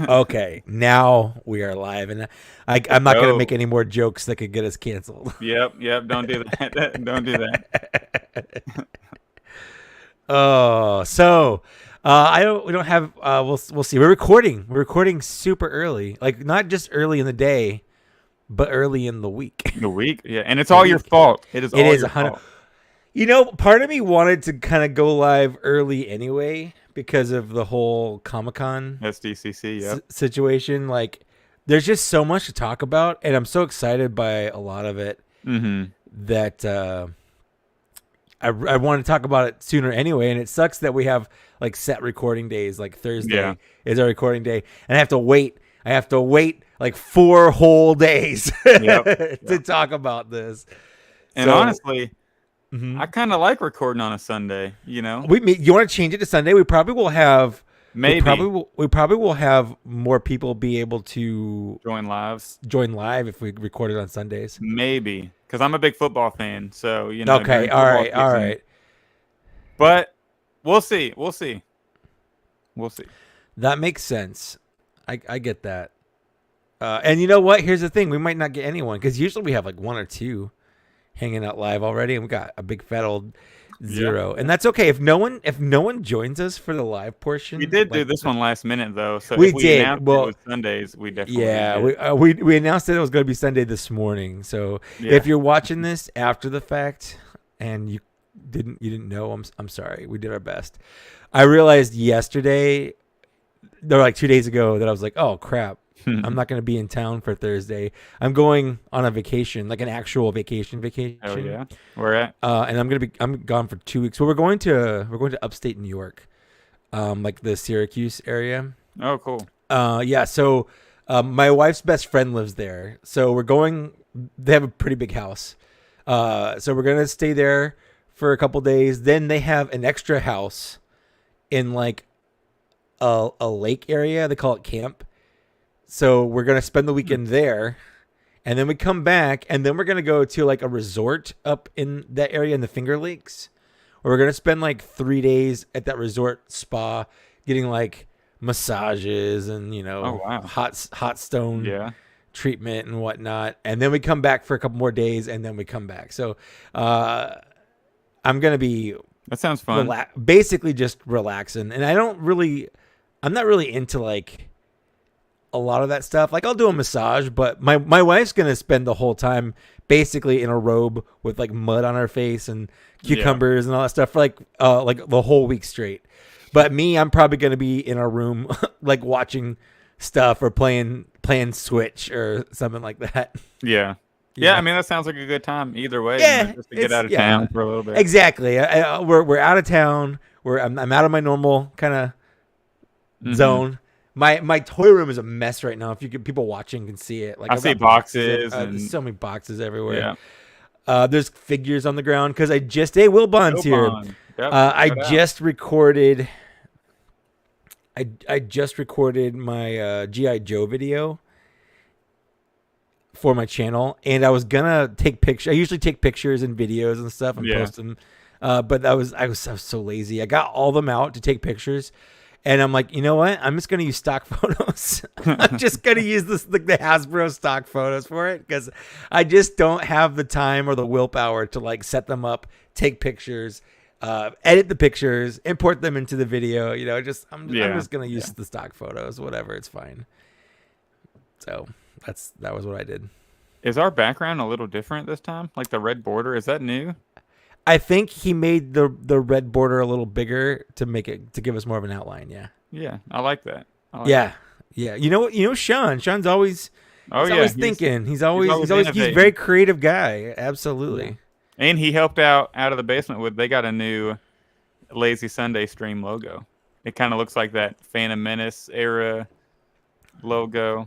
Okay, now we are live, and I'm not going to make Go. any more jokes that could get us canceled. Yep. Don't do that. Don't do that. Oh, so I don't. We don't have. We'll see. We're recording. We're recording super early, like not just early in the day, but early in the week. The week, yeah, and it's The all your week. fault. It is It all is your 100. fault. Part of me wanted to kind of go live early anyway because of the whole Comic Con SDCC. Yep. situation. Like, there's just so much to talk about, and I'm so excited by a lot of it Mm-hmm. that I want to talk about it sooner anyway. And it sucks that we have like set recording days, like Yeah. Thursday is our recording day, and I have to wait. I have to wait like 4 whole days Yep. to talk about this. And So, honestly, mhm. I kind of like recording on a Sunday. You know, You want to change it to Sunday? We probably will have. maybe We probably will have more people be able to join lives. join live if we record it on Sundays. Maybe because I'm a big football fan. So Okay, during football all season. right. But we'll see. We'll see. We'll see. That makes sense. I get that. And you know what? Here's the thing: we might not get anyone because usually we have like one or two hanging out live already, and we got a big fat old zero, and that's okay if no one joins us for the live portion. We did do like, this one last minute though. So we if we did. announced it Well, was Sundays, we definitely yeah, did. we announced that it was going to be Sunday this morning. So Yeah. if you're watching this after the fact and you didn't know, I'm sorry. We did our best. I realized yesterday, or like 2 days ago, that I was like, oh crap. I'm not going to be in town for Thursday. I'm going on a vacation, like an actual vacation. Oh yeah, where at? And I'm gone for 2 weeks. Well, we're going to upstate New York, like the Syracuse area. Oh, cool. Yeah. So, my wife's best friend lives there. So we're going. They have a pretty big house. So we're gonna stay there for a couple days. Then they have an extra house in like a lake area. They call it camp. So we're gonna spend the weekend there, and then we come back, and then we're gonna go to like a resort up in that area in the Finger Lakes, where we're gonna spend like 3 days at that resort spa, getting like massages and Oh wow. hot stone Yeah. treatment and whatnot, and then we come back for a couple more days, and then we come back. So I'm gonna be That sounds fun. basically just relaxing, and I'm not really into like a lot of that stuff. Like I'll do a massage, but my wife's gonna spend the whole time basically in a robe with like mud on her face and cucumbers and all that stuff for like the whole week straight. But me, I'm probably gonna be in a room like watching stuff or playing Switch or something like that. Yeah. Yeah, I mean that sounds like a good time either way. Yeah, Just to get it's out of town for a little bit. exactly. We're out of town. I'm out of my normal kind of zone. My toy room is a mess right now. If people watching can see it, like I I've see got boxes and there's so many boxes everywhere. yeah. There's figures on the ground because Hey, Will Bond's Go here. Bond. Yep. I check it out. just recorded. I just recorded my GI Joe video for my channel, and I was gonna take pictures. I usually take pictures and videos and stuff and Yeah. post them, but I was so lazy. I got all them out to take pictures. And I'm like, you know what? I'm just gonna use stock photos. I'm just gonna use the Hasbro stock photos for it because I just don't have the time or the willpower to like set them up, take pictures, edit the pictures, import them into the video. I'm just gonna use the stock photos. Whatever, it's fine. So that was what I did. Is our background a little different this time? Like the red border, is that new? I think he made the red border a little bigger to give us more of an outline. Yeah. Yeah, I like that. Yeah. Yeah. Sean. Sean's always always thinking. He's very creative guy. Absolutely. Yeah. And he helped out of the basement with they got a new Lazy Sunday stream logo. It kind of looks like that Phantom Menace era logo.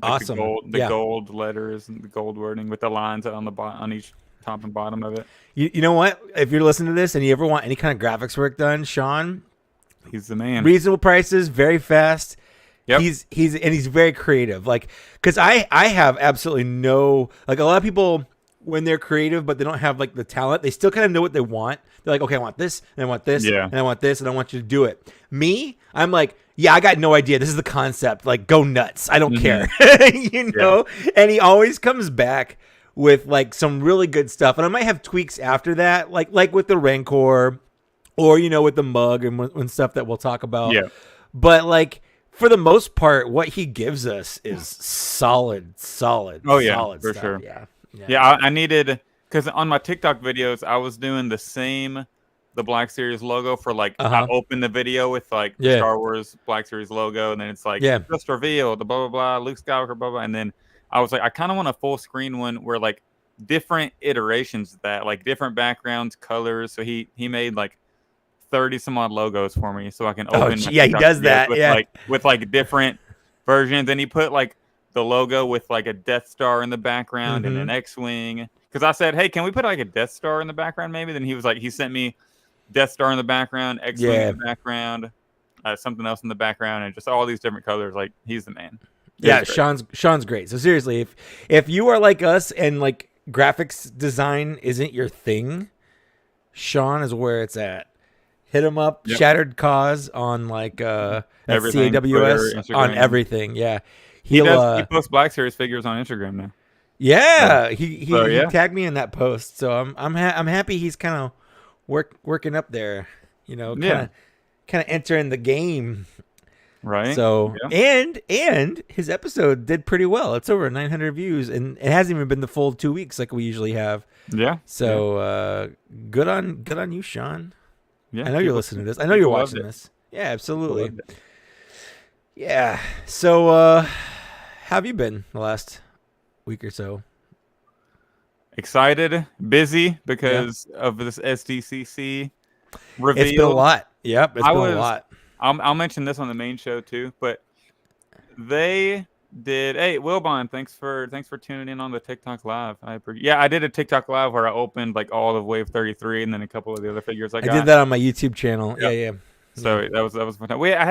Like Awesome. The gold letters and the gold wording with the lines on on each top and bottom of it. You know what? If you're listening to this and you ever want any kind of graphics work done, Sean, He's the man. reasonable prices, very fast. Yep. He's very creative. Like, because I have absolutely no, like, a lot of people when they're creative but they don't have like the talent, they still kind of know what they want. They're like, okay, I want this and I want this Yeah. and I want this and I want you to do it. Me, I'm like, yeah, I got no idea. This is the concept. Like, go nuts. I don't care. You Yeah. know? And he always comes back with like some really good stuff. And I might have tweaks after that, like with the Rancor or, you know, with the mug and stuff that we'll talk about. Yeah. But like, for the most part, what he gives us is solid Oh yeah, solid for stuff. sure. Yeah. Yeah, I needed, because on my TikTok videos, I was doing the Black Series logo for like, I opened the video with like the Yeah. Star Wars Black Series logo, and then it's like, Yeah. just revealed, the blah, blah, blah, Luke Skywalker, blah, blah. And then I was like, I kind of want a full screen one where like different iterations of that, like different backgrounds, colors. So he made like 30 some odd logos for me so I can open my yeah, he TikTok does videos that. with Yeah. like different versions. And he put like the logo with like a Death Star in the background and an X-Wing. Because I said, hey, can we put like a Death Star in the background maybe? Then he was like, he sent me Death Star in the background, X-Wing in the background, something else in the background, and just all these different colors. Like, he's the man. Yeah, Sean's great. So seriously, if you are like us and like graphics design isn't your thing, Sean is where it's at. Hit him up. Yep. Shattered Cause on like Everything, CAWS Twitter, on Instagram. everything. Yeah, He posts Black Series figures on Instagram now. Yeah, So, he yeah. tagged me in that post, so I'm happy he's kind of working up there, you know, kind of entering the game, Right? So Yeah. and his episode did pretty well. It's over 900 views, and it hasn't even been the full 2 weeks like we usually have. Yeah. So good on you, Sean. Yeah. I know you're listening to this. I know you're watching this. Yeah, absolutely. Yeah. So how have you been the last week or so? Excited, busy because of this SDCC reveal. It's been a lot. Yep, it's been a lot. I'll mention this on the main show too, but they did. Hey, Wilbon, thanks for tuning in on the TikTok live. I did a TikTok live where I opened like all of Wave 33 and then a couple of the other figures I got. I did that on my YouTube channel. Yeah. So that was fun. I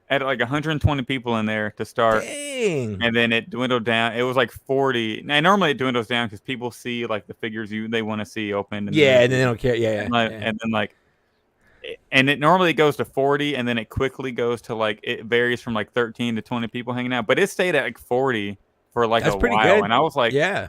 had like 120 people in there to start. Dang. And then it dwindled down. It was like 40. Now, normally it dwindles down because people see like the figures they want to see opened. And then they don't care. Yeah. And then like, and it normally goes to 40, and then it quickly goes to like, it varies from like 13 to 20 people hanging out. But it stayed at like 40 for like That's a pretty while. good. And I was like, yeah.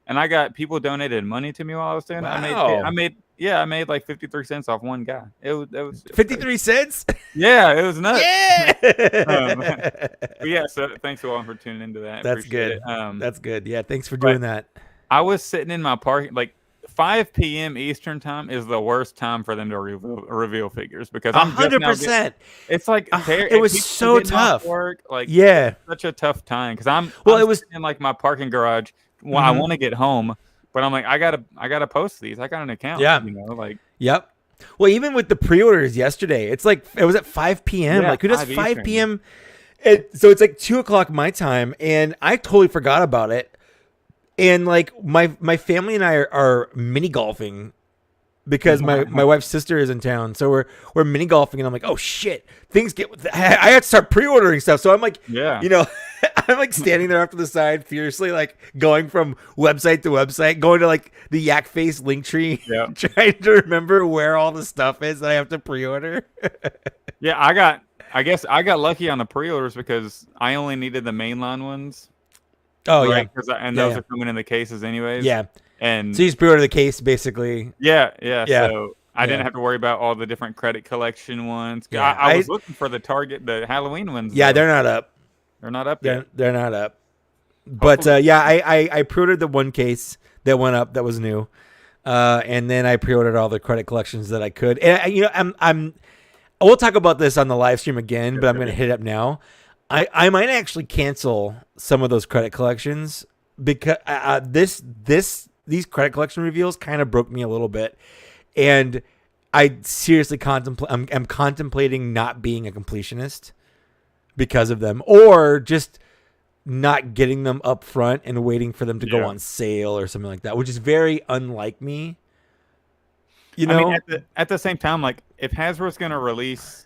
And I got people donated money to me while I was doing it. I made like 53 cents off one guy. It was 53 cents? Yeah, it was nuts. Yeah. But yeah, so thanks to all for tuning into that. That's Appreciate good. It. That's good. Yeah, thanks for doing that. I was sitting in my parking, like 5 p.m. Eastern time is the worst time for them to reveal figures because I'm 100%. It's like it was so tough. Work, like such a tough time because I'm in like my parking garage. Well, I want to get home, but I'm like I gotta post these. I got an account. Yeah, Yep. Well, even with the pre-orders yesterday, it's like it was at 5 p.m. Yeah, like who does 5 p.m. So it's like 2:00 my time, and I totally forgot about it. And like my family and I are mini golfing because my wife's sister is in town, so we're mini golfing, and I'm like, oh shit, I have to start pre-ordering stuff. So I'm like, I'm like standing there off to the side, fiercely like going from website to website, going to like the Yak Face link tree, trying to remember where all the stuff is that I have to pre-order. I guess I got lucky on the pre-orders because I only needed the mainline ones. Oh right? Those are coming in the cases anyways. Yeah. And so you just pre-order the case basically. Yeah. So I didn't have to worry about all the different credit collection ones. Yeah, I was looking for the Halloween ones. Yeah, they're not up. They're not up yet. They're not up. But I pre-ordered the one case that went up that was new, and then I pre-ordered all the credit collections that I could. And we'll talk about this on the live stream again, but I'm going to hit it up now. I might actually cancel some of those credit collections because these credit collection reveals kind of broke me a little bit, and I seriously I'm contemplating not being a completionist because of them, or just not getting them up front and waiting for them to go on sale or something like that, which is very unlike me. I mean, at the same time, like if Hasbro's going to release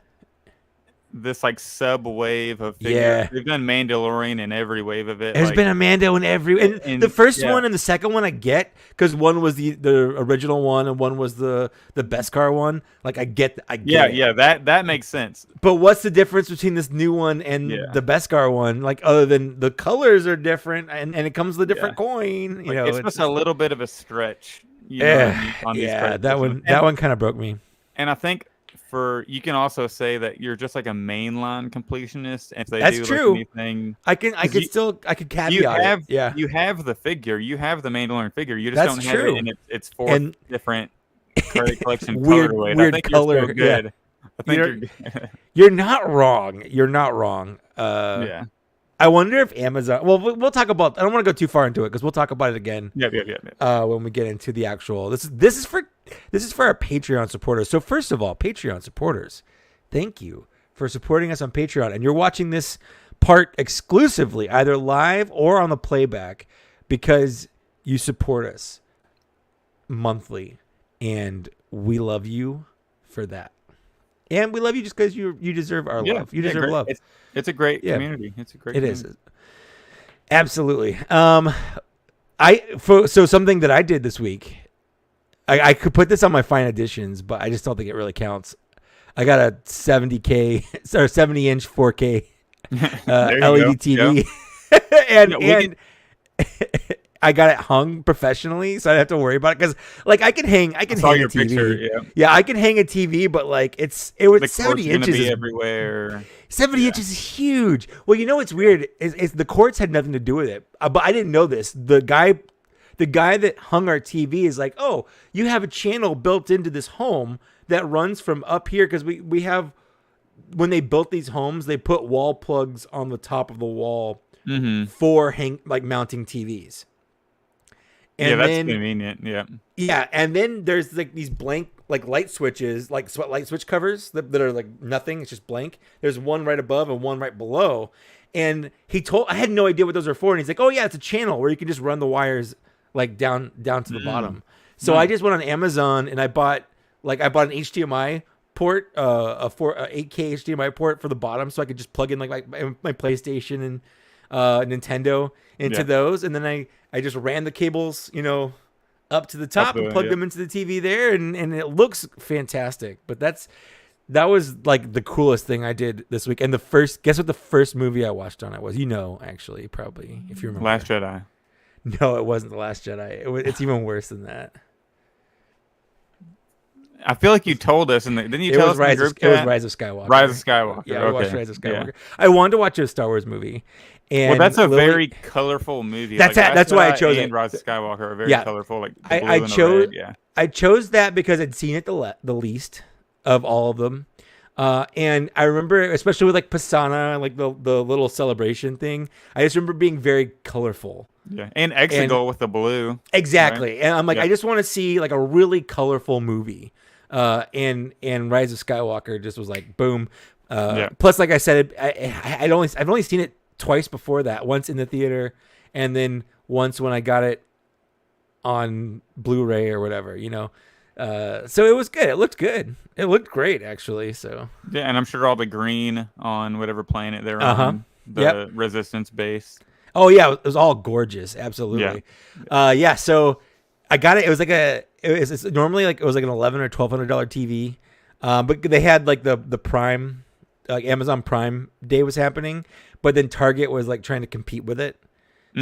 this like sub wave of figures. Yeah. They've done Mandalorian in every wave of it. There's Like, been a Mando in every, and the and first yeah, one and the second one I get, because one was the original one and one was the Beskar one. Like I get it. yeah, that makes sense. But what's the difference between this new one and Yeah, the Beskar one? Like other than the colors are different and it comes with a different yeah. coin. Like it's just a little bit of a stretch, on these yeah, credit that systems. one kind of broke me. And I think you can also say that you're just like a mainline completionist, and if they That's do true. like anything, I could caveat it. Yeah, you have the figure, you have the Mandalorian figure, you just That's don't have true. it in its fourth And different credit collection weird colorway. I weird think color. you're so good. Yeah. I think You're- you're good. You're not wrong. You're not wrong. Yeah. I wonder if Amazon. Well, we'll talk about. I don't want to go too far into it because we'll talk about it again. Yeah. When we get into the actual. This is for our Patreon supporters. So first of all, Patreon supporters, thank you for supporting us on Patreon, and you're watching this part exclusively, either live or on the playback, because you support us monthly, and we love you for that. And we love you just because you deserve our love. You deserve love. It's a great community. It's a great. It is. Absolutely. So something that I did this week, I could put this on my fine editions, but I just don't think it really counts. I got a 70K or 70-inch 4K LED TV, and I got it hung professionally, so I don't have to worry about it because, like, I can hang a TV. Picture, yeah, I can hang a TV, but like it was the 70 inches be everywhere. 70 inches is huge. Well, you know what's weird is the cords had nothing to do with it, but I didn't know this. The guy that hung our TV is like, oh, you have a channel built into this home that runs from up here because we have, when they built these homes, they put wall plugs on the top of the wall for mounting TVs. And that's convenient. Yeah. Yeah, and then there's like these blank like light switches, like light switch covers that are like nothing. It's just blank. There's one right above and one right below. And I had no idea what those are for. And he's like, oh yeah, it's a channel where you can just run the wires like down to the bottom. So I just went on Amazon and I bought an HDMI port, a 8K HDMI port for the bottom, so I could just plug in like my PlayStation and Nintendo into those, and then I just ran the cables, up to the top and plugged them into the TV there, and it looks fantastic. But that was like the coolest thing I did this week. And guess what the first movie I watched on it was? Actually, probably, if you remember. Last Jedi. No, it wasn't The Last Jedi. It's even worse than that. I feel like you told us, didn't you tell us in the group chat? It was Rise of Skywalker. Rise of Skywalker. Yeah, I watched Rise of Skywalker. Yeah. I wanted to watch a Star Wars movie. And that's a very colorful movie. That's why I chose it. Rise of Skywalker are very colorful. Like I chose that because I'd seen it the least of all of them. And I remember, especially with like Pisana, like the little celebration thing, I just remember being very colorful. Yeah, and Exegol with the blue. Exactly. Right? And I'm like, I just want to see like a really colorful movie. And Rise of Skywalker just was like, boom. Plus, like I said, I've only seen it twice before that. Once in the theater, and then once when I got it on Blu-ray or whatever. So it was good. It looked good. It looked great, actually. So yeah, and I'm sure all the green on whatever planet they're on, the Resistance base. Oh yeah, it was all gorgeous. Absolutely. Yeah. So I got it. It was like it's normally like it was like an $1,100 or $1,200 TV, but they had like the Prime, like Amazon Prime Day was happening, but then Target was like trying to compete with it.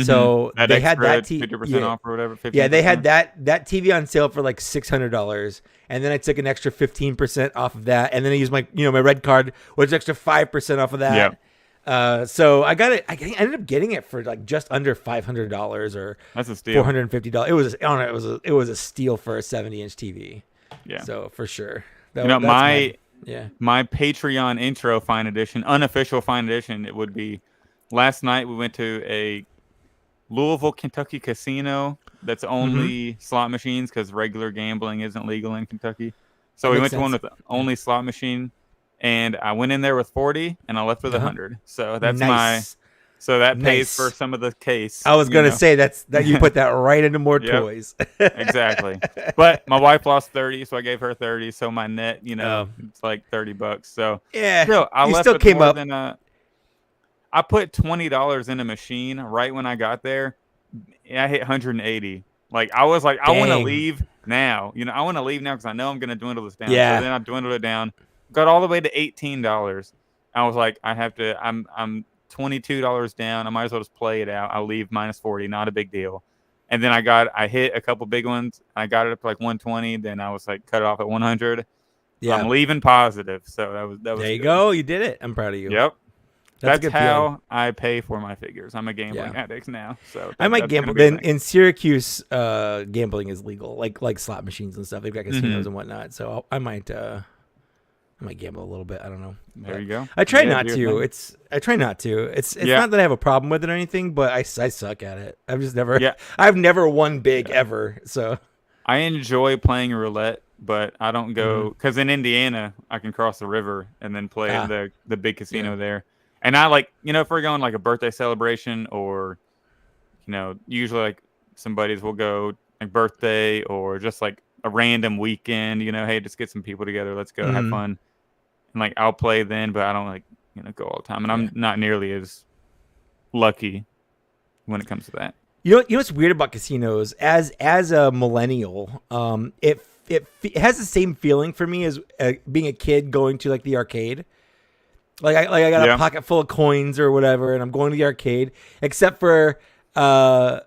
So they had that 50% off or whatever. 15%. Yeah, they had that TV on sale for like $600, and then I took an extra 15% off of that, and then I used my my red card, which extra 5% off of that. Yeah. So I got it. I ended up getting it for like just under $500 or that's a steal. $450. It was a steal for a 70-inch TV. Yeah. So for sure. My Patreon intro fine edition, unofficial fine edition, it would be. Last night we went to a Louisville, Kentucky casino that's only slot machines because regular gambling isn't legal in Kentucky. So we went to one with only slot machine, and I went in there with 40 and I left with 100. So that's So that pays for Nice. some of the case. I was gonna say that you put that right into more Yep. toys. Exactly. But my wife lost 30, so I gave her 30. So my net, Oh. it's like $30. So Yeah, still, I you left still with came more up. than I put $20 in a machine right when I got there. And I hit 180. Like I was like, I want to Dang. leave now. I want to leave now because I know I'm gonna dwindle this down. So Yeah. then I dwindled it down, got all the way to $18. I was like, I have to. I'm $22 down. I might as well just play it out. I'll leave minus 40, not a big deal. And then I hit a couple big ones. I got it up to like 120. Then I was like, cut it off at 100. Yeah. I'm leaving positive. So that was There you good. go. You did it. I'm proud of you. Yep. That's a That's good how feeling. I pay for my figures. I'm a gambling addict now. So I might that's gonna gamble. be a Then thing. in Syracuse, gambling is legal, like slot machines and stuff. They've got casinos and whatnot. So I might gamble a little bit. I don't know. There you go. I try Yeah, not do to. your thing. I try not to. It's Yeah. not that I have a problem with it or anything, but I suck at it. I've just never. Yeah. I've never won big ever. So I enjoy playing roulette, but I don't go because in Indiana I can cross the river and then play at the big casino there. And I like, if we're going like a birthday celebration or, usually like some buddies will go like birthday or just like a random weekend, hey, just get some people together. Let's go have fun. And like, I'll play then, but I don't like, go all the time. And I'm not nearly as lucky when it comes to that. you know what's weird about casinos? As a millennial, it has the same feeling for me as being a kid going to like the arcade. Like I got a pocket full of coins or whatever, and I'm going to the arcade. Except for I'm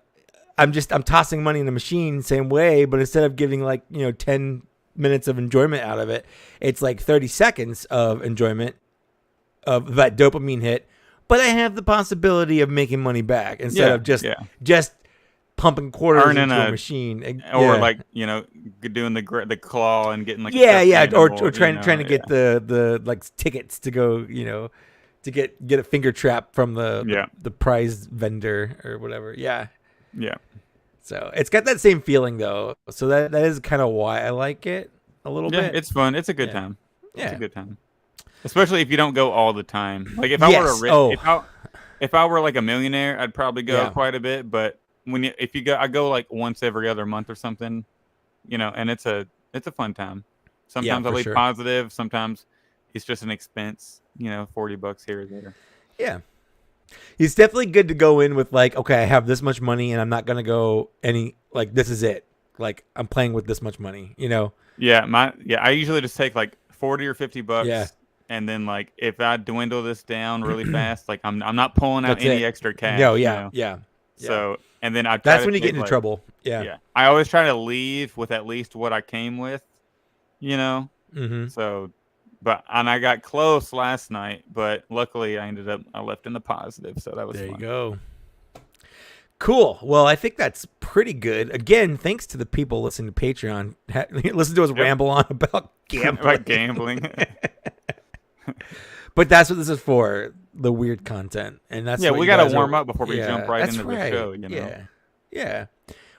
tossing money in the machine same way, but instead of giving 10 minutes of enjoyment out of it, it's like 30 seconds of enjoyment of that dopamine hit. But I have the possibility of making money back instead of just pumping quarters Earning into a machine, or like doing the claw and getting like or trying to get the like tickets to go to get a finger trap from the prize vendor or whatever. Yeah. So it's got that same feeling though. So that is kind of why I like it a little bit. Yeah, it's fun. It's a good time. Yeah. It's a good time. Especially if you don't go all the time. Like if I were like a millionaire, I'd probably go quite a bit. But I go like once every other month or something, and it's a fun time. Sometimes I leave positive. Sometimes it's just an expense. $40 here or there. Yeah. It's definitely good to go in with like, okay, I have this much money and I'm not gonna go this is it. Like I'm playing with this much money. Yeah, I usually just take like $40 or $50. Yeah. And then, like, if I dwindle this down really fast, like, I'm not pulling out any extra cash. No, yeah. So, and then that's when you get into trouble. Yeah. I always try to leave with at least what I came with, Mm-hmm. So, and I got close last night, but luckily I left in the positive. So that was there fun. You go. Cool. Well, I think that's pretty good. Again, thanks to the people listening to Patreon. Listen to us ramble on about gambling. But that's what this is for, the weird content. And that's we got to warm up before we jump right into the show, Yeah.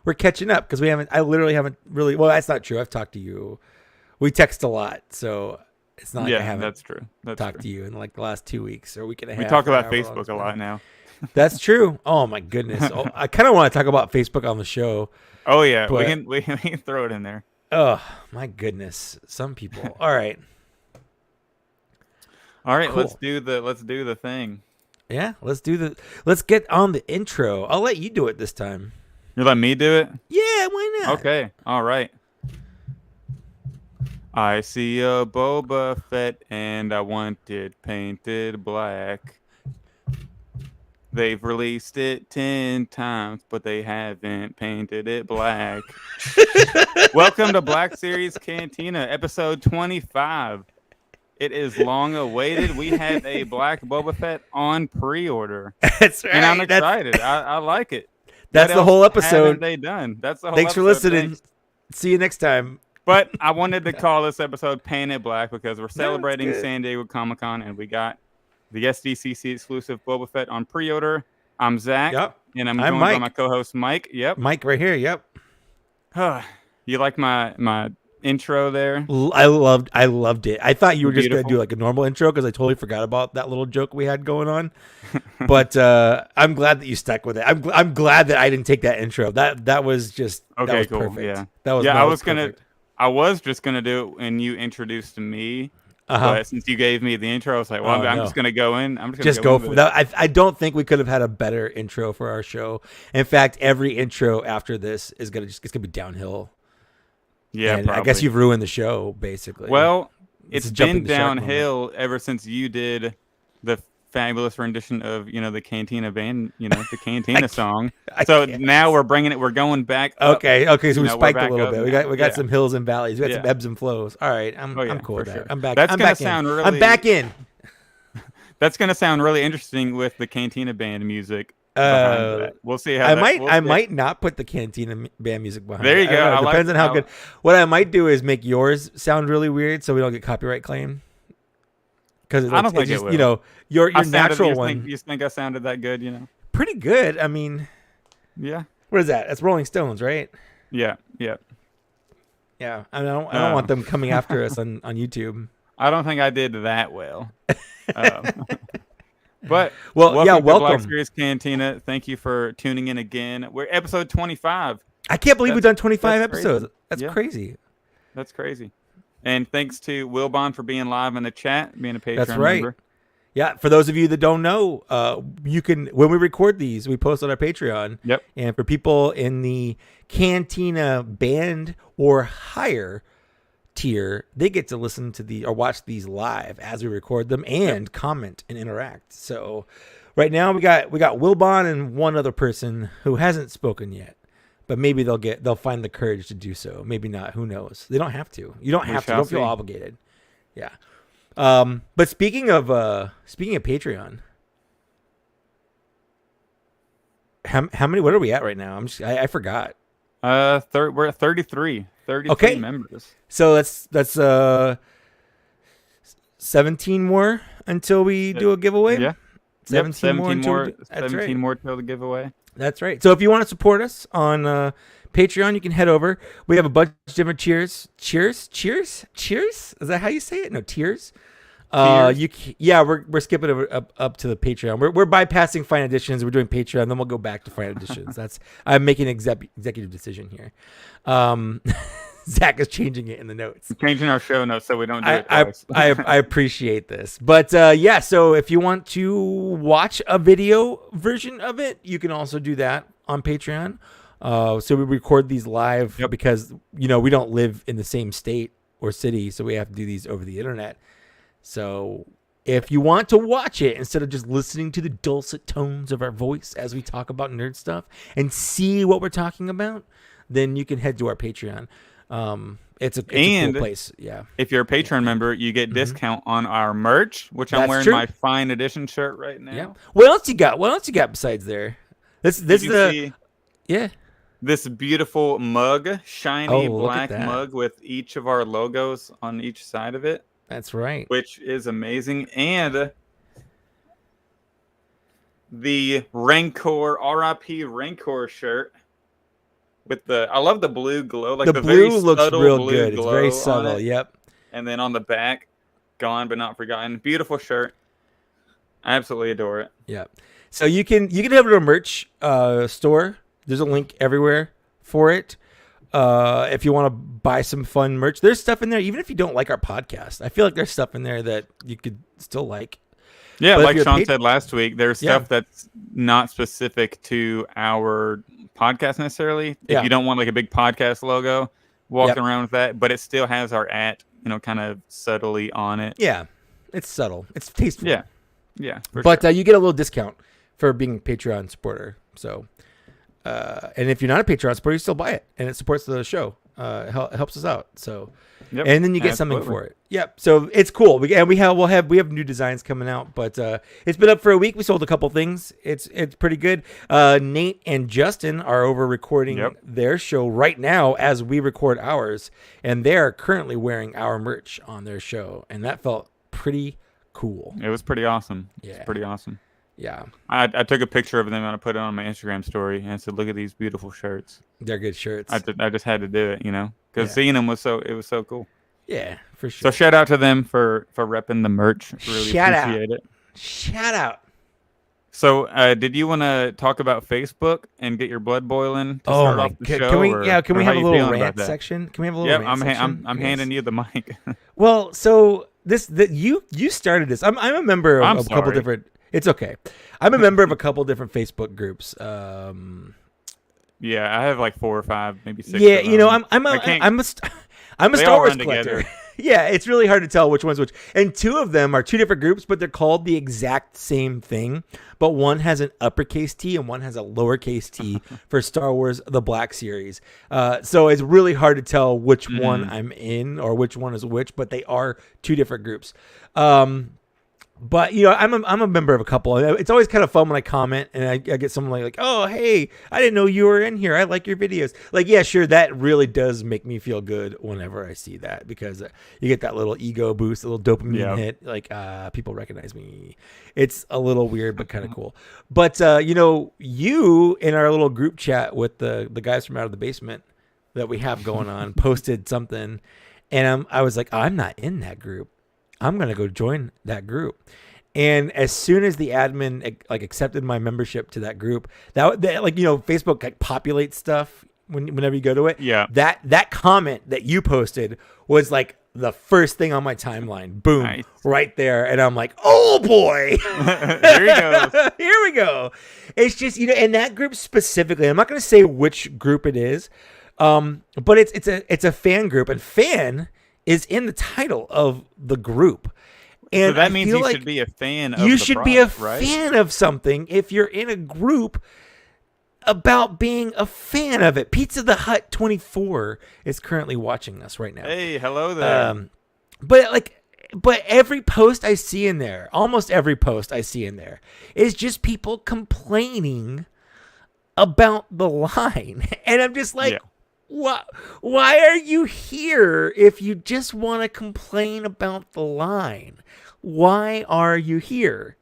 We're catching up because I literally haven't really, well, that's not true. I've talked to you. We text a lot, so it's not like I haven't that's true. talked to you in like the last 2 weeks or week and a half. We talk about Facebook a lot now. That's true. Oh my goodness. I kind of want to talk about Facebook on the show. Oh yeah, we can throw it in there. Oh my goodness. Some people. All right. All right, cool. let's do the thing. Yeah, let's get on the intro. I'll let you do it this time. You let me do it? Yeah, why not? Okay. All right. I see a Boba Fett and I want it painted black. They've released it 10 times, but they haven't painted it black. Welcome to Black Series Cantina, episode 25. It is long awaited. We have a black Boba Fett on pre-order. That's right. And I'm excited. I like it. That's the whole episode. They done. That's the whole Thanks episode. for listening. Thanks. See you next time. But I wanted to call this episode Painted Black because we're celebrating San Diego Comic-Con and we got the SDCC exclusive Boba Fett on pre-order. I'm Zach. Yep. And I'm joined by my co-host Mike. Yep. Mike right here. Yep. You like my intro there. I loved it. I thought you were just gonna Beautiful. do like a normal intro because I totally forgot about that little joke we had going on. But I'm glad that you stuck with it. I'm glad that I didn't take that intro. That was just Okay, that was cool. perfect. Yeah, That was yeah. that was perfect. I was just gonna do it when you introduced me. Uh-huh. But since you gave me the intro, I was like, well, I'm no. just gonna go in. I'm Just go for that. I don't think we could have had a better intro for our show. In fact, every intro after this is it's gonna be downhill. Yeah, and probably. I guess you've ruined the show basically. Well, It's it's a jumping been the shark downhill ever since you did the fabulous rendition of the Cantina band, the Cantina song. So now we're bringing it. We're going back. Okay. So we spiked a little up bit. now. We got some hills and valleys. We got Yeah. some ebbs and flows. All right. I'm cool with that. sure. I'm back. That's I'm gonna back sound in. really. I'm back in. That's gonna sound really interesting with the Cantina band music. Behind that. We'll see how. I might not put the Cantina band music behind. There you go. It depends on how good. What I might do is make yours sound really weird, so we don't get copyright claim. Because I don't think just, it will. Your natural one. You think I sounded that good? Pretty good. I mean, Yeah. what is that? That's Rolling Stones, right? Yeah. Yeah. I don't want them coming after us on YouTube. I don't think I did that well. But welcome to Black welcome. Series Cantina. Thank you for tuning in again. We're episode 25. I can't believe we've done 25 that's crazy. episodes. That's Yeah. crazy. That's crazy. And thanks to Wilbon for being live in the chat, being a Patreon That's right. member. Yeah, for those of you that don't know, you can, when we record these, we post on our Patreon. Yep. And for people in the Cantina band or higher tier, they get to listen to or watch these live as we record them and comment and interact. So right now we got Wilbon and one other person who hasn't spoken yet, but maybe they'll find the courage to do so. Maybe not. Who knows? They don't have to. You don't have to. Don't feel obligated. Yeah. But speaking of Patreon, how many? What are we at right now? I forgot. We're at 33 okay. members. So that's 17 more until we do a giveaway. Yeah. 17 more. 17 more till the giveaway. That's right. So if you want to support us on Patreon, you can head over. We have a bunch of different cheers. Is that how you say it? No, tiers. We're skipping up to the Patreon. We're bypassing Fine Editions. We're doing Patreon. Then we'll go back to Fine Editions. I'm making an executive decision here. Zach is changing it in the notes. We're changing our show notes so we don't do it twice. I appreciate this. But so if you want to watch a video version of it, you can also do that on Patreon. So we record these live because, we don't live in the same state or city. So we have to do these over the internet. So if you want to watch it instead of just listening to the dulcet tones of our voice as we talk about nerd stuff and see what we're talking about, then you can head to our Patreon. It's a cool place. Yeah. If you're a Patreon member, you get discount on our merch, which I'm wearing my Fine Edition shirt right now. Yeah. What else you got besides there? This beautiful mug, shiny black mug with each of our logos on each side of it. That's right. Which is amazing. And the Rancor, RIP Rancor shirt with I love the blue glow. Like the blue very looks real good. It's very subtle. Yep. And then on the back, gone but not forgotten. Beautiful shirt. I absolutely adore it. Yeah. So you can head to a merch store. There's a link everywhere for it. If you want to buy some fun merch, there's stuff in there. Even if you don't like our podcast, I feel like there's stuff in there that you could still like. Yeah, but like Sean said last week, there's stuff that's not specific to our podcast necessarily. If you don't want like a big podcast logo walking around with that, but it still has our kind of subtly on it. Yeah, it's subtle. It's tasteful. Yeah. But you get a little discount for being a Patreon supporter. So, and if you're not a Patreon supporter, you still buy it, and it supports the show. It helps us out. So, and then you get something for it. Yep. So it's cool. We have new designs coming out, but it's been up for a week. We sold a couple things. It's pretty good. Nate and Justin are over recording their show right now as we record ours, and they are currently wearing our merch on their show, and that felt pretty cool. It was pretty awesome. Yeah. It's pretty awesome. Yeah, I took a picture of them and I put it on my Instagram story and I said, "Look at these beautiful shirts." they're good shirts. I just had to do it, because Yeah. seeing them was so cool. Yeah, for So sure. shout out to them for repping the merch. Really Shout out. appreciate it. Shout out. So, did you want to talk about Facebook and get your blood boiling to start off the show? Can we? Or, Yeah, can or we how have a you little feeling about rant that? section? Can we have a little Yep, rant section? I'm handing you the mic. Well, so you started this. I'm a member of I'm a couple sorry. different. It's okay. I'm a member of a couple different Facebook groups. Yeah, I have like 4 or 5, maybe 6. Yeah, of them. I'm I a can't- I'm a They Star all Wars run collector. together. Yeah, it's really hard to tell which one's which. And 2 of them are 2 different groups, but they're called the exact same thing. But one has an uppercase T and one has a lowercase t for Star Wars The Black Series. So it's really hard to tell which one I'm in or which one is which, but they are 2 different groups. But I'm a member of a couple. It's always kind of fun when I comment and I get someone like, "Oh, hey, I didn't know you were in here. I like your videos." Like, yeah, sure, that really does make me feel good whenever I see that, because you get that little ego boost, a little dopamine hit. Like, people recognize me. It's a little weird, but kind of cool. But you in our little group chat with the guys from Out of the Basement that we have going on posted something, and I was like, I'm not in that group. I'm going to go join that group. And as soon as the admin accepted my membership to that group, that Facebook populates stuff whenever you go to it. Yeah. That comment that you posted was like the first thing on my timeline. Boom. Nice. Right there. And I'm like, "Oh boy." There he goes. Here we go. It's just, and that group specifically, I'm not going to say which group it is. But it's a fan group, and fan is in the title of the group. And So that I means feel you like should be a fan of you the should be a product, right? fan of something if you're in a group about being a fan of it. Pizza the Hut 24 is currently watching us right now. Hey, hello there. But every post I see in there, almost every post I see in there, is just people complaining about the line. And I'm just like, why are you here if you just want to complain about the line? Why are you here?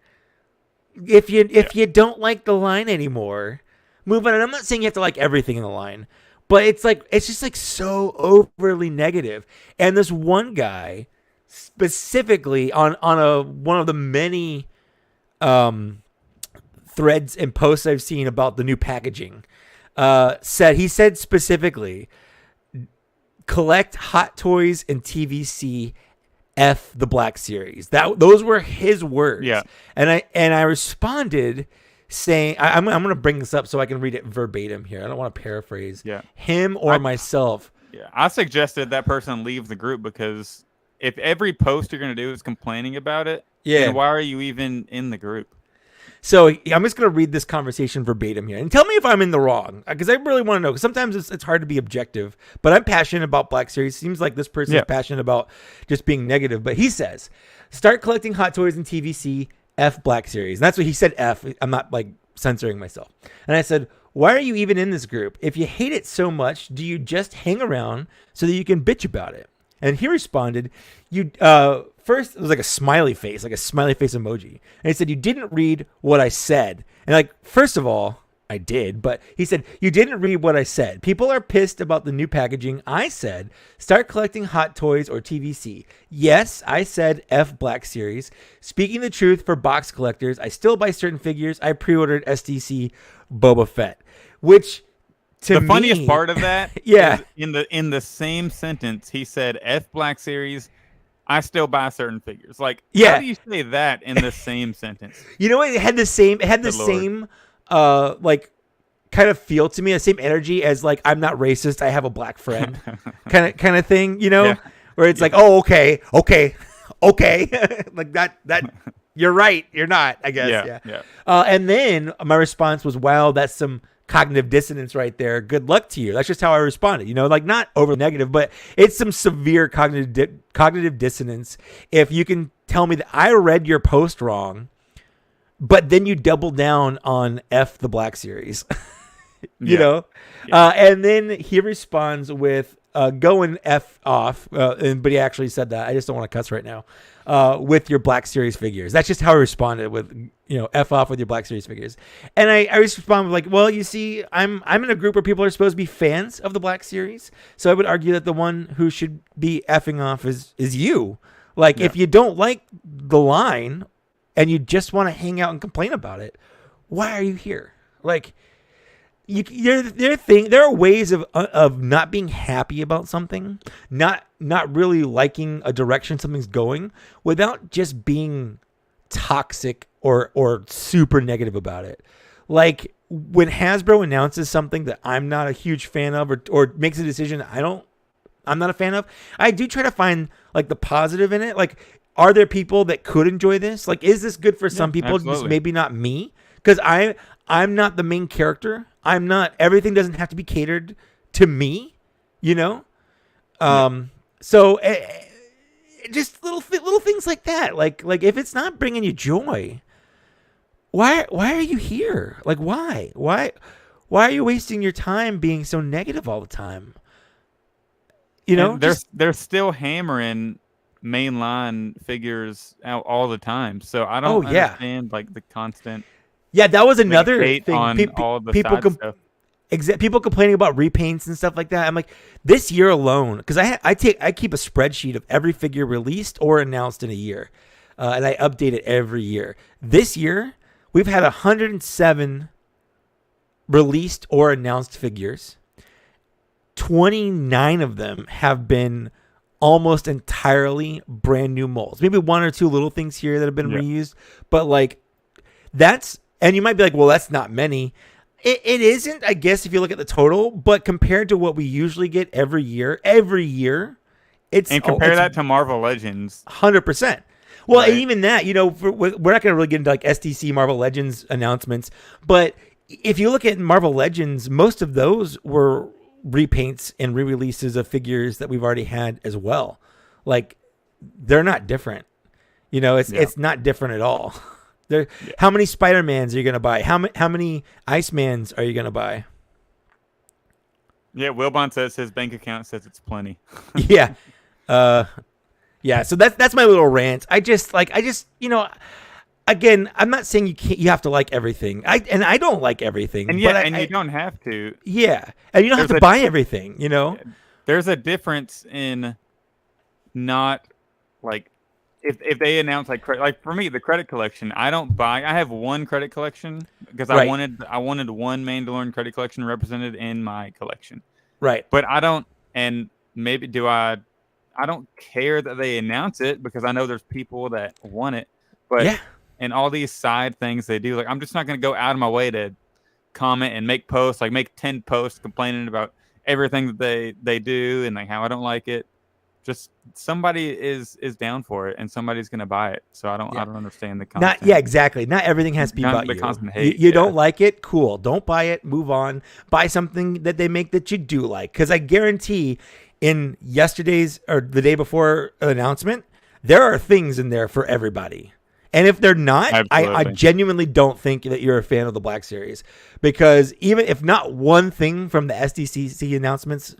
If you don't like the line anymore, move on. And I'm not saying you have to like everything in the line, but it's just like so overly negative. And this one guy specifically on one of the many threads and posts I've seen about the new packaging, said specifically, collect Hot Toys and TVC, F the Black Series. Those were his words. Yeah. And I responded saying, I'm going to bring this up so I can read it verbatim here. I don't want to paraphrase him or myself. Yeah, I suggested that person leave the group, because if every post you're going to do is complaining about it, then why are you even in the group? So I'm just going to read this conversation verbatim here and tell me if I'm in the wrong, because I really want to know, because sometimes it's hard to be objective, but I'm passionate about Black Series. Seems like this person is passionate about just being negative. But he says, start collecting Hot Toys and TVC, F Black Series. And that's what he said, F. I'm not censoring myself. And I said, why are you even in this group? If you hate it so much, do you just hang around so that you can bitch about it? And he responded, first, it was like a smiley face emoji. And he said, you didn't read what I said. And first of all, I did, but he said, you didn't read what I said. People are pissed about the new packaging. I said, start collecting Hot Toys or TVC. Yes, I said F Black Series. Speaking the truth for box collectors, I still buy certain figures. I pre-ordered SDCC Boba Fett, which... The funniest part of that, is in the same sentence, he said, "F Black Series, I still buy certain figures." How do you say that in the same sentence? You know what? It had the same kind of feel to me, the same energy as I'm not racist, I have a black friend kind of thing, where it's oh, okay. Like that. You're right. You're not, I guess. Yeah. And then my response was, wow, that's some cognitive dissonance right there. Good luck to you. That's just how I responded, not over negative, but it's some severe cognitive dissonance. If you can tell me that I read your post wrong, but then you double down on F the Black Series, you know? And then he responds with, go and F off. But he actually said that. I just don't want to cuss right now. With your Black Series figures. That's just how I responded with, F off with your Black Series figures. And I responded with like, well, you see, I'm in a group where people are supposed to be fans of the Black Series. So I would argue that the one who should be effing off is you. Like, if you don't like the line and you just want to hang out and complain about it, why are you here? Like, there are ways of not being happy about something, not really liking a direction something's going, without just being toxic or super negative about it. Like when Hasbro announces something that I'm not a huge fan of, or makes a decision I'm not a fan of, I do try to find like the positive in it. Like, are there people that could enjoy this? Like, is this good for some people? Just maybe not me, because I'm not the main character. I'm not. Everything doesn't have to be catered to me, So just little things like that. Like if it's not bringing you joy, why are you here? Like why are you wasting your time being so negative all the time? They're still hammering mainline figures out all the time. So I don't understand like the constant. Yeah, that was another thing. On all the people stuff. People complaining about repaints and stuff like that. I'm like, this year alone, because I keep a spreadsheet of every figure released or announced in a year, and I update it every year. This year, we've had 107 released or announced figures. 29 of them have been almost entirely brand new molds. Maybe one or two little things here that have been reused, but like that's. And you might be like, well, that's not many. It isn't, I guess, if you look at the total. But compared to what we usually get every year, it's... And compare that to Marvel Legends. 100%. Well, right. And even that, we're not going to really get into like SDCC Marvel Legends announcements. But if you look at Marvel Legends, most of those were repaints and re-releases of figures that we've already had as well. Like, they're not different. It's not different at all. How many Spider-Mans are you going to buy? How many Icemans are you going to buy? Yeah, Wilbon says his bank account says it's plenty. Yeah. Yeah, so that's my little rant. I just again, I'm not saying you have to like everything. I don't like everything. And you don't have to. Yeah. And you don't have to buy everything, There's a difference in not like if they announce like for me, the credit collection, I don't buy. I have one credit collection because I wanted one Mandalorian credit collection represented in my collection. Right. But I don't, and maybe I don't care that they announce it because I know there's people that want it. But and all these side things they do, like I'm just not going to go out of my way to comment and make posts, like make 10 posts complaining about everything that they do and like how I don't like it. Just somebody is down for it and somebody's going to buy it. So I don't understand the content. Exactly. Not everything has to be about you. Hate, you don't like it? Cool. Don't buy it. Move on. Buy something that they make that you do like. Because I guarantee in yesterday's or the day before announcement, there are things in there for everybody. And if they're not, I genuinely don't think that you're a fan of the Black Series. Because even if not one thing from the SDCC announcements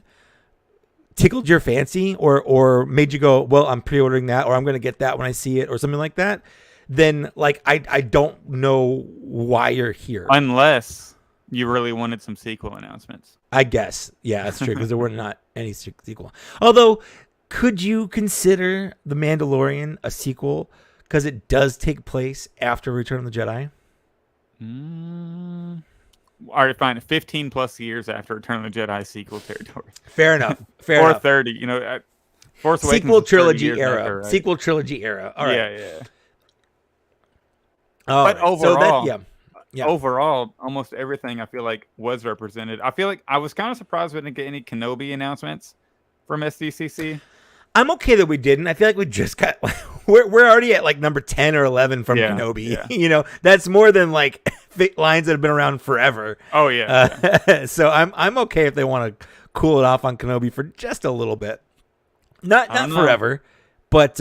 tickled your fancy or made you go, well, I'm pre-ordering that, or I'm going to get that when I see it, or something like that, then like I don't know why you're here. Unless you really wanted some sequel announcements. I guess. Yeah, that's true, because there were not any sequel. Although, could you consider The Mandalorian a sequel because it does take place after Return of the Jedi? All right, fine. 15 plus years after Return of the Jedi sequel territory. Fair enough. Or 30. Force Awakens sequel trilogy era. After, right? Sequel trilogy era. All right. Yeah. But overall, yeah. Overall, almost everything I feel like was represented. I feel like I was kind of surprised we didn't get any Kenobi announcements from SDCC. I'm okay that we didn't. I feel like we just got we're already at like number 10 or 11 from Kenobi. Yeah. That's more than like lines that have been around forever. Oh yeah. So I'm okay if they want to cool it off on Kenobi for just a little bit. Not forever, but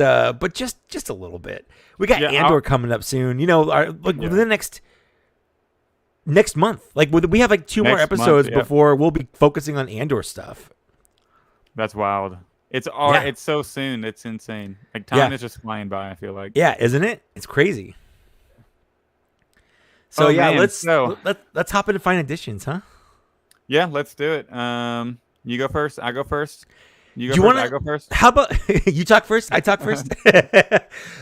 just a little bit. We got Andor coming up soon. Within the next month. Like we have like 2 more episodes before we'll be focusing on Andor stuff. That's wild. It's so soon. It's insane. Like time Yeah. is just flying by, I feel like. Yeah, isn't it? It's crazy. So Oh yeah, man. So let's hop into fine additions, huh? yeah, let's do it. You go first. I go first. You go Do you first. want I go first. How about you talk first? I talk first.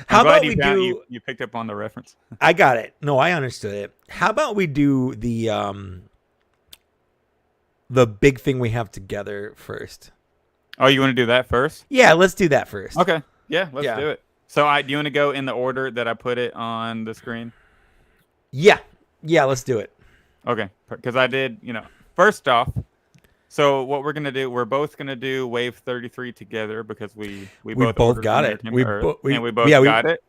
How I'm glad about we do? you picked up on the reference. I got it. No, I understood it. How about we do the big thing we have together first? Oh, you want to do that first? Yeah, let's do that first. Okay. Yeah, let's do it. So do you want to go in the order that I put it on the screen? Yeah, let's do it. Okay, because I did, first off, so what we're going to do, we're both going to do Wave 33 together because we both got it. We both got it.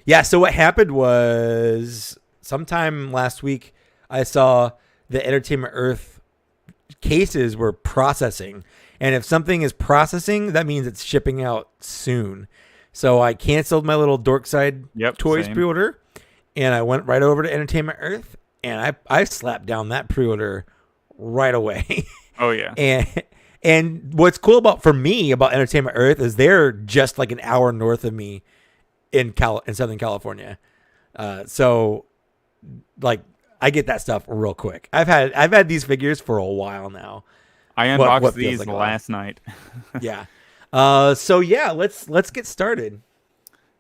Yeah, so what happened was sometime last week I saw the Entertainment Earth cases were processing. And if something is processing, that means it's shipping out soon. So I canceled my little Dorkside Toys pre-order, and I went right over to Entertainment Earth, and I slapped down that pre-order right away. Oh yeah. And what's cool about Entertainment Earth is they're just like an hour north of me in Southern California. So like I get that stuff real quick. I've had these figures for a while now. I unboxed these last night. Yeah. So yeah, let's get started.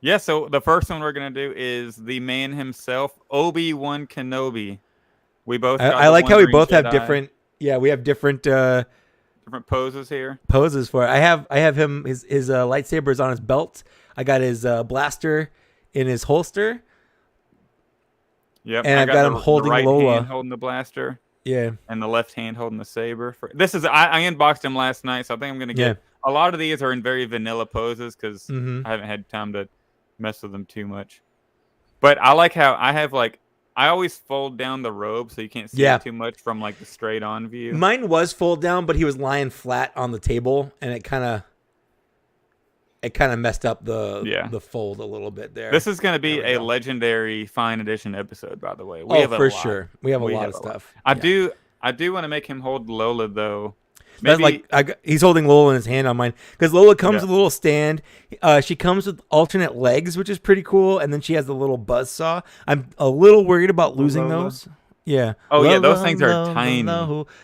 Yeah, so the first one we're gonna do is the man himself, Obi-Wan Kenobi. We both. I like how we both have different. Yeah, we have different poses here. Poses for it. I have him. His lightsaber is on his belt. I got his blaster in his holster. Yep, and I've got him holding the right Lola, hand holding the blaster. Yeah, and the left hand holding the saber. I unboxed him last night, so I think I'm gonna get. A lot of these are in very vanilla poses because I haven't had time to mess with them too much. But I like how I always fold down the robe so you can't see it too much from like the straight on view. Mine was fold down, but he was lying flat on the table, and it kind of messed up the fold a little bit there. This is going to be a legendary fine edition episode, by the way. Sure. We have a lot of stuff. I do want to make him hold Lola though. Maybe he's holding Lola in his hand on mine because Lola comes with a little stand. She comes with alternate legs, which is pretty cool, and then she has the little buzz saw. I'm a little worried about losing those. Yeah. Oh yeah, those things are tiny.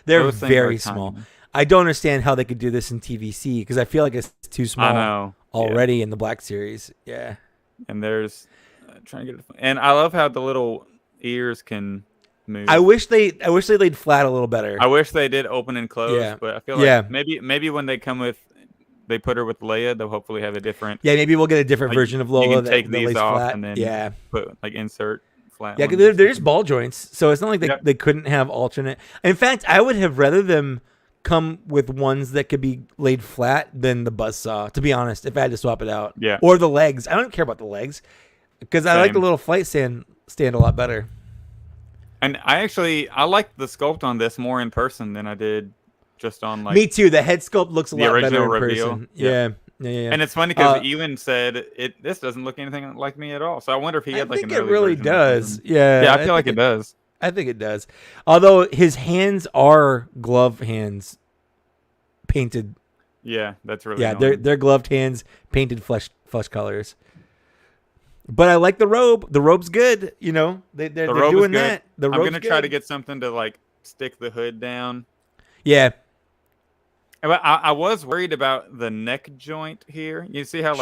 They're very small. I don't understand how they could do this in TVC because I feel like it's too small already in the Black Series. Yeah. And there's trying to get it, and I love how the little ears can move. I wish they laid flat a little better. I wish they did open and close, but I feel like maybe when they put her with Leia, they'll hopefully have a different. Yeah, maybe we'll get a different version of Lola. You can take these off flat. and then put insert flat. Yeah, because they're just ball joints, so it's not like they couldn't have alternate. In fact, I would have rather them come with ones that could be laid flat than the buzzsaw, to be honest, if I had to swap it out. Yeah. Or the legs. I don't care about the legs because I like the little flight stand a lot better. And I like the sculpt on this more in person than I did just on like. Me too. The head sculpt looks a lot better in reveal. person. Yeah. And it's funny because Ewan said this doesn't look anything like me at all. So I wonder if he had like an early it really version does. Yeah, I feel like it does. I think it does. Although his hands are glove hands painted. Yeah, that's really annoying. they're gloved hands painted flesh colors. But I like the robe. The robe's good. You know, they're doing that. I'm gonna try to get something to like stick the hood down. Yeah. But I was worried about the neck joint here. You see how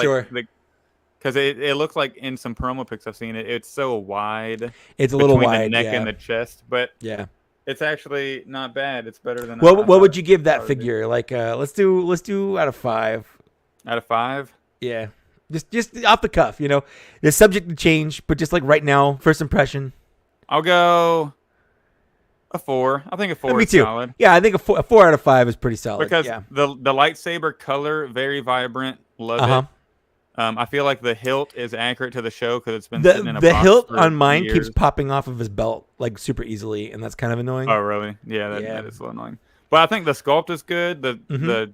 because it looks like in some promo pics I've seen it's so wide. It's a little wide, the neck and the chest, but yeah, it's actually not bad. It's better than. What would you give that figure? Like, let's do out of 5. Out of 5? Yeah, just off the cuff. You know, it's subject to change, but just like right now, first impression. I'll go a 4. I think a 4 is solid. Yeah, I think a 4 out of 5 is pretty solid. Because the lightsaber color, very vibrant. Love it. I feel like the hilt is accurate to the show because it's been sitting in a box. The hilt on mine years. keeps popping off of his belt like super easily, and that's kind of annoying. Oh, really? Yeah, that is so annoying. But I think the sculpt is good.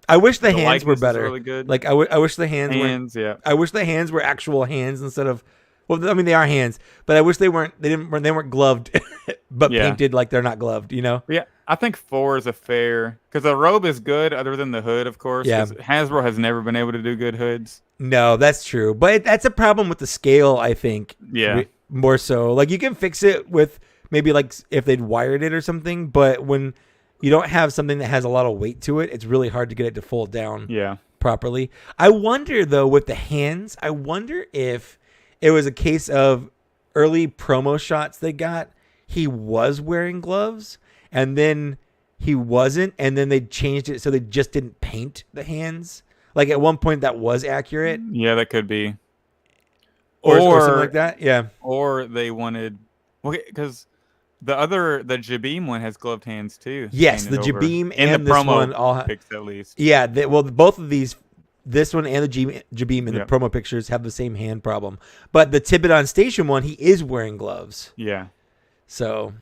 I wish the hands were better. Really good. Like I wish the hands were. Yeah. I wish the hands were actual hands instead of. Well, I mean they are hands, but I wish they weren't. They weren't gloved, but painted like they're not gloved. You know. Yeah, I think 4 is a fair, because the robe is good, other than the hood, of course. Yeah. Because Hasbro has never been able to do good hoods. No, that's true. But that's a problem with the scale, I think. Yeah. More so. Like, you can fix it with maybe, like, if they'd wired it or something. But when you don't have something that has a lot of weight to it, it's really hard to get it to fold down properly. I wonder, though, with the hands, I wonder if it was a case of early promo shots they got, he was wearing gloves, and then he wasn't, and then they changed it so they just didn't paint the hands. Like, at one point that was accurate. Yeah, that could be. Or something like that. Yeah. Or they wanted, because the Jabeam one has gloved hands too. Yes, the Jabeam and the this promo one all pics at least. Yeah, both of these, this one and the Jabeam in the promo pictures have the same hand problem. But the Tibidon Station one, he is wearing gloves. Yeah. So,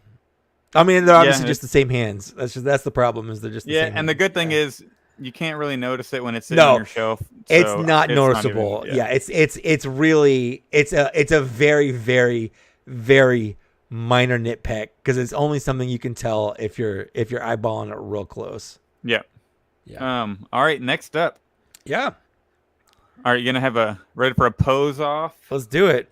I mean, they're obviously just the same hands. That's the problem, is they're just the same and the hands. good thing is you can't really notice it when it's sitting on your shelf. It's not noticeable. It's really a very, very, very minor nitpick, because it's only something you can tell if you're eyeballing it real close. Yeah. All right, next up. Yeah. All right, you gonna ready for a pose off? Let's do it.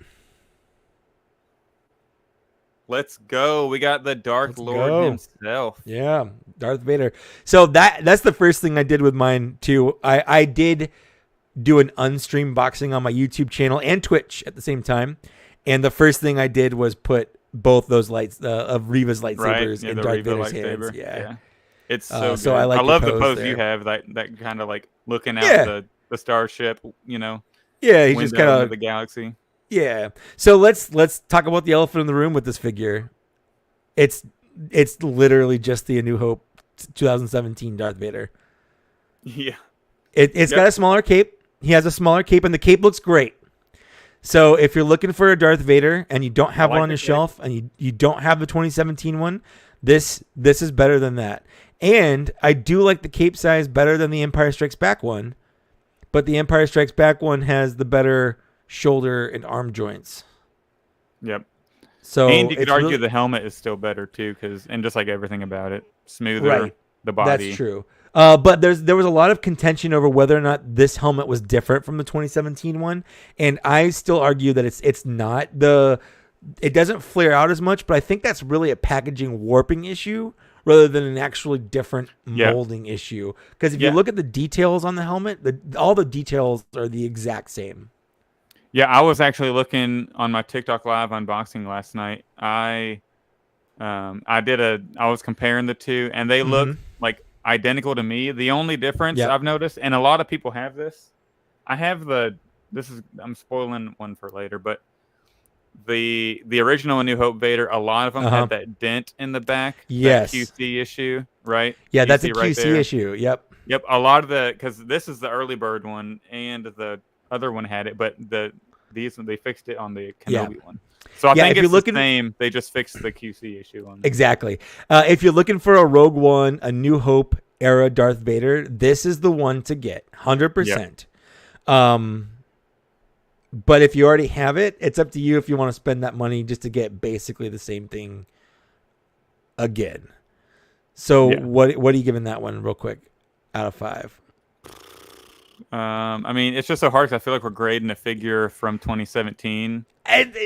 Let's go. We got the Dark Lord himself. Yeah, Darth Vader. So that's the first thing I did with mine too. I did do an unstreamed boxing on my YouTube channel and Twitch at the same time, and the first thing I did was put both those lights of Riva's lightsabers in Darth Vader's hands. Yeah. It's so good. So I love the pose there. you have, that kind of like looking out the starship, Yeah, he's just kind of the galaxy. Yeah. So let's talk about the elephant in the room with this figure. It's literally just the A New Hope 2017 Darth Vader. Yeah. It's got a smaller cape. He has a smaller cape, and the cape looks great. So if you're looking for a Darth Vader and you don't have one on your shelf, and you don't have the 2017 one, this is better than that. And I do like the cape size better than the Empire Strikes Back one, but the Empire Strikes Back one has the better shoulder and arm joints. Yep. So, and you could argue the helmet is still better too, and just like everything about it, smoother. The body. That's true. But there was a lot of contention over whether or not this helmet was different from the 2017 one, and I still argue that it's not. It doesn't flare out as much, but I think that's really a packaging warping issue rather than an actually different molding issue. Because if you look at the details on the helmet, all the details are the exact same. Yeah, I was actually looking on my TikTok live unboxing last night. I was comparing the two, and they look like identical to me. The only difference I've noticed, and a lot of people have this, I'm spoiling one for later, but the original A New Hope Vader, a lot of them had that dent in the back. Yes. That QC issue, right? Yeah, that's a QC issue. Yep. Yep. A lot of because this is the early bird one, and the other one had it, but they fixed it on the Kenobi one. So I think it's the same. They just fixed the QC issue on that. Exactly. If you're looking for a Rogue One, A New Hope era Darth Vader, this is the one to get, 100%. But if you already have it, it's up to you if you want to spend that money just to get basically the same thing again. So what are you giving that one real quick out of 5? I mean, it's just so hard because I feel like we're grading a figure from 2017.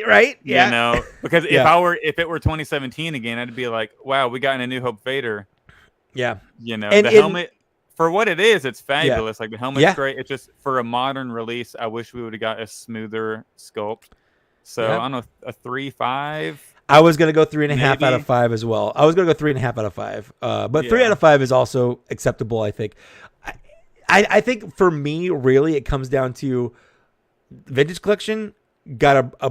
Right? Yeah. You know, because if it were 2017 again, I'd be like, wow, we got a New Hope Vader. Yeah. You know, the helmet, for what it is, it's fabulous. Yeah. Like, the helmet's great. It's just, for a modern release, I wish we would have got a smoother sculpt. So I don't know, a 3.5. I was gonna go 3.5 out of 5 as well. I was gonna go 3.5 out of 5. But 3 out of 5 is also acceptable, I think. I think for me, really, it comes down to Vintage Collection got a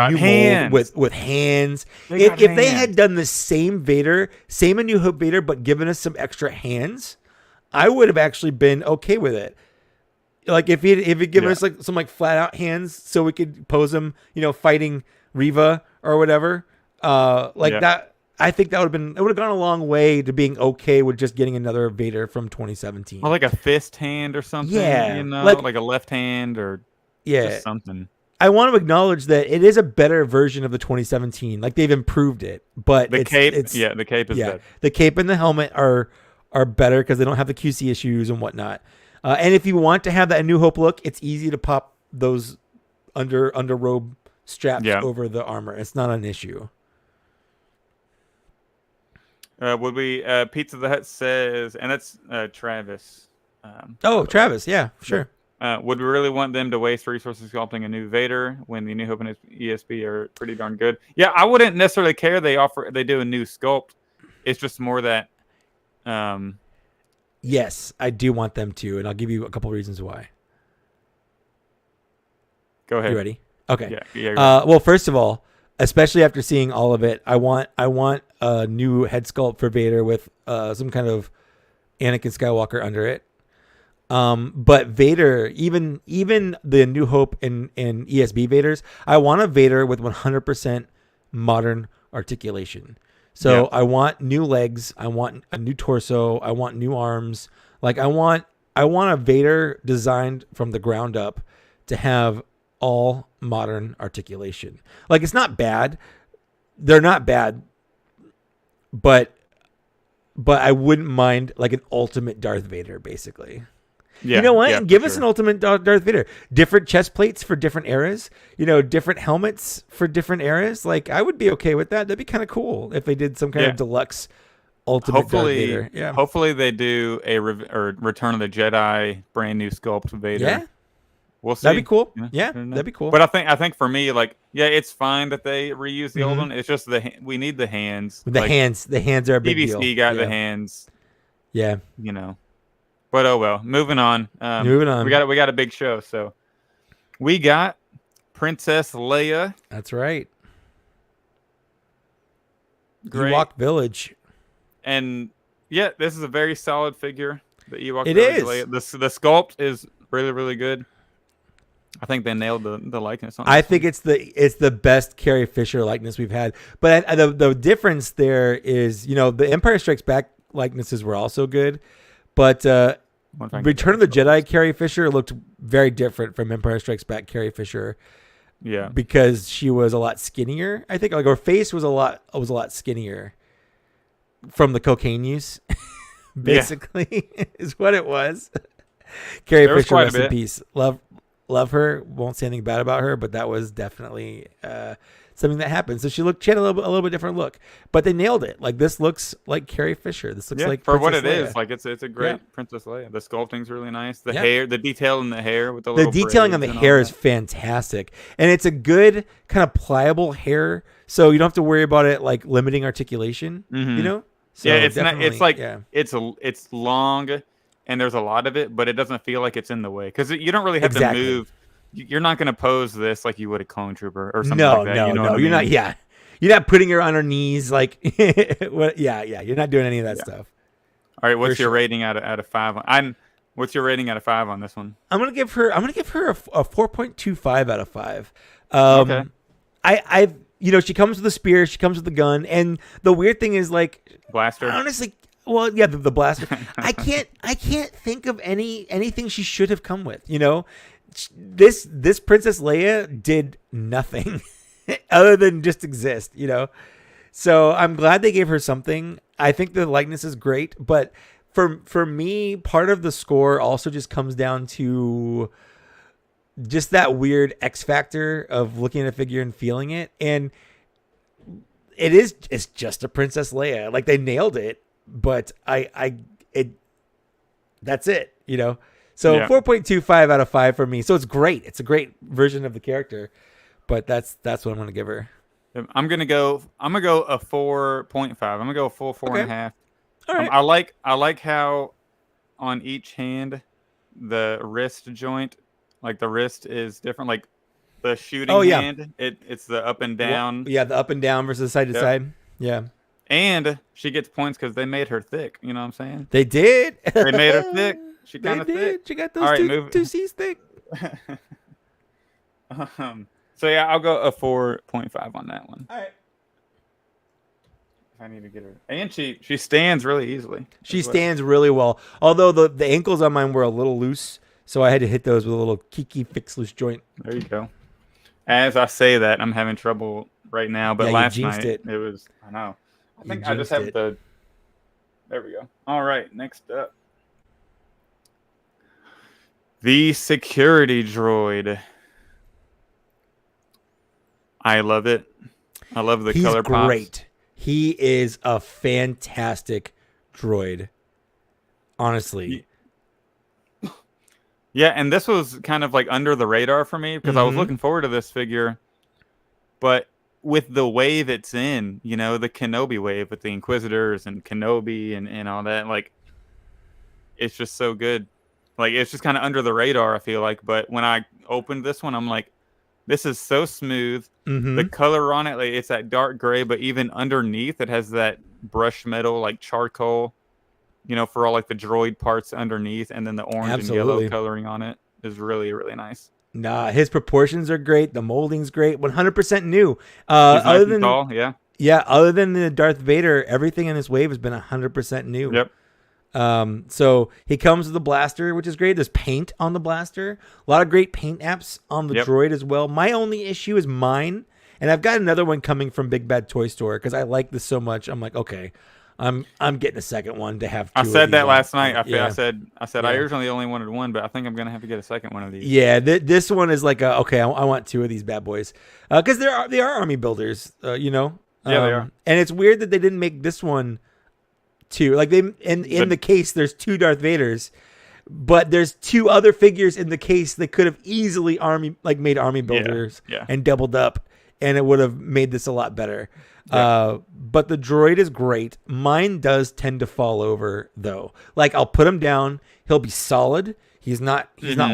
new mold with hands. If they had done the same Vader, same A New Hope Vader, but given us some extra hands, I would have actually been okay with it. Like, if he'd given us like some flat out hands, so we could pose him, fighting Riva or whatever, that. I think it would have gone a long way to being okay with just getting another Vader from 2017. Or like a fist hand or something. Yeah. Like a left hand or just something. I want to acknowledge that it is a better version of the 2017. Like they've improved it, but The cape is better. The cape and the helmet are better because they don't have the QC issues and whatnot. And if you want to have that New Hope look, it's easy to pop those under robe straps over the armor. It's not an issue. Would we? Pizza the Hut says, and that's Travis. Travis, yeah, sure. Would we really want them to waste resources sculpting a new Vader when the New Hope and ESB are pretty darn good? Yeah, I wouldn't necessarily care. They do a new sculpt. It's just more that. Yes, I do want them to, and I'll give you a couple reasons why. Go ahead. You ready? Okay. Yeah. Well, first of all, especially after seeing all of it, I want a new head sculpt for Vader with some kind of Anakin Skywalker under it. But Vader, even the New Hope and ESB Vaders, I want a Vader with 100% modern articulation. So I want new legs. I want a new torso. I want new arms. Like I want a Vader designed from the ground up to have all modern articulation. Like it's not bad. They're not bad, but I wouldn't mind like an ultimate Darth Vader, basically. Yeah, you know what? Yeah, Give us an ultimate Darth Vader. Different chest plates for different eras. Different helmets for different eras. Like I would be okay with that. That'd be kind of cool if they did some kind of deluxe ultimate Darth Vader. Yeah. Hopefully they do a Return of the Jedi brand new sculpt Vader. Yeah. We'll see. That'd be cool. Yeah, that'd be cool. But I think for me, like, it's fine that they reuse the old one. It's just we need the hands. The hands are a big deal. PVC got the hands. Yeah. But oh well. Moving on. We got a big show. So we got Princess Leia. That's right. Great. Ewok Village. And this is a very solid figure. The Ewok It Village is. Leia. The sculpt is really, really good. I think they nailed the likeness on I think it's the best Carrie Fisher likeness we've had. But the difference there is, the Empire Strikes Back likenesses were also good, but Return of the Jedi Carrie Fisher looked very different from Empire Strikes Back Carrie Fisher. Yeah, because she was a lot skinnier. I think like her face was a lot skinnier from the cocaine use. Basically, is what it was. Carrie Fisher, rest in peace. Love her. Won't say anything bad about her, but that was definitely something that happened. So she had a little bit different look, but they nailed it. Like this looks like Carrie Fisher. This looks like for Princess what it Leia. is. Like it's a great Princess Leia. The sculpting's really nice. The hair, the detail in the hair with the detailing on the hair is fantastic, and it's a good kind of pliable hair, so you don't have to worry about it like limiting articulation. Mm-hmm. So it's not. It's like it's long. And there's a lot of it, but it doesn't feel like it's in the way because you don't really have to move. You're not going to pose this like you would a clone trooper or something like that. No. You're not. Yeah, you're not putting her on her knees like. You're not doing any of that stuff. All right, what's your rating out of 5? What's your rating out of 5 on this one? I'm gonna give her a 4.25 out of 5. Okay. She comes with a spear, she comes with a gun, and the weird thing is like blaster. Honestly. Well, yeah, the blaster. I can't think of anything she should have come with. This Princess Leia did nothing other than just exist. So I'm glad they gave her something. I think the likeness is great, but for me, part of the score also just comes down to just that weird X factor of looking at a figure and feeling it, and it's just a Princess Leia. Like they nailed it. But that's it, So 4.25 out of 5 for me. So it's great. It's a great version of the character, but that's what I'm gonna give her. I'm gonna go a 4.5. I'm gonna go a full 4.5. All right. I like how on each hand the wrist joint, like the wrist is different. Like the shooting hand, it's the up and down. Well, the up and down versus side to side. Yeah. And she gets points because they made her thick. You know what I'm saying? They did. They made her thick. She kind of thick. She got those two C's thick. So I'll go a 4.5 on that one. All right. I need to get her. And she stands really easily. She stands really well. Although the ankles on mine were a little loose, so I had to hit those with a little Kiki fix loose joint. There you go. As I say that, I'm having trouble right now. But Yeah, you last jinxed night it. it was. I know. I You think I just jinxed have it. to. There we go. All right, next up, the security droid. I love it. I love the He's color pops. great. He is a fantastic droid. Honestly. Yeah, and this was kind of like under the radar for me because I was Mm-hmm. looking forward to this figure, but with the wave it's in, the Kenobi wave with the Inquisitors and Kenobi and all that, like it's just so good. Like it's just kind of under the radar, I feel like. But when I opened this one, I'm like, this is so smooth. The Mm-hmm. color on it, like it's that dark gray, but even underneath it has that brushed metal, like charcoal, for all like the droid parts underneath, and then the orange and yellow Absolutely. coloring on it is really, really nice. Nah, his proportions are great. The molding's great. 100% new. He's nice Other and than tall, yeah. Yeah, other than the Darth Vader, everything in this wave has been 100% new. Yep. So he comes with the blaster, which is great. There's paint on the blaster. A lot of great paint apps on the Yep. droid as well. My only issue is mine, and I've got another one coming from Big Bad Toy Store because I like this so much. I'm like, okay, I'm getting a second one to have. I Two of said these that on. last night. Yeah. I said Yeah. I originally only wanted one, but I think I'm gonna have to get a second one of these. Yeah, this one is like okay. I want two of these bad boys because they are army builders, Yeah, they are. and it's weird that they didn't make this one too. Like in the case, there's two Darth Vaders, but there's two other figures in the case that could have easily made army builders yeah. and doubled up, and it would have made this a lot better. Yeah. But the droid is great. Mine does tend to fall over though. Like I'll put him down, he'll be solid. He's not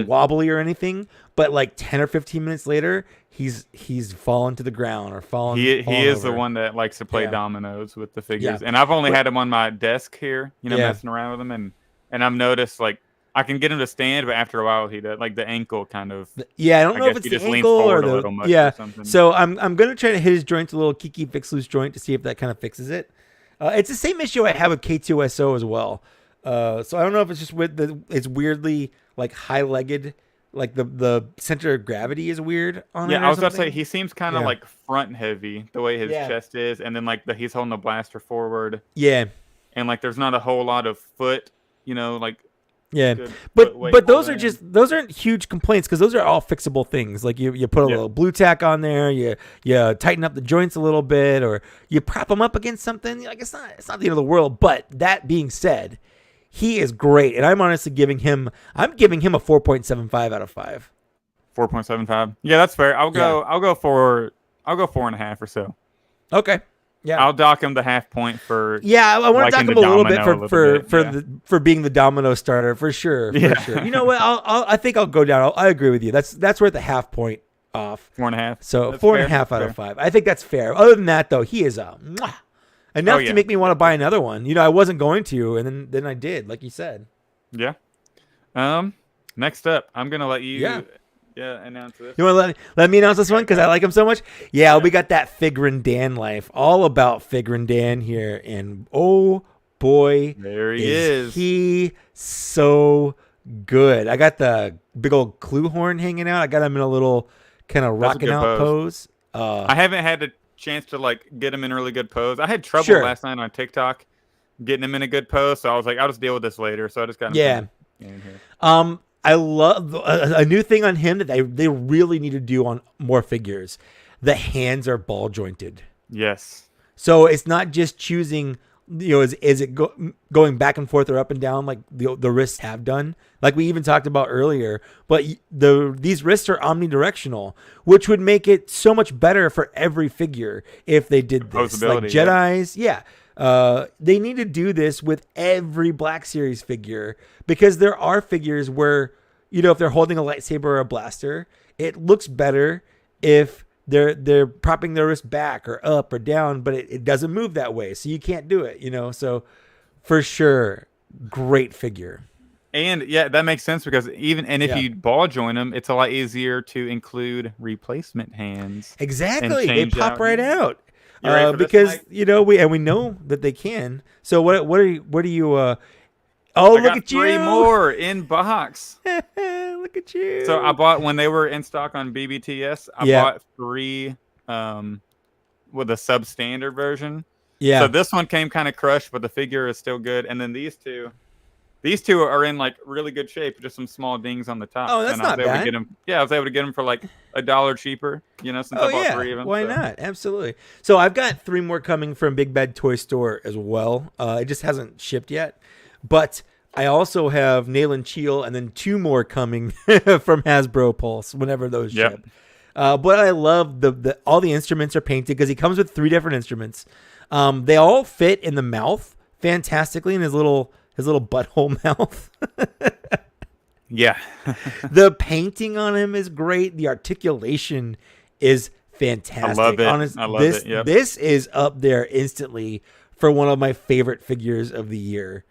wobbly or anything. But like 10 or 15 minutes later, he's fallen to the ground or fallen. He is over. the one that likes to play Yeah. dominoes with the figures, Yeah. and I've only had him on my desk here, Yeah. messing around with him, and I've noticed like I can get him to stand, but after a while he does like the ankle kind of. Yeah, I don't know if guess it's he the just leans ankle or forward a the little much yeah. or something. So I'm gonna try to hit his joint, a little Kiki fix loose joint, to see if that kind of fixes it. It's the same issue I have with K2SO as well. So I don't know if it's just it's weirdly like high legged, like the center of gravity is weird on it. Yeah, or I was about to something. say he seems kind of Yeah. like front heavy the way his Yeah. chest is, and then like he's holding the blaster forward, Yeah. and like there's not a whole lot of foot, like Yeah, good but foot weight those holding are in. those aren't huge complaints because those are all fixable things. Like you put a little blue tack on there, you tighten up the joints a little bit, or you prop them up against something. Like it's not the end of the world. But that being said, he is great, and I'm honestly giving him a 4.75 out of 5. 4.75. Yeah, that's fair. I'll go 4.5 or so. Okay. Yeah. I'll dock him the half point for. Yeah, I want to liking dock him the a little bit domino for being the domino starter for sure. For Yeah. sure. You know what? I think I'll go down. I agree with you. That's worth a half point off. 4.5. So That's 4.5 fair. out Fair. of 5. I think that's fair. Other than that, though, he is enough Oh, yeah. to make me want to buy another one. I wasn't going to, and then I did, like you said. Yeah. Next up, I'm gonna let you. Yeah. Announce this. You want to let me announce this one because I like him so much? Yeah, we got that Figrin Dan life. All about Figrin Dan here. And oh boy, There he is. he so good. I got the big old clue horn hanging out. I got him in a little kind of That's a rocking good out pose. I haven't had a chance to like get him in a really good pose. I had trouble Sure. last night on TikTok getting him in a good pose, so I was like, I'll just deal with this later. So I just got him. Yeah. In here. I love a new thing on him that they really need to do on more figures. The hands are ball jointed. Yes. So it's not just choosing, is it going back and forth or up and down like the wrists have done, like we even talked about earlier. But these wrists are omnidirectional, which would make it so much better for every figure if they did this. Like Jedis, yeah. They need to do this with every Black Series figure because there are figures where, if they're holding a lightsaber or a blaster, it looks better if they're propping their wrist back or up or down, but it doesn't move that way. So you can't do it, so for sure, great figure. And yeah, that makes sense because if you ball join them, it's a lot easier to include replacement hands. Exactly. They pop right out. Because we know that they can. So what are you? Oh, look at you! 3 more in box. Look look at you. So I bought when they were in stock on BBTS. I bought 3 with a substandard version. Yeah. So this one came kind of crushed, but the figure is still good. And then these two are in like really good shape, just some small dings on the top. Oh, that's and not bad. I was able to get them for like $1 cheaper, since I bought 3 of them. Why not? Absolutely. So I've got 3 more coming from Big Bad Toy Store as well. It just hasn't shipped yet. But I also have Nail and Cheel and then 2 more coming from Hasbro Pulse whenever those ship. But I love all the instruments are painted because he comes with 3 different instruments. They all fit in the mouth fantastically in his little butthole mouth. Yeah. The painting on him is great. The articulation is fantastic. I love it. Yep. This is up there instantly for one of my favorite figures of the year.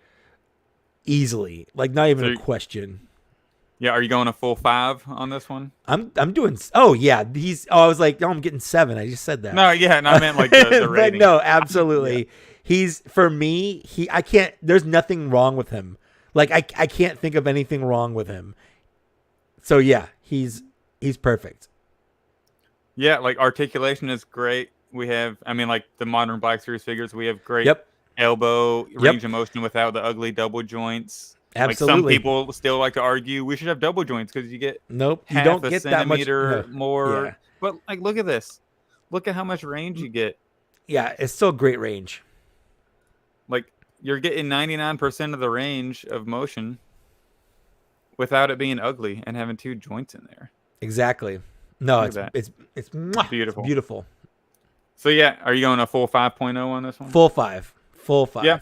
Easily. Like not even a question. Yeah, are you going a full 5 on this one? I'm doing. Oh yeah, I was like, I'm getting 7. I just said that. No, yeah, I meant like the rating. No, absolutely. Yeah. He's for me. I can't. There's nothing wrong with him. Like I can't think of anything wrong with him. So yeah, he's perfect. Yeah, like articulation is great. We have, like the modern Black Series figures. We have great elbow range of motion without the ugly double joints. Absolutely. Like some people still like to argue we should have double joints because you get you don't get that much more. Yeah. But like, look at this. Look at how much range you get. Yeah, it's still great range. Like you're getting 99% of the range of motion without it being ugly and having 2 joints in there. Exactly. No, it's beautiful. It's beautiful. So yeah, are you going a full 5.0 on this one? Full 5. Yeah.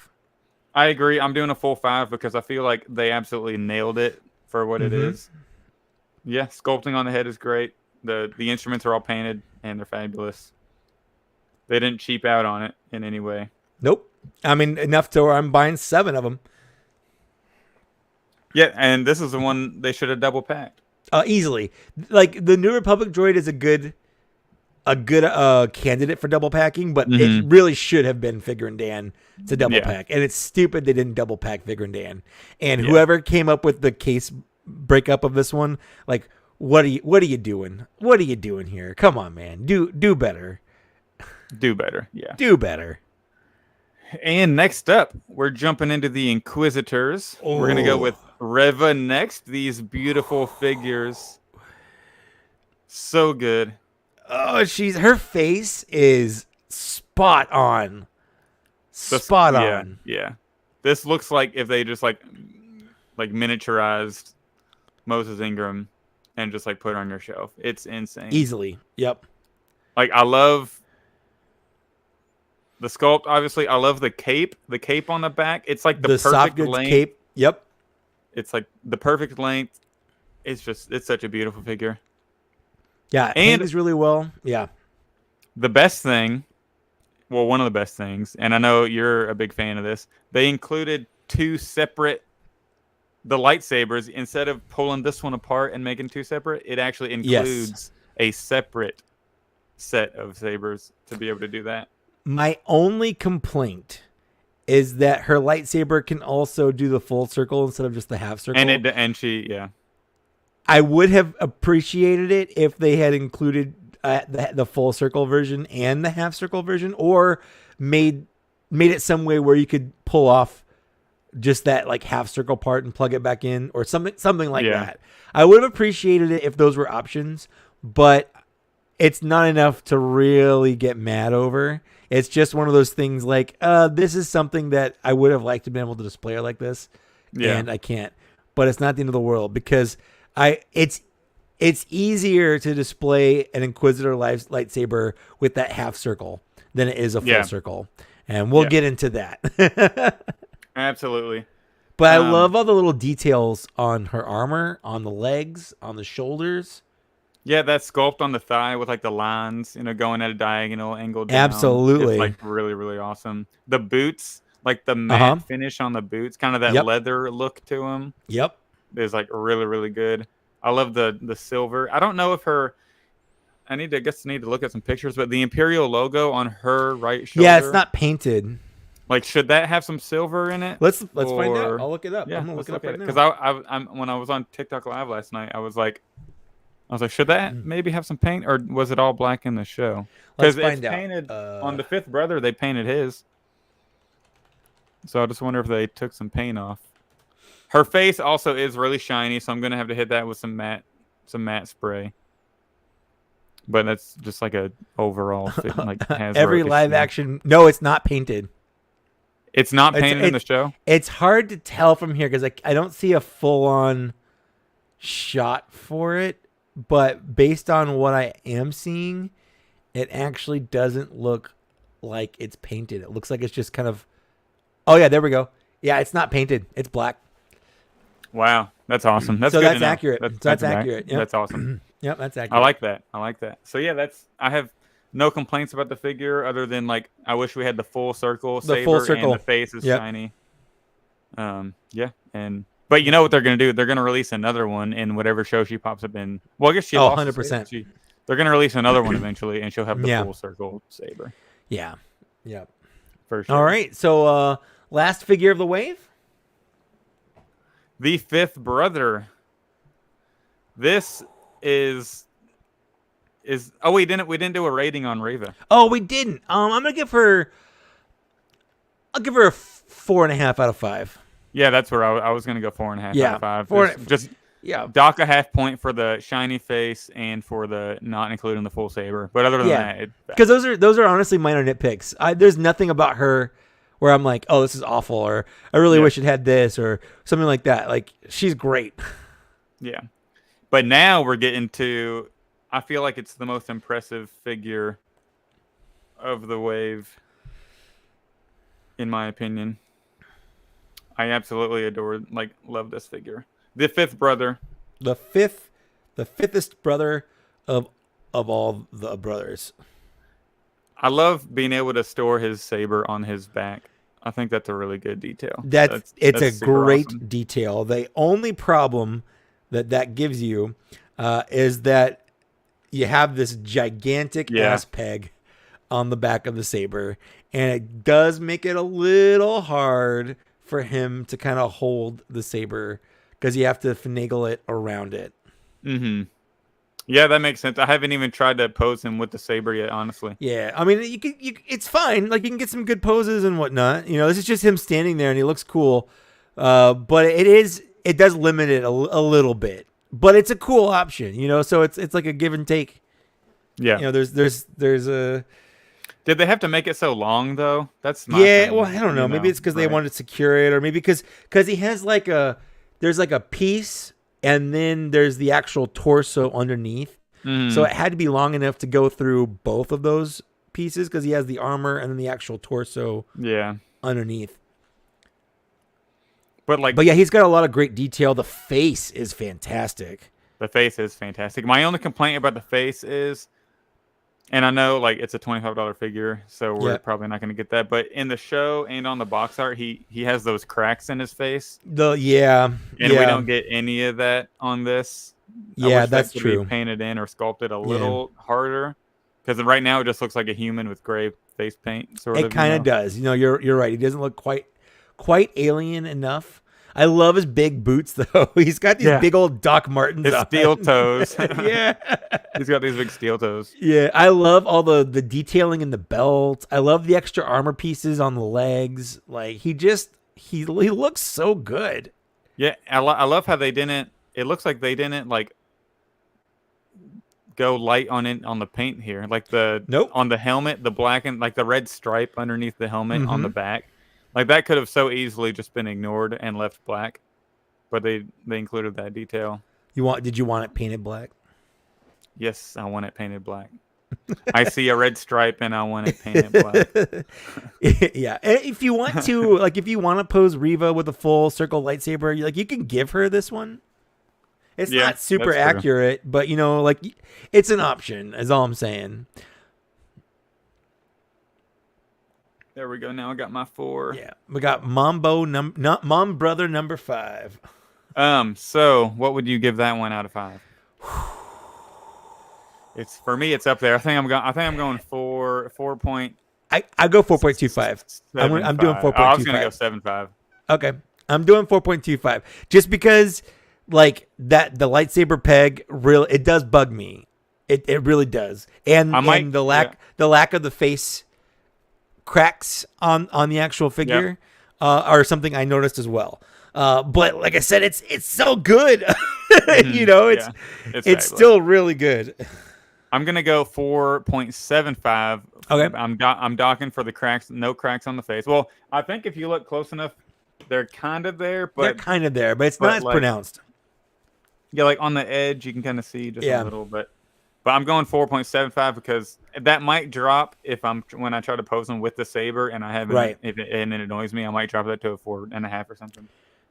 I agree. I'm doing a full 5 because I feel like they absolutely nailed it for what it is. Yeah, sculpting on the head is great. The instruments are all painted and they're fabulous. They didn't cheap out on it in any way. Nope. Enough to where I'm buying 7 of them. Yeah, and this is the one they should have double packed. Easily. Like the New Republic droid is a good candidate for double packing, but it really should have been Figure and Dan to double pack. And it's stupid they didn't double pack Figure and Dan. And whoever came up with the case breakup of this one, like, what are you doing? What are you doing here? Come on, man. Do better. Do better. Yeah. Do better. And next up, we're jumping into the Inquisitors. Oh. We're gonna go with Reva next. These beautiful figures. So good. Oh, her face is spot on. Spot on. Yeah. This looks like if they just like miniaturized Moses Ingram and just like put it on your shelf. It's insane. Easily. Yep. Like I love the sculpt, obviously. I love the cape. The cape on the back. It's like the perfect soft goods length. Cape. Yep. It's like the perfect length. It's such a beautiful figure. Yeah, and it's really well. Yeah. The best thing, well, one of the best things, and I know you're a big fan of this, they included 2 separate the lightsabers. Instead of pulling this one apart and making 2 separate, it actually includes a separate set of sabers to be able to do that. My only complaint is that her lightsaber can also do the full circle instead of just the half circle. I would have appreciated it if they had included the full circle version and the half circle version, or made it some way where you could pull off just that like half circle part and plug it back in, or something like that. I would have appreciated it if those were options, but it's not enough to really get mad over. It's just one of those things like, this is something that I would have liked to be able to display like this, and I can't. But it's not the end of the world because it's easier to display an Inquisitor lightsaber with that half circle than it is a full circle, and we'll get into that. Absolutely. But I love all the little details on her armor, on the legs, on the shoulders. Yeah, that sculpt on the thigh with like the lines, going at a diagonal angle down. Absolutely. It's like really, really awesome. The boots, like the matte finish on the boots, kind of that leather look to them. Yep. Is like really, really good. I love the silver. I don't know if I need to look at some pictures, but the Imperial logo on her right shoulder. Yeah, it's not painted. Like, should that have some silver in it? Let's find out. I'll look it up. Yeah, I'm gonna let's look it look up at right it. now. Because I'm when I was on TikTok Live last night, I was like, should that maybe have some paint, or was it all black in the show? Let's Because it's find out. painted on the fifth brother. They painted his. So I just wonder if they took some paint off. Her face also is really shiny, so I'm gonna have to hit that with some matte spray. But that's just like a overall fit, like Hasbro Every live action. No, it's not painted. It's not painted in the show. It's hard to tell from here because I don't see a full on shot for it. But based on what I am seeing, it actually doesn't look like it's painted. It looks like it's just kind of. Oh yeah, there we go. Yeah, it's not painted. It's black. Wow, that's awesome. That's so good that's to know. accurate. That's accurate. Yep. That's awesome. Yep, that's accurate. I like that. So yeah, I have no complaints about the figure other than like I wish we had the full circle saber and the face is shiny. Yeah, but you know what they're gonna do? They're gonna release another one in whatever show she pops up in. Well, I guess she. 100%. They're gonna release another one eventually, and she'll have the full circle saber. Yeah. Yep. For sure. All right. So last figure of the wave. The fifth brother. This is we didn't do a rating on Reva. Oh, we didn't. I'll give her a 4.5 out of 5. Yeah, that's where I was gonna go 4.5 out of 5. Just dock a half point for the shiny face and for the not including the full saber. But other than that, because those are honestly minor nitpicks. There's nothing about her where I'm like, oh, this is awful, or I really wish it had this, or something like that. Like, she's great. Yeah. But now we're getting to, I feel like it's the most impressive figure of the wave, in my opinion. I absolutely love this figure. The fifth brother. The fifthest brother of all the brothers. I love being able to store his saber on his back. I think that's a really good detail. It's a great awesome detail. The only problem that gives you is that you have this gigantic ass peg on the back of the saber, and it does make it a little hard for him to kind of hold the saber because you have to finagle it around it. Mm-hmm. Yeah, that makes sense. I haven't even tried to pose him with the saber yet, honestly. Yeah, I mean, it's fine. Like, you can get some good poses and whatnot. You know, this is just him standing there, and he looks cool. But it does limit it a little bit. But it's a cool option, you know. So it's like a give and take. Yeah. You know, there's a. Did they have to make it so long though? That's my thing, well, I don't know. Maybe it's because they wanted to secure it, or maybe because he has there's like a piece. And then there's the actual torso underneath. So it had to be long enough to go through both of those pieces because he has the armor and then the actual torso underneath. But yeah, he's got a lot of great detail. The face is fantastic. The face is fantastic. My only complaint about the face is, and I know it's a $25 figure, so we're probably not going to get that. But in the show and on the box art, he has those cracks in his face. And we don't get any of that on this. Yeah, that's true. Be painted in or sculpted a little harder, because right now it just looks like a human with gray face paint. It kind of does. You know, you're right. He doesn't look quite alien enough. I love his big boots, though. He's got these big old Doc Martens. His steel toes. Yeah. He's got these big steel toes. Yeah, I love all the detailing in the belt. I love the extra armor pieces on the legs. Like, he looks so good. Yeah, I love how they didn't. It looks like they didn't go light on the paint here. Like on the helmet, the black and the red stripe underneath the helmet on the back. Like, that could have so easily just been ignored and left black, but they included that detail. Did you want it painted black? Yes, I want it painted black. I see a red stripe and I want it painted black. Yeah, if you want to, pose Reva with a full circle lightsaber, you can give her this one. It's not super accurate, but it's an option. Is all I'm saying. There we go. Now I got my 4. Yeah, we got Mom Brother number 5. So what would you give that one out of 5? For me, it's up there. I think I'm going 4.5 I go 4.25. I'm doing 4.25. I was gonna go 7.5. Okay, I'm doing 4.25 just because like that the lightsaber peg it does bug me. It really does, and the lack of the face cracks on the actual figure are something I noticed as well. But like I said, it's so good. You know, it's still really good. I'm gonna go 4.75. Okay. I'm docking for the cracks. No cracks on the face. Well, I think if you look close enough, they're kind of there, but it's not as pronounced. Yeah, like on the edge, you can kind of see just a little, but I'm going 4.75 because that might drop when I try to pose them with the saber and I haven't, and it annoys me, I might drop that to a 4.5 or something.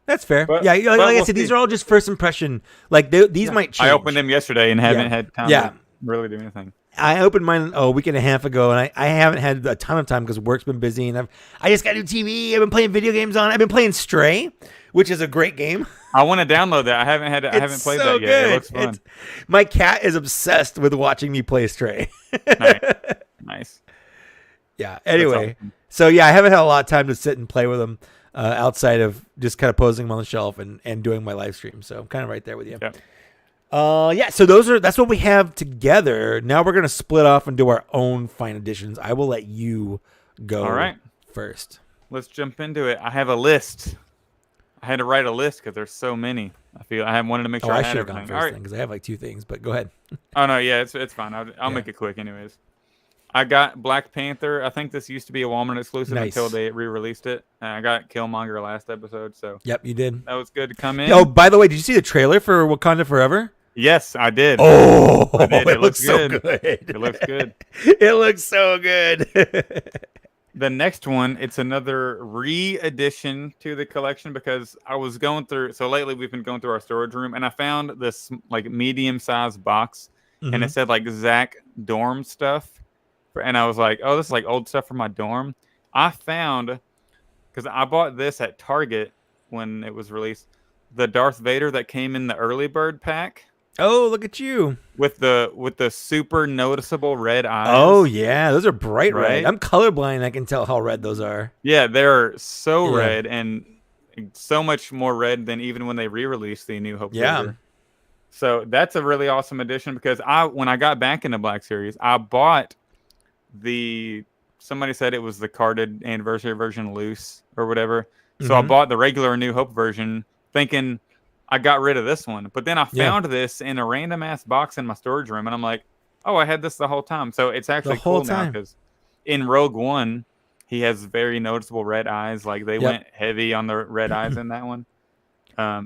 That's fair. Like I said, these are all just first impression. Like these might change. I opened them yesterday and haven't had time to really do anything. I opened mine a week and a half ago, and I haven't had a ton of time because work's been busy, and I just got a new TV. I've been playing video games on it. I've been playing Stray, which is a great game. I want to download that. I haven't played that yet. Good. It looks fun. My cat is obsessed with watching me play Stray. Nice. Yeah. Anyway, so I haven't had a lot of time to sit and play with them outside of just kind of posing them on the shelf and doing my live stream. So I'm kind of right there with you. Yeah. So that's what we have together. Now we're gonna split off and do our own fine editions. I will let you go first. Let's jump into it. I have a list. I had to write a list because there's so many. I wanted to make sure I had everything. I should have gone first because I have like 2 things, but go ahead. Oh no, yeah, it's fine. I'll make it quick anyways. I got Black Panther. I think this used to be a Walmart exclusive until they re-released it. I got Killmonger last episode, so yep, you did. That was good to come in. Oh, by the way, did you see the trailer for Wakanda Forever? Yes, I did. Oh, it looks so good. It looks good. It looks so good. The next one, it's another re-addition to the collection because I was going through. So lately, we've been going through our storage room, and I found this like medium-sized box, and it said like Zach dorm stuff. And I was like, oh, this is like old stuff from my dorm. I found, because I bought this at Target when it was released, the Darth Vader that came in the early bird pack. Oh, look at you. With the super noticeable red eyes. Oh, yeah. Those are bright red. I'm colorblind. I can tell how red those are. Yeah, they're so red and so much more red than even when they re-released the New Hope Vader. So that's a really awesome addition because when I got back into Black Series, I bought somebody said it was the carded anniversary version loose or whatever. So I bought the regular New Hope version thinking I got rid of this one. But then I found this in a random ass box in my storage room and I'm like, oh, I had this the whole time. So it's actually cool now because in Rogue One, he has very noticeable red eyes. Like they went heavy on the red eyes in that one.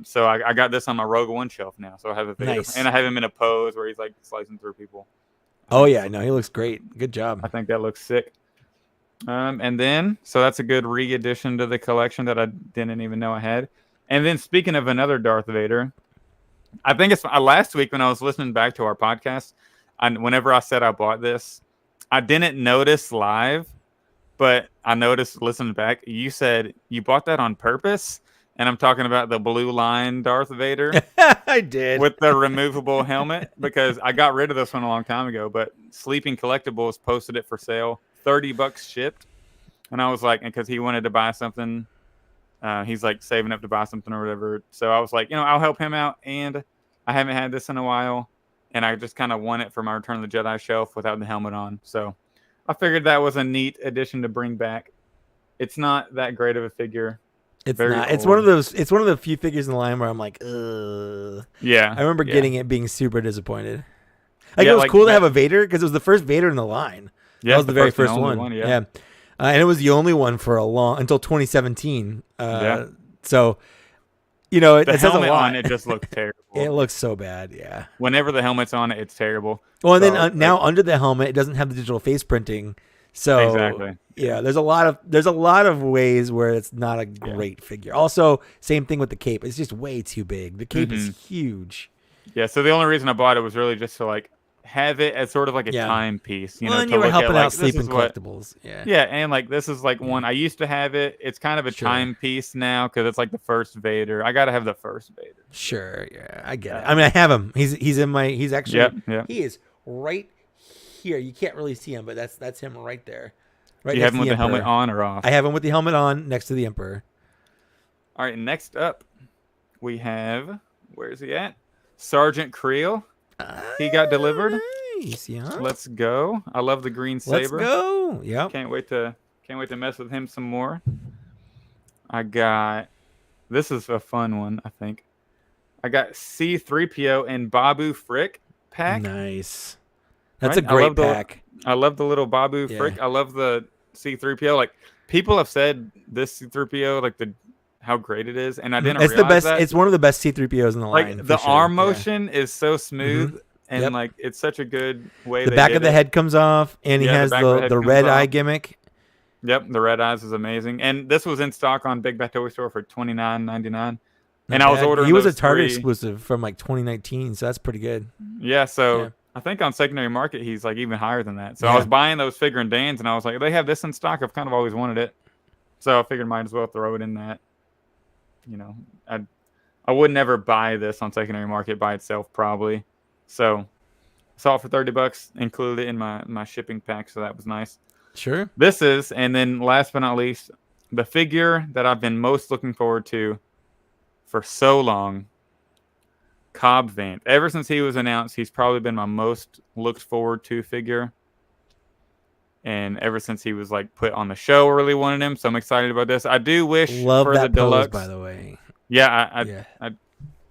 So I got this on my Rogue One shelf now. So I have a Vader, and I have him in a pose where he's like slicing through people. Oh yeah, no, he looks great. Good job. I think that looks sick. And then, so that's a good re-addition to the collection that I didn't even know I had. And then speaking of another Darth Vader, I think it's last week when I was listening back to our podcast, and whenever I said I bought this, I didn't notice live, but I noticed listening back, you said you bought that on purpose. And I'm talking about the blue line Darth Vader. I did. With the removable helmet because I got rid of this one a long time ago, but Sleeping Collectibles posted it for sale, $30 shipped. And I was like, because he wanted to buy something. He's like saving up to buy something or whatever. So I was like, I'll help him out. And I haven't had this in a while. And I just kind of won it for my Return of the Jedi shelf without the helmet on. So I figured that was a neat addition to bring back. It's not that great of a figure. It's not. It's one of those. It's one of the few figures in the line where I'm like, ugh. Yeah. I remember getting it, being super disappointed. Like it was cool to have a Vader because it was the first Vader in the line. Yeah, that was the very first one. Yeah. And it was the only one for until 2017. So, it says a lot. On it just looks terrible. It looks so bad. Yeah. Whenever the helmet's on it, it's terrible. Well, and then now under the helmet, it doesn't have the digital face printing. So exactly. Yeah, there's a lot of ways where it's not a great figure. Also, same thing with the cape. It's just way too big. The cape is huge. Yeah, so the only reason I bought it was really just to like have it as sort of like a timepiece. And you were helping out Sleeping Collectibles. Yeah, and like this is like one I used to have it. It's kind of a timepiece now because it's like the first Vader. I got to have the first Vader. Sure, yeah, I get it. I mean, I have him. He's in my. He's actually. He is right here. You can't really see him, but that's him right there. Right Do you next have to him with the helmet Emperor. on or off? I have him with the helmet on next to the Emperor. All right, next up, we have, where is he at? Sergeant Creel. He got delivered. Nice, yeah. Let's go. I love the green Let's saber. go. Yep. Can't wait to mess with him some more. I got, this is a fun one, I think. I got C-3PO and Babu Frick pack. Nice. That's Right? a great pack. I love the little Babu Yeah. Frick. I love the C-3PO. Like, people have said this C-3PO, like how great it is, and I didn't It's realize the best. that. It's one of the best C-3POs in the line. Like, the for sure. arm Yeah. motion is so smooth, and Yep. like it's such a good way. The they back did of the it. head comes off, and he Yeah, the has back of the head the comes red off. eye gimmick. Yep, the red eyes is amazing, and this was in stock on Big Bad Toy Store for $29.99. Not And I was bad. ordering. He was a those Target 3. exclusive from like 2019, so that's pretty good. Yeah, so Yeah. I think on secondary market he's like even higher than that. So Yeah. I was buying those Figure and Dans, and I was like, they have this in stock. I've kind of always wanted it, so I figured might as well throw it in that. You know, I would never buy this on secondary market by itself probably. So saw it for $30, included it in my shipping pack, so that was nice. Sure. This is, and then last but not least, the figure that I've been most looking forward to for so long, Cobb Vanth. Ever since he was announced, he's probably been my most looked forward to figure. And ever since he was like put on the show, I really wanted him, so I'm excited about this. I do wish Love for that the pose, deluxe. by the way. Yeah, Yeah.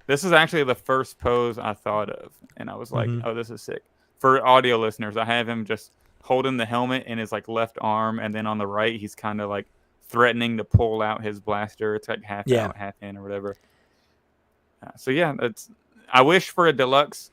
this is actually the first pose I thought of, and I was like, Mhm. "Oh, this is sick." For audio listeners, I have him just holding the helmet in his like left arm, and then on the right, he's kind of like threatening to pull out his blaster. It's like half Yeah. out, half in, or whatever. So yeah, I wish for a deluxe.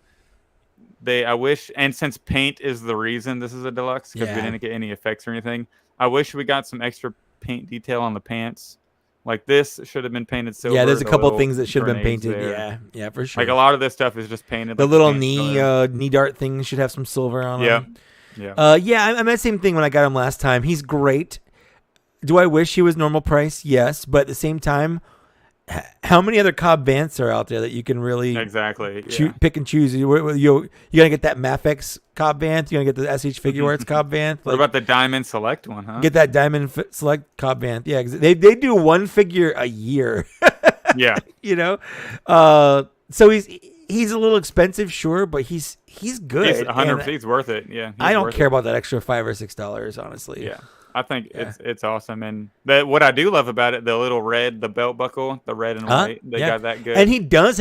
I wish, and since paint is the reason this is a deluxe, because we Yeah. didn't get any effects or anything, I wish we got some extra paint detail on the pants. Like this should have been painted silver. Yeah, there's a couple little things that should have been grenades painted. there. Yeah, for sure. Like a lot of this stuff is just painted. the like little paint color. knee dart thing should have some silver on Yeah. them. Yeah. Yeah, I mean, the same thing when I got him last time. He's great. Do I wish he was normal price? Yes, but at the same time, how many other Cobb Vanths are out there that you can really Exactly. Yeah. pick and choose? You gotta get that Mafex Cobb Vanth. You gotta get the SH Figure Arts Cobb Vanth. What about the Diamond Select one, huh? Get that Diamond Select Cobb Vanth. Yeah, 'cause they do one figure a year. Yeah. You know, so he's a little expensive, sure, but he's good. He's 100%. And He's worth it. Yeah. I don't worth care it. about that extra $5 or $6, honestly. Yeah. I think Yeah. it's awesome, and what I do love about it, the little red, the belt buckle, the red and white, they got that good. And he does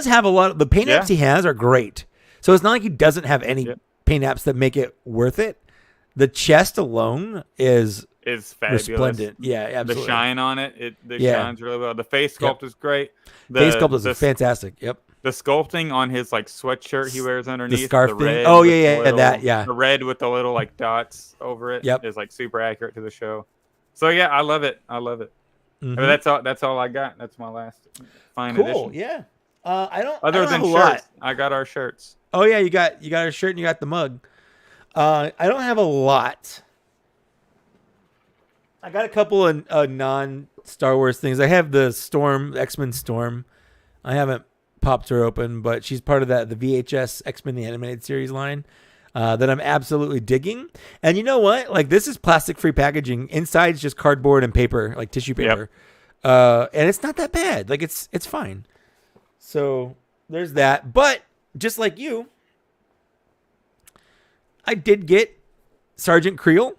have a lot of the paint Yeah. apps he has are great. So it's not like he doesn't have any Yep. paint apps that make it worth it. The chest alone is fabulous. resplendent. Yeah, absolutely. The shine on it, Yeah. shines really well. The face sculpt is great. Face sculpt is fantastic. Yep. The sculpting on his like sweatshirt he wears underneath, scarf thing. red Oh, with yeah, the yeah, little- that, yeah. The red with the little like dots over it Yep. is like super accurate to the show. So yeah, I love it. I love it. I mean, Mhm. that's all I got. That's my last fine Cool. edition. Yeah. I don't. Other I don't than have a shirts, lot. I got our shirts. Oh yeah, you got a shirt and you got the mug. I don't have a lot. I got a couple of non-Star Wars things. I have the X-Men Storm. I haven't popped her open, but she's part of the VHS X-Men the Animated Series line that I'm absolutely digging. And you know what? Like, this is plastic-free packaging. Inside is just cardboard and paper, like tissue paper. And it's not that bad. Like, it's fine. So there's that. But just like you, I did get Sergeant Creel,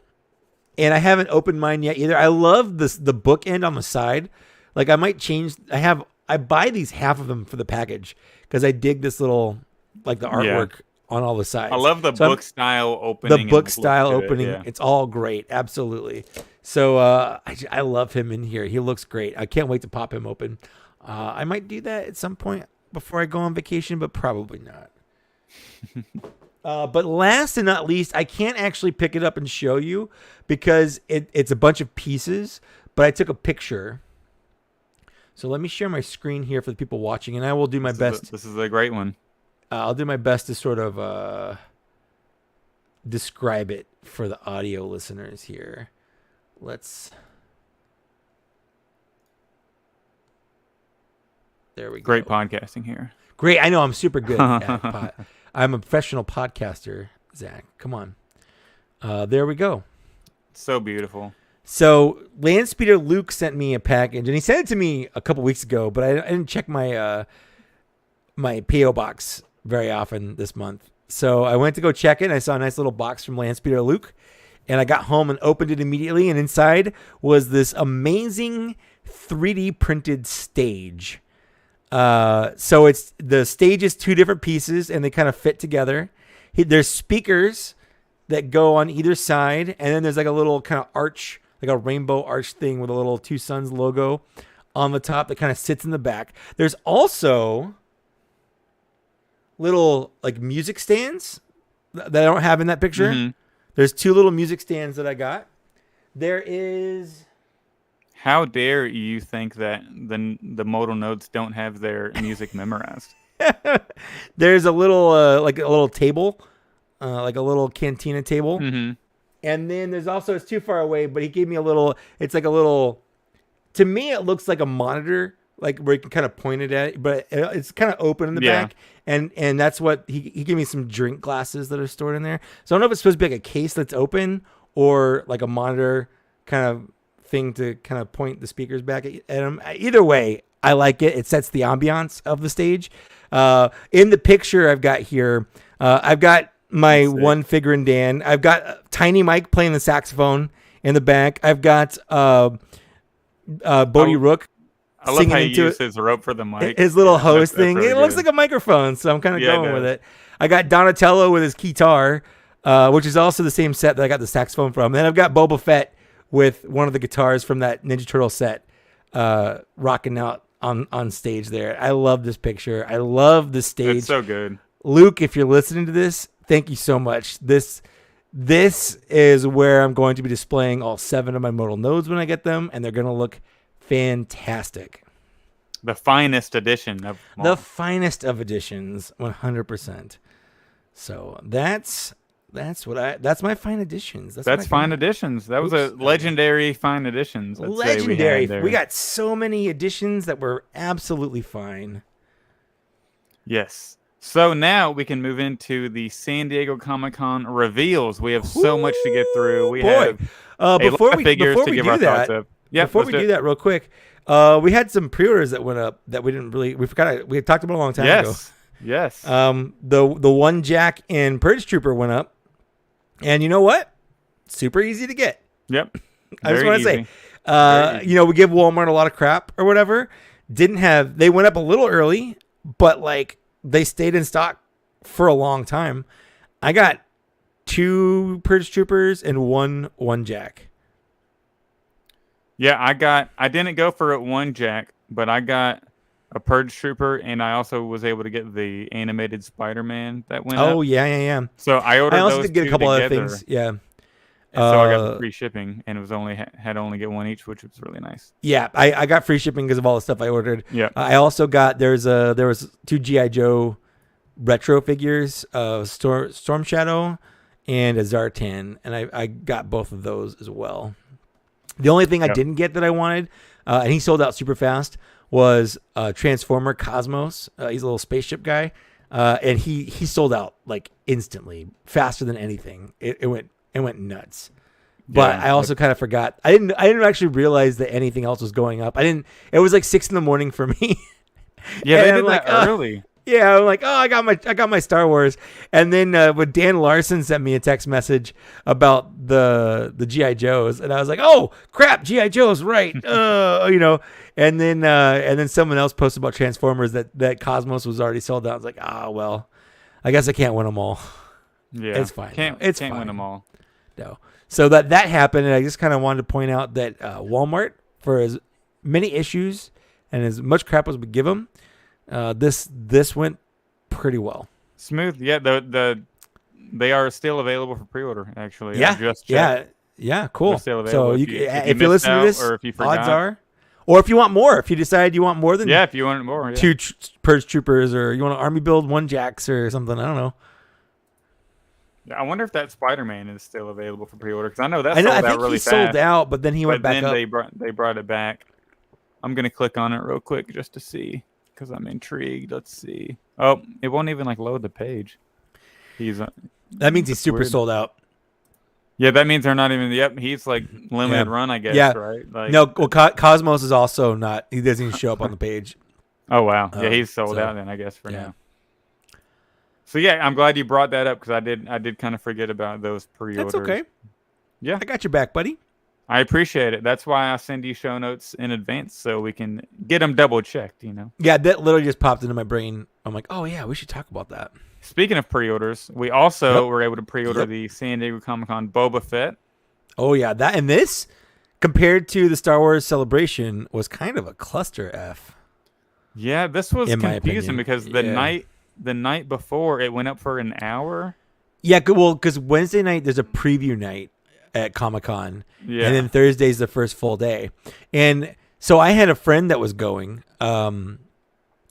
and I haven't opened mine yet either. I love the bookend on the side. Like, I might change. I buy these half of them for the package because I dig this little, like, the artwork on all the sides. I love the So book style opening. the book style look to it, opening. yeah. It's all great. Absolutely. So I love him in here. He looks great. I can't wait to pop him open. I might do that at some point before I go on vacation, but probably not. But last and not least, I can't actually pick it up and show you because it's a bunch of pieces, but I took a picture. So let me share my screen here for the people watching, and I will do my best. This is a great one. I'll do my best to sort of describe it for the audio listeners here. There we go. Great podcasting here. Great. I know I'm super good at I'm a professional podcaster, Zach. Come on. There we go. So beautiful. So Land Speeder Luke sent me a package, and he sent it to me a couple weeks ago, but I didn't check my my PO box very often this month. So I went to go check it, and I saw a nice little box from Land Speeder Luke, and I got home and opened it immediately, and inside was this amazing 3D printed stage. So it's the stage is two different pieces, and they kind of fit together. There's speakers that go on either side, and then there's like a little kind of arch, like a rainbow arch thing with a little Two Suns logo on the top that kind of sits in the back. There's also little like music stands that I don't have in that picture. Mm-hmm. There's two little music stands that I got. There is. How dare you think that the modal nodes don't have their music memorized? There's a little like a little table, like a little cantina table. Mm-hmm. And then there's also, it's too far away, but he gave me a little, it's like a little, to me it looks like a monitor, like where you can kind of point it at, but it's kind of open in the back. And that's what, he gave me some drink glasses that are stored in there. So I don't know if it's supposed to be like a case that's open or like a monitor kind of thing to kind of point the speakers back at him. Either way, I like it. It sets the ambiance of the stage. In the picture I've got here, I've got my one figure in Dan. I've got Tiny Mike playing the saxophone in the back. I've got Bodie Rook. I love how he used his rope for the mic. His little host thing. Really, it looks like a microphone, so I'm kind of going with it. I got Donatello with his guitar, which is also the same set that I got the saxophone from. And then I've got Boba Fett with one of the guitars from that Ninja Turtle set rocking out on stage there. I love this picture. I love the stage. It's so good. Luke, if you're listening to this, thank you so much. This is where I'm going to be displaying all 7 of my modal nodes when I get them, and they're going to look fantastic. The finest edition of them all. The finest of editions, 100%. So that's my fine editions. That's fine editions. That was a legendary fine editions. Legendary. We got so many editions that were absolutely fine. Yes. So now we can move into the San Diego Comic-Con reveals. We have so much to get through. We have before we figures before to we give do our that, thoughts of. Before we do that, real quick, we had some pre-orders that went up that we didn't really. We had talked about a long time ago. Yes. The one Jack and Purge Trooper went up, and you know what? Super easy to get. Yep. I just want to say, we give Walmart a lot of crap or whatever. They went up a little early, but like they stayed in stock for a long time. I got 2 Purge Troopers and one Jack. Yeah, I didn't go for a 1 Jack, but I got a Purge Trooper, and I also was able to get the animated Spider-Man that went up. Oh, yeah. So I ordered those. I also did get a couple other things. Yeah. And so I got free shipping, and it was had only get 1 each, which was really nice. Yeah, I got free shipping because of all the stuff I ordered. Yeah. I also got there was 2 G.I. Joe retro figures, Storm Shadow and a Zartan, and I got both of those as well. The only thing I didn't get that I wanted, and he sold out super fast, was Transformer Cosmos. He's a little spaceship guy, and he sold out like instantly, faster than anything. It went nuts. But I also kind of forgot. I didn't actually realize that anything else was going up. It was like 6 a.m. for me. Yeah, they did that early. Yeah, I'm like, I got my Star Wars, and then when Dan Larson sent me a text message about the GI Joes, and I was like, oh crap, GI Joes, right? And then someone else posted about Transformers that Cosmos was already sold out. I was like, well, I guess I can't win them all. Yeah, it's fine. Can't win them all. No. So that happened, and I just kind of wanted to point out that Walmart, for as many issues and as much crap as we give them, this went pretty well. Smooth. Yeah, they are still available for pre-order. Actually, yeah. Cool. They're still available. So if you listen to this, or if you forgot, odds are, or if you want more, if you decide you want more than if you want more, 2 Purge Troopers, or you want to army build 1 Jacks or something. I don't know. I wonder if that Spider-Man is still available for pre-order, because I know that sold out really fast. I think he sold out, but then he went back up. They brought it back. I'm gonna click on it real quick just to see, because I'm intrigued. Let's see. Oh, it won't even load the page. That means he's super sold out. Yeah, that means they're not even. Yep, he's like Yeah. limited run, I guess, Yeah. right? Like, No, well, Cosmos is also not. He doesn't even show up on the page. oh wow, yeah, he's sold So, out then, I guess, for yeah. now. So yeah, I'm glad you brought that up because I did kind of forget about those pre-orders. That's okay. Yeah, I got your back, buddy. I appreciate it. That's why I send you show notes in advance so we can get them double checked. Yeah, that literally just popped into my brain. I'm like, oh yeah, we should talk about that. Speaking of pre-orders, we also Yep. were able to pre-order the San Diego Comic-Con Boba Fett. Oh yeah, that and this compared to the Star Wars Celebration was kind of a cluster F. Yeah, this was In my confusing opinion. because the night before it went up for an hour. Yeah, well, because Wednesday night there's a preview night at Comic-Con, Yeah. and then Thursday's the first full day. And so I had a friend that was going, and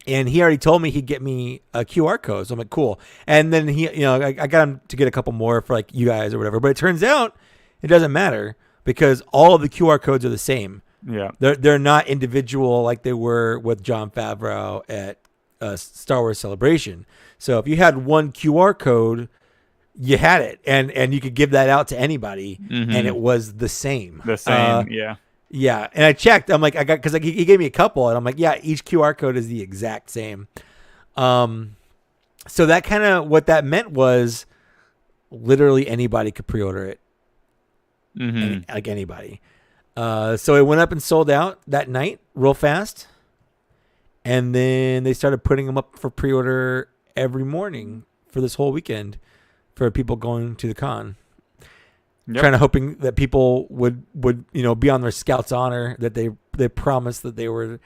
he already told me he'd get me a QR code. So I'm like, cool. And then I got him to get a couple more for like you guys or whatever. But it turns out it doesn't matter because all of the QR codes are the same. Yeah. They're not individual like they were with Jon Favreau at Star Wars Celebration. So if you had one QR code, you had it, and you could give that out to anybody, and it was the same. The same, yeah. Yeah, and I checked. I'm like, because he gave me a couple, and I'm like, yeah, each QR code is the exact same. So that kind of what that meant was, literally anybody could pre-order it, like anybody. So it went up and sold out that night real fast, and then they started putting them up for pre-order every morning for this whole weekend for people going to the con. Yep. Kind of hoping that people would be on their Scouts honor that they promised that they were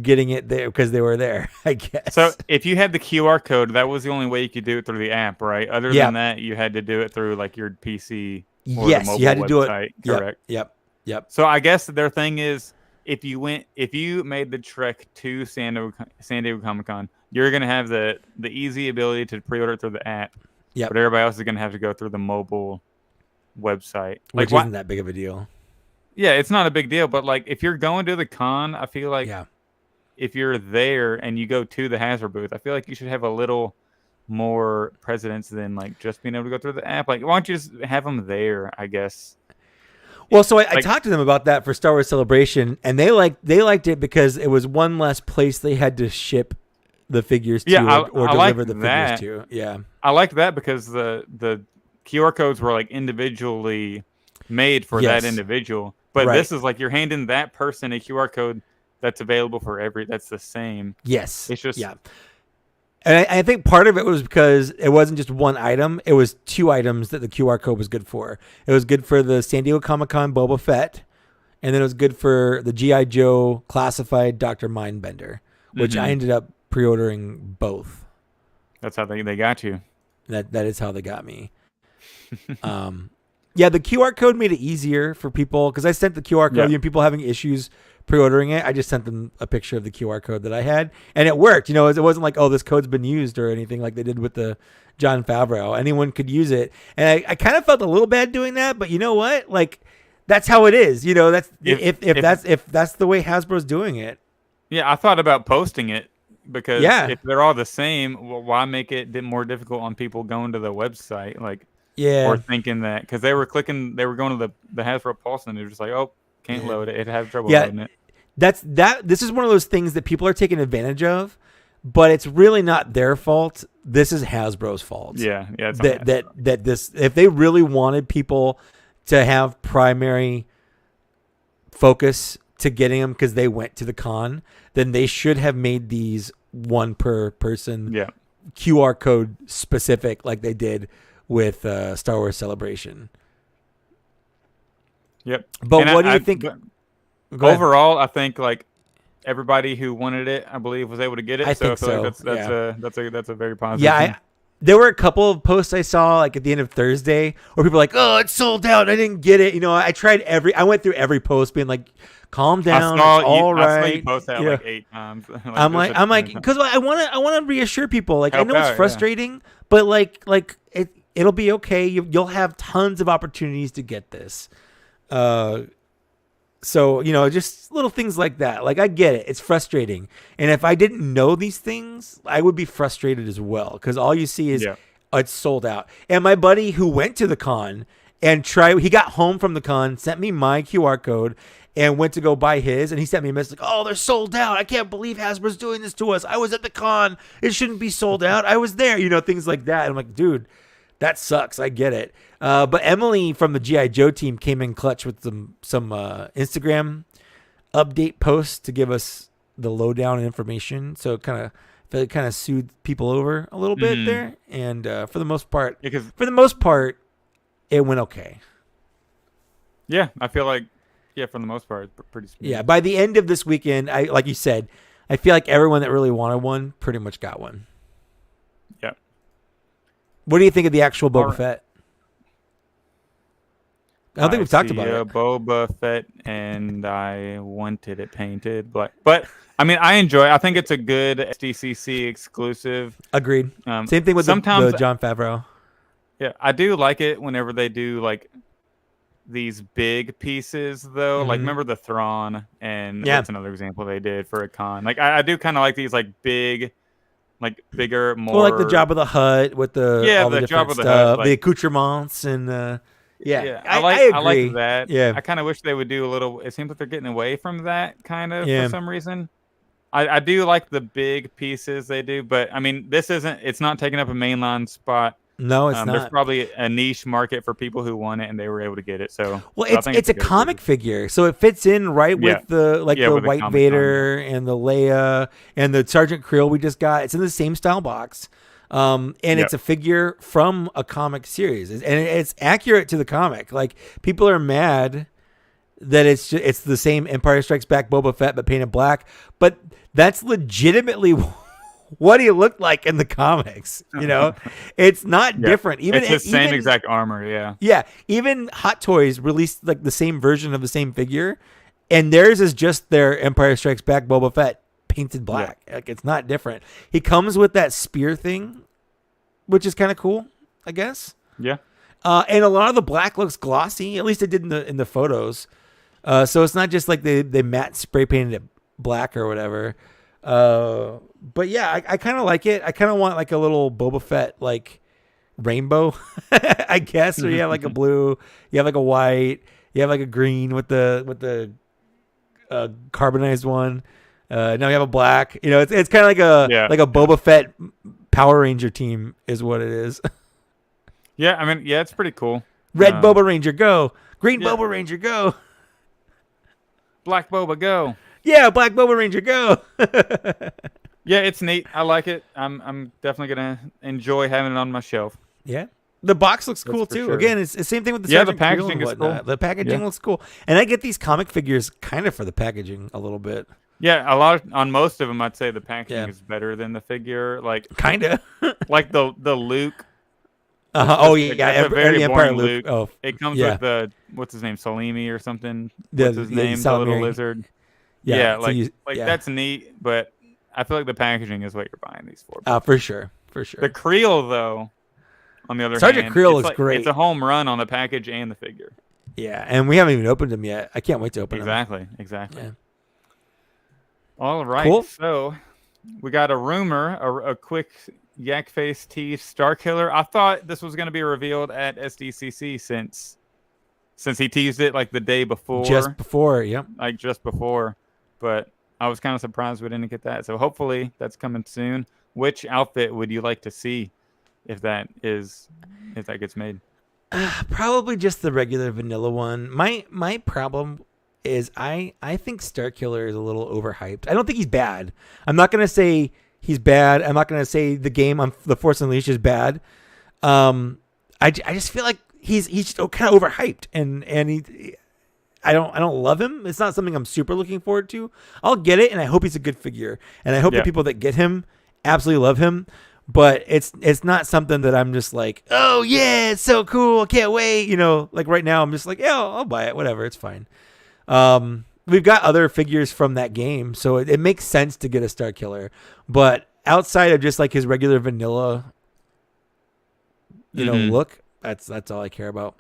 getting it there because they were there, I guess. So if you had the QR code, that was the only way you could do it through the app, right? Other than that, you had to do it through like your PC or the mobile you had to website, do it. correct? Yep. So I guess their thing is if you made the trek to San Diego Comic-Con, you're gonna have the easy ability to pre-order it through the app. Yep. But everybody else is gonna have to go through the mobile website, Which isn't that big of a deal. Yeah, it's not a big deal, but like if you're going to the con, I feel like if you're there and you go to the Hasbro booth, I feel like you should have a little more precedence than like just being able to go through the app. Like, why don't you just have them there? I guess. Well, so I talked to them about that for Star Wars Celebration, and they liked it because it was one less place they had to ship the figures to or deliver the figures to. Yeah, I liked that because the QR codes were like individually made for that individual. But this is like you're handing that person a QR code that's available for that's the same. Yes. It's just And I think part of it was because it wasn't just one item. It was two items that the QR code was good for. It was good for the San Diego Comic-Con Boba Fett, and then it was good for the G.I. Joe Classified Dr. Mindbender, which I ended up pre-ordering both. That's how they got you. That is how they got me. The QR code made it easier for people because I sent the QR code. People having issues pre-ordering it, I just sent them a picture of the QR code that I had, and it worked. It wasn't like, oh, this code's been used or anything like they did with the Jon Favreau. Anyone could use it, and I kind of felt a little bad doing that, but you know what? Like, that's how it is. That's if that's the way Hasbro's doing it. Yeah, I thought about posting it because if they're all the same, well, why make it more difficult on people going to the website? Like, or thinking that because they were going to the Hasbro Pulse and they're just like, oh, can't load it. It has trouble loading it. This is one of those things that people are taking advantage of, but it's really not their fault. This is Hasbro's fault. Yeah. That this, if they really wanted people to have primary focus to getting them because they went to the con, then they should have made these one per person QR code specific like they did with Star Wars Celebration. Yep. But what do you think? Overall, I think like everybody who wanted it, I believe, was able to get it. I think so. so. That's a very positive. Yeah, there were a couple of posts I saw like at the end of Thursday where people were like, "Oh, it's sold out. I didn't get it." I went through every post being like, "Calm down. It's all right." I saw you post that like 8 times. I'm like, because I want to reassure people. Like, I know it's frustrating, but like it'll be okay. You'll have tons of opportunities to get this. So, just little things like that. Like, I get it. It's frustrating. And if I didn't know these things, I would be frustrated as well. Because all you see is it's sold out. And my buddy who went to the con and he got home from the con, sent me my QR code, and went to go buy his, and he sent me a message like, "Oh, they're sold out. I can't believe Hasbro's doing this to us. I was at the con. It shouldn't be sold out. I was there." Things like that. And I'm like, dude, that sucks. I get it. But Emily from the G.I. Joe team came in clutch with some Instagram update posts to give us the lowdown and information. So it kind of soothed people over a little bit there. And for the most part, it went okay. Yeah, I feel like, for the most part, pretty smooth. Yeah, by the end of this weekend, like you said, I feel like everyone that really wanted one pretty much got one. Yeah. What do you think of the actual Boba Fett? I don't think we've talked about it. Boba Fett, and I wanted it painted black. But, I mean, I think it's a good SDCC exclusive. Agreed. Same thing with the Jon Favreau. Yeah, I do like it whenever they do, like, these big pieces, though. Like, remember the Thrawn, and that's another example they did for a con. Like, I do kind of like these, like, big, like, bigger, more... Well, like the Jabba the Hutt with all the different Jabba stuff, the Hutt, like, the accoutrements, and... I agree. I like that. Yeah. I kind of wish they would do a little... It seems like they're getting away from that, kind of, for some reason. I do like the big pieces they do, but, I mean, it's not taking up a mainline spot. No, it's not. There's probably a niche market for people who want it, and they were able to get it. So, well, it's a comic figure, so it fits in with the White Vader and the Leia and the Sergeant Krill we just got. It's in the same style box, and it's a figure from a comic series, and it's accurate to the comic. Like, people are mad that it's the same Empire Strikes Back Boba Fett but painted black, but that's legitimately what he looked like in the comics. It's not different. Even it's the same exact armor. Yeah. Even Hot Toys released like the same version of the same figure, and theirs is just their Empire Strikes Back Boba Fett painted black. Like, it's not different. He comes with that spear thing, which is kind of cool, I guess. Yeah. And a lot of the black looks glossy. At least it did in the photos. So it's not just like they matte spray painted it black or whatever. But yeah, I kind of like it. I kind of want like a little Boba Fett like rainbow, I guess. Where you have like a blue, you have like a white, you have like a green with the carbonized one. Now you have a black. It's kind of like a Boba Fett Power Ranger team is what it is. Yeah, I mean, it's pretty cool. Red Boba Ranger, go! Green Boba Ranger, go! Black Boba, go! Yeah, Black Boba Ranger, go! Yeah, it's neat. I like it. I'm definitely gonna enjoy having it on my shelf. Yeah, the box looks cool too. Sure. Again, it's the same thing with the the packaging is cool. The packaging looks cool, and I get these comic figures kind of for the packaging a little bit. Yeah, on most of them, I'd say the packaging is better than the figure. Like, kind of like the Luke. Oh yeah, very Empire Luke. Oh, it comes with the what's his name, Salimi or something. What's his name? The little lizard. Yeah, that's neat, but I feel like the packaging is what you're buying these for. For sure. The Creel, though, on the other hand, Sergeant Creel looks great. It's a home run on the package and the figure. Yeah, and we haven't even opened them yet. I can't wait to open them. Exactly. Yeah. All right, cool. So we got a rumor, a quick yak face tease, Star Killer. I thought this was going to be revealed at SDCC since he teased it like the day before. Just before, yep. Like just before. But I was kind of surprised we didn't get that. So hopefully that's coming soon. Which outfit would you like to see if that gets made? Probably just the regular vanilla one. My problem is I think Star Killer is a little overhyped. I don't think he's bad. I'm not going to say he's bad. I'm not going to say the game on The Force Unleashed is bad. I just feel like he's kind of overhyped, and I don't love him. It's not something I'm super looking forward to. I'll get it, and I hope he's a good figure, and I hope the people that get him absolutely love him. But it's not something that I'm just like, oh yeah, it's so cool, can't wait. Like right now I'm just like, yeah, I'll buy it, whatever, it's fine. We've got other figures from that game, so it makes sense to get a Star Killer. But outside of just like his regular vanilla, look, that's all I care about.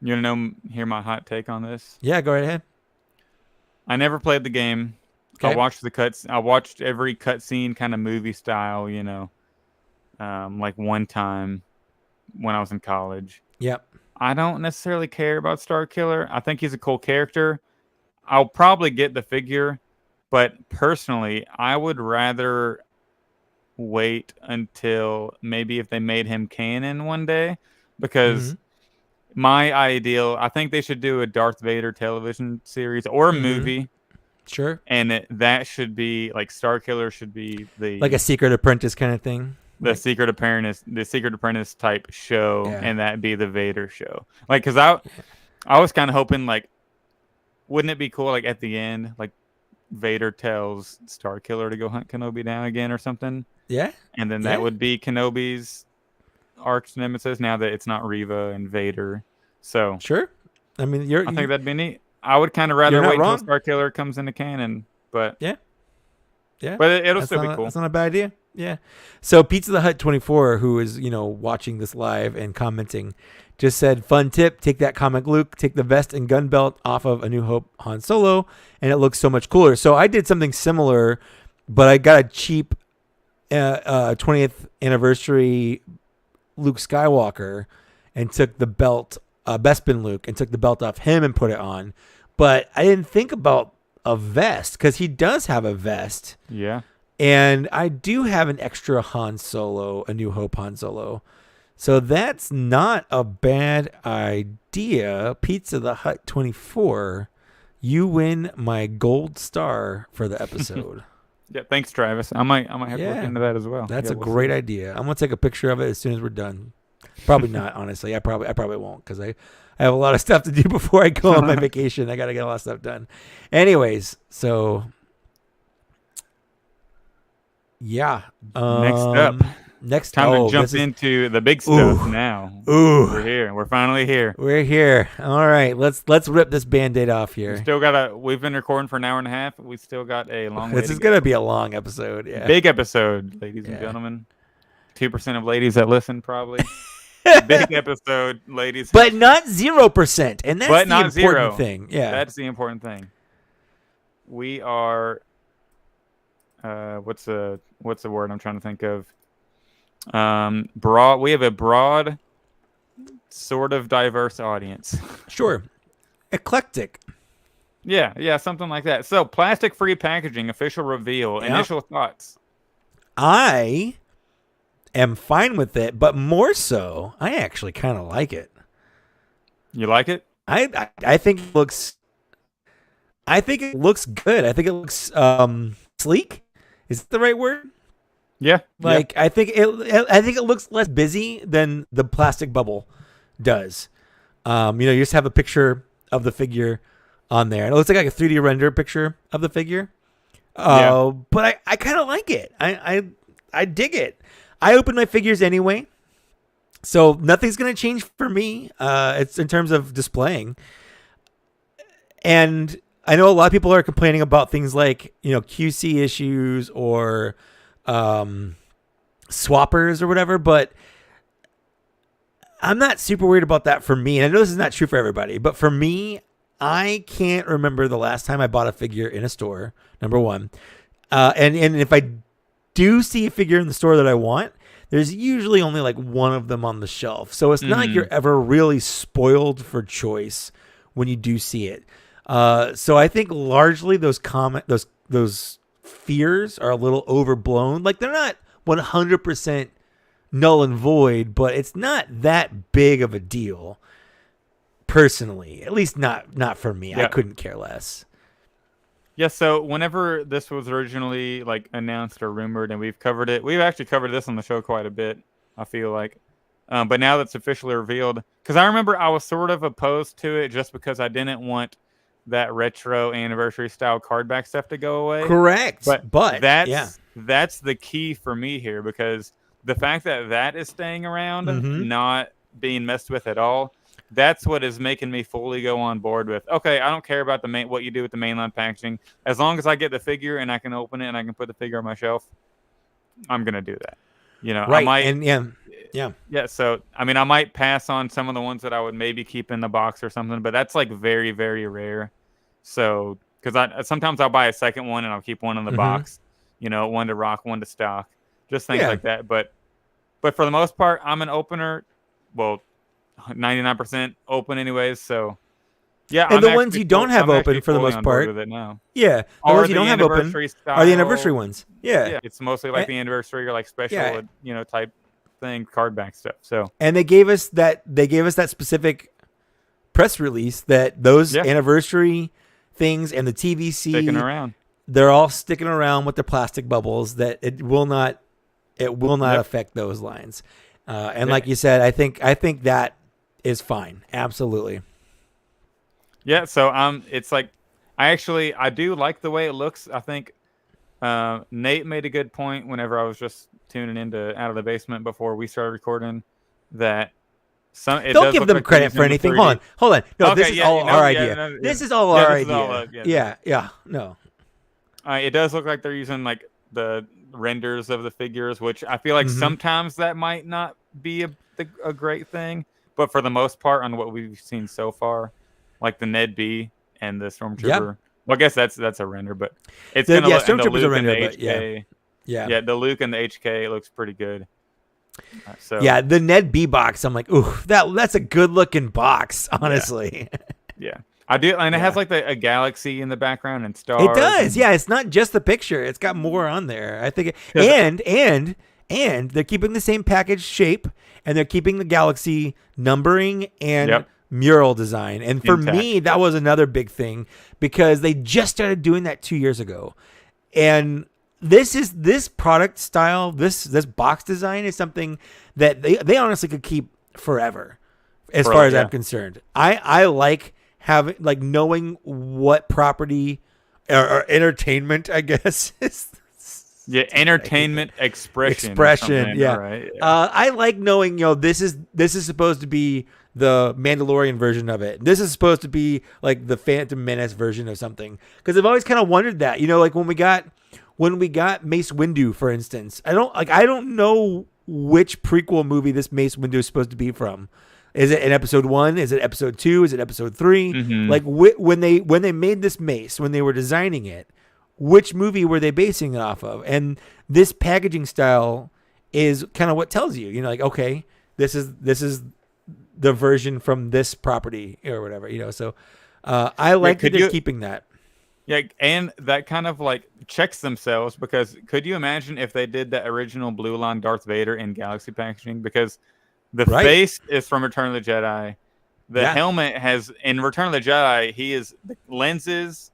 You want to hear my hot take on this? Yeah, go right ahead. I never played the game. Okay. I watched the cuts. I watched every cutscene kind of movie style, like one time when I was in college. Yep. I don't necessarily care about Star Killer. I think he's a cool character. I'll probably get the figure, but personally, I would rather wait until maybe if they made him canon one day, because Mm-hmm. I think they should do a Darth Vader television series or a Mm-hmm. movie, Sure. and that should be like Star Killer should be Like a Secret Apprentice kind of thing. Like, The Secret Apprentice type show, yeah. and that be the Vader show. Like, cause I was kind of hoping, like, wouldn't it be cool, like at the end, like Vader tells Star Killer to go hunt Kenobi down again or something, Yeah. and then that Yeah. would be Kenobi's arch nemesis. Now that it's not Reva and Vader, so Sure. I mean, I think that'd be neat. I would kind of you're rather not wait until wrong. Star Killer comes into canon, but Yeah. Yeah. it'll That's still be not cool. that's not a bad idea. Yeah. So Pizza the Hut 24, who is, watching this live and commenting, just said, fun tip, take that comic Luke, take the vest and gun belt off of A New Hope Han Solo, and it looks so much cooler. So I did something similar, but I got a cheap 20th anniversary Luke Skywalker and took the belt, Bespin Luke, and took the belt off him and put it on. But I didn't think about a vest, because he does have a vest. Yeah. And I do have an extra Han Solo, A New Hope Han Solo. So that's not a bad idea. Pizza the Hut 24, you win my gold star for the episode. Yeah, thanks, Travis. I might have to look Yeah. into that as well. That's Yeah, a we'll great see. idea. I'm gonna take a picture of it as soon as we're done. Probably not, honestly. I probably won't, because I have a lot of stuff to do before I go on my vacation. I gotta get a lot of stuff done. Anyways, so yeah. Next up. Next Time to jump this is- into the big stuff Ooh. now. Ooh. We're here. We're finally here. We're here. All right, let's rip this Band-Aid off here. We've been recording for an hour and a half. We still got a long way This to is go. gonna be a long episode. Yeah. Big episode, ladies and Yeah. gentlemen. 2% of ladies that listen, probably. Big episode, ladies. But not 0%, and that's But the not important zero. thing. Yeah. That's the important thing. We are. What's the word I'm trying to think of? Broad. We have a broad, sort of diverse audience. Sure. Eclectic. Yeah, something like that. So, plastic-free packaging, official reveal. Yeah. Initial thoughts. I am fine with it, but more so, I actually kind of like it. You like it? I think it looks. I think it looks good. I think it looks sleek. Is that the right word? Yeah. Like I think it looks less busy than the plastic bubble does. You just have a picture of the figure on there, and it looks like a 3D render picture of the figure. But I kind of like it. I dig it. I open my figures anyway, so nothing's gonna change for me. It's in terms of displaying, and I know a lot of people are complaining about things like QC issues or swappers or whatever, but I'm not super worried about that for me. And I know this is not true for everybody, but for me, I can't remember the last time I bought a figure in a store, number one. And if I do see a figure in the store that I want, there's usually only like one of them on the shelf. So it's not like you're ever really spoiled for choice when you do see it. So I think largely those fears are a little overblown. Like they're not 100% null and void, but it's not that big of a deal. Personally, at least not for me. Yeah. I couldn't care less. Yeah, so whenever this was originally like announced or rumored, and we've actually covered this on the show quite a bit, I feel like. But now that's officially revealed, because I remember I was sort of opposed to it just because I didn't want that retro anniversary style card back stuff to go away. Correct. But that's the key for me here, because the fact that is staying around, not being messed with at all, that's what is making me fully go on board with, okay, I don't care about what you do with the mainline packaging. As long as I get the figure and I can open it and I can put the figure on my shelf, I'm going to do that. Right. I might, and yeah. So, I mean, I might pass on some of the ones that I would maybe keep in the box or something, but that's like very, very rare. So, because sometimes I'll buy a second one and I'll keep one in the box, one to rock, one to stock, just things like that. But for the most part, I'm an opener. Well, 99% open anyways. So yeah, And the ones you don't have open for the most part, with it now. yeah, the ones you don't have open are the anniversary ones. Yeah, Yeah, it's mostly like the anniversary or like special, type thing, card back stuff. So and they gave us that specific press release that those anniversary things and the TVC sticking around. They're all sticking around with the plastic bubbles. That it will not affect those lines. And like you said, I think that is fine. Absolutely. Yeah. So it's like I do like the way it looks. I think Nate made a good point whenever I was just tuning into Out of the Basement before we started recording that don't give them credit for anything. Hold on. No, this is all our idea. This is all our idea. No. It does look like they're using like the renders of the figures, which I feel like sometimes that might not be a great thing, but for the most part, on what we've seen so far, like the Ned B and the Stormtrooper. Yep. Well, I guess that's a render, but it's gonna look. Stormtrooper's a render, but yeah, the Luke and the HK looks pretty good. So yeah, the Ned B box, I'm like, ooh, that's a good looking box, honestly. Yeah. I do, and it has like a galaxy in the background and stars. It does, yeah. It's not just the picture; it's got more on there. I think, and they're keeping the same package shape, and they're keeping the galaxy numbering and mural design. And for me, that was another big thing because they just started doing that 2 years ago, and this product style, this box design is something that they honestly could keep forever, as far as I'm concerned. I like having knowing what property or entertainment, I guess. Entertainment expression. Yeah. Right? I like knowing, this is supposed to be the Mandalorian version of it. This is supposed to be like the Phantom Menace version of something. Because I've always kind of wondered that, like when we got Mace Windu, for instance. I don't know which prequel movie this Mace Windu is supposed to be from. Is it in episode 1? Is it episode 2? Is it episode 3? Mm-hmm. Like when they made this mace, when they were designing it, which movie were they basing it off of? And this packaging style is kind of what tells you, like, okay, this is the version from this property or whatever, So I like that they're keeping that. Yeah, and that kind of like checks themselves because could you imagine if they did the original Blue Line Darth Vader in Galaxy packaging? Because the face is from Return of the Jedi. The helmet has, in Return of the Jedi, the lenses,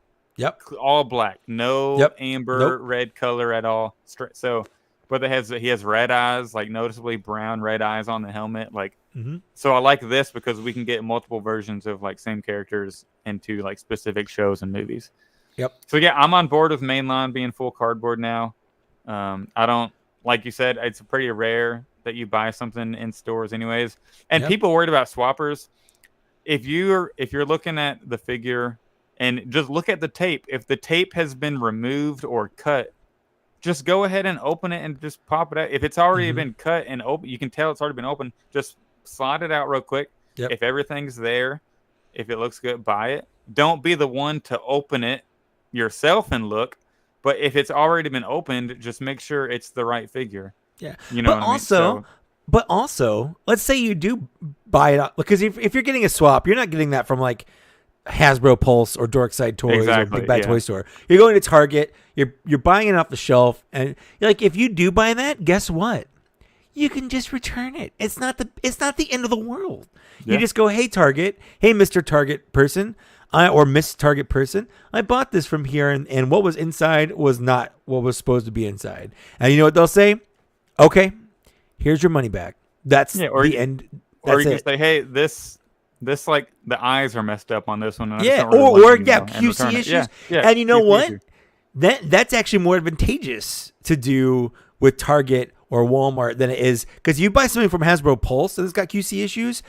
all black, no amber red color at all. So, but he has red eyes, like noticeably brown red eyes on the helmet. Like, so I like this because we can get multiple versions of like same characters into like specific shows and movies. Yep. So yeah, I'm on board with mainline being full cardboard now. I don't, like you said, it's pretty rare that you buy something in stores anyways. And people worried about swappers. If you're looking at the figure and just look at the tape, if the tape has been removed or cut, just go ahead and open it and just pop it out. If it's already been cut and open, you can tell it's already been opened. Just slide it out real quick. Yep. If everything's there, if it looks good, buy it. Don't be the one to open it yourself and look. But if it's already been opened, just make sure it's the right figure. Yeah. But But also, let's say you do buy it up, because if you're getting a swap, you're not getting that from like Hasbro Pulse or Dorkside Toys or Big Bad Toy Store. You're going to Target. You're buying it off the shelf, and like if you do buy that, guess what? You can just return it. It's not the end of the world. You just go, hey Target, hey Mr. Target person, or Miss Target person, I bought this from here, and what was inside was not what was supposed to be inside. And you know what they'll say? Okay, here's your money back. That's the end. Or you can say, hey, this like the eyes are messed up on this one. And QC issues. And you know what? Issues. That's actually more advantageous to do with Target or Walmart than it is, because you buy something from Hasbro Pulse and it's got QC issues.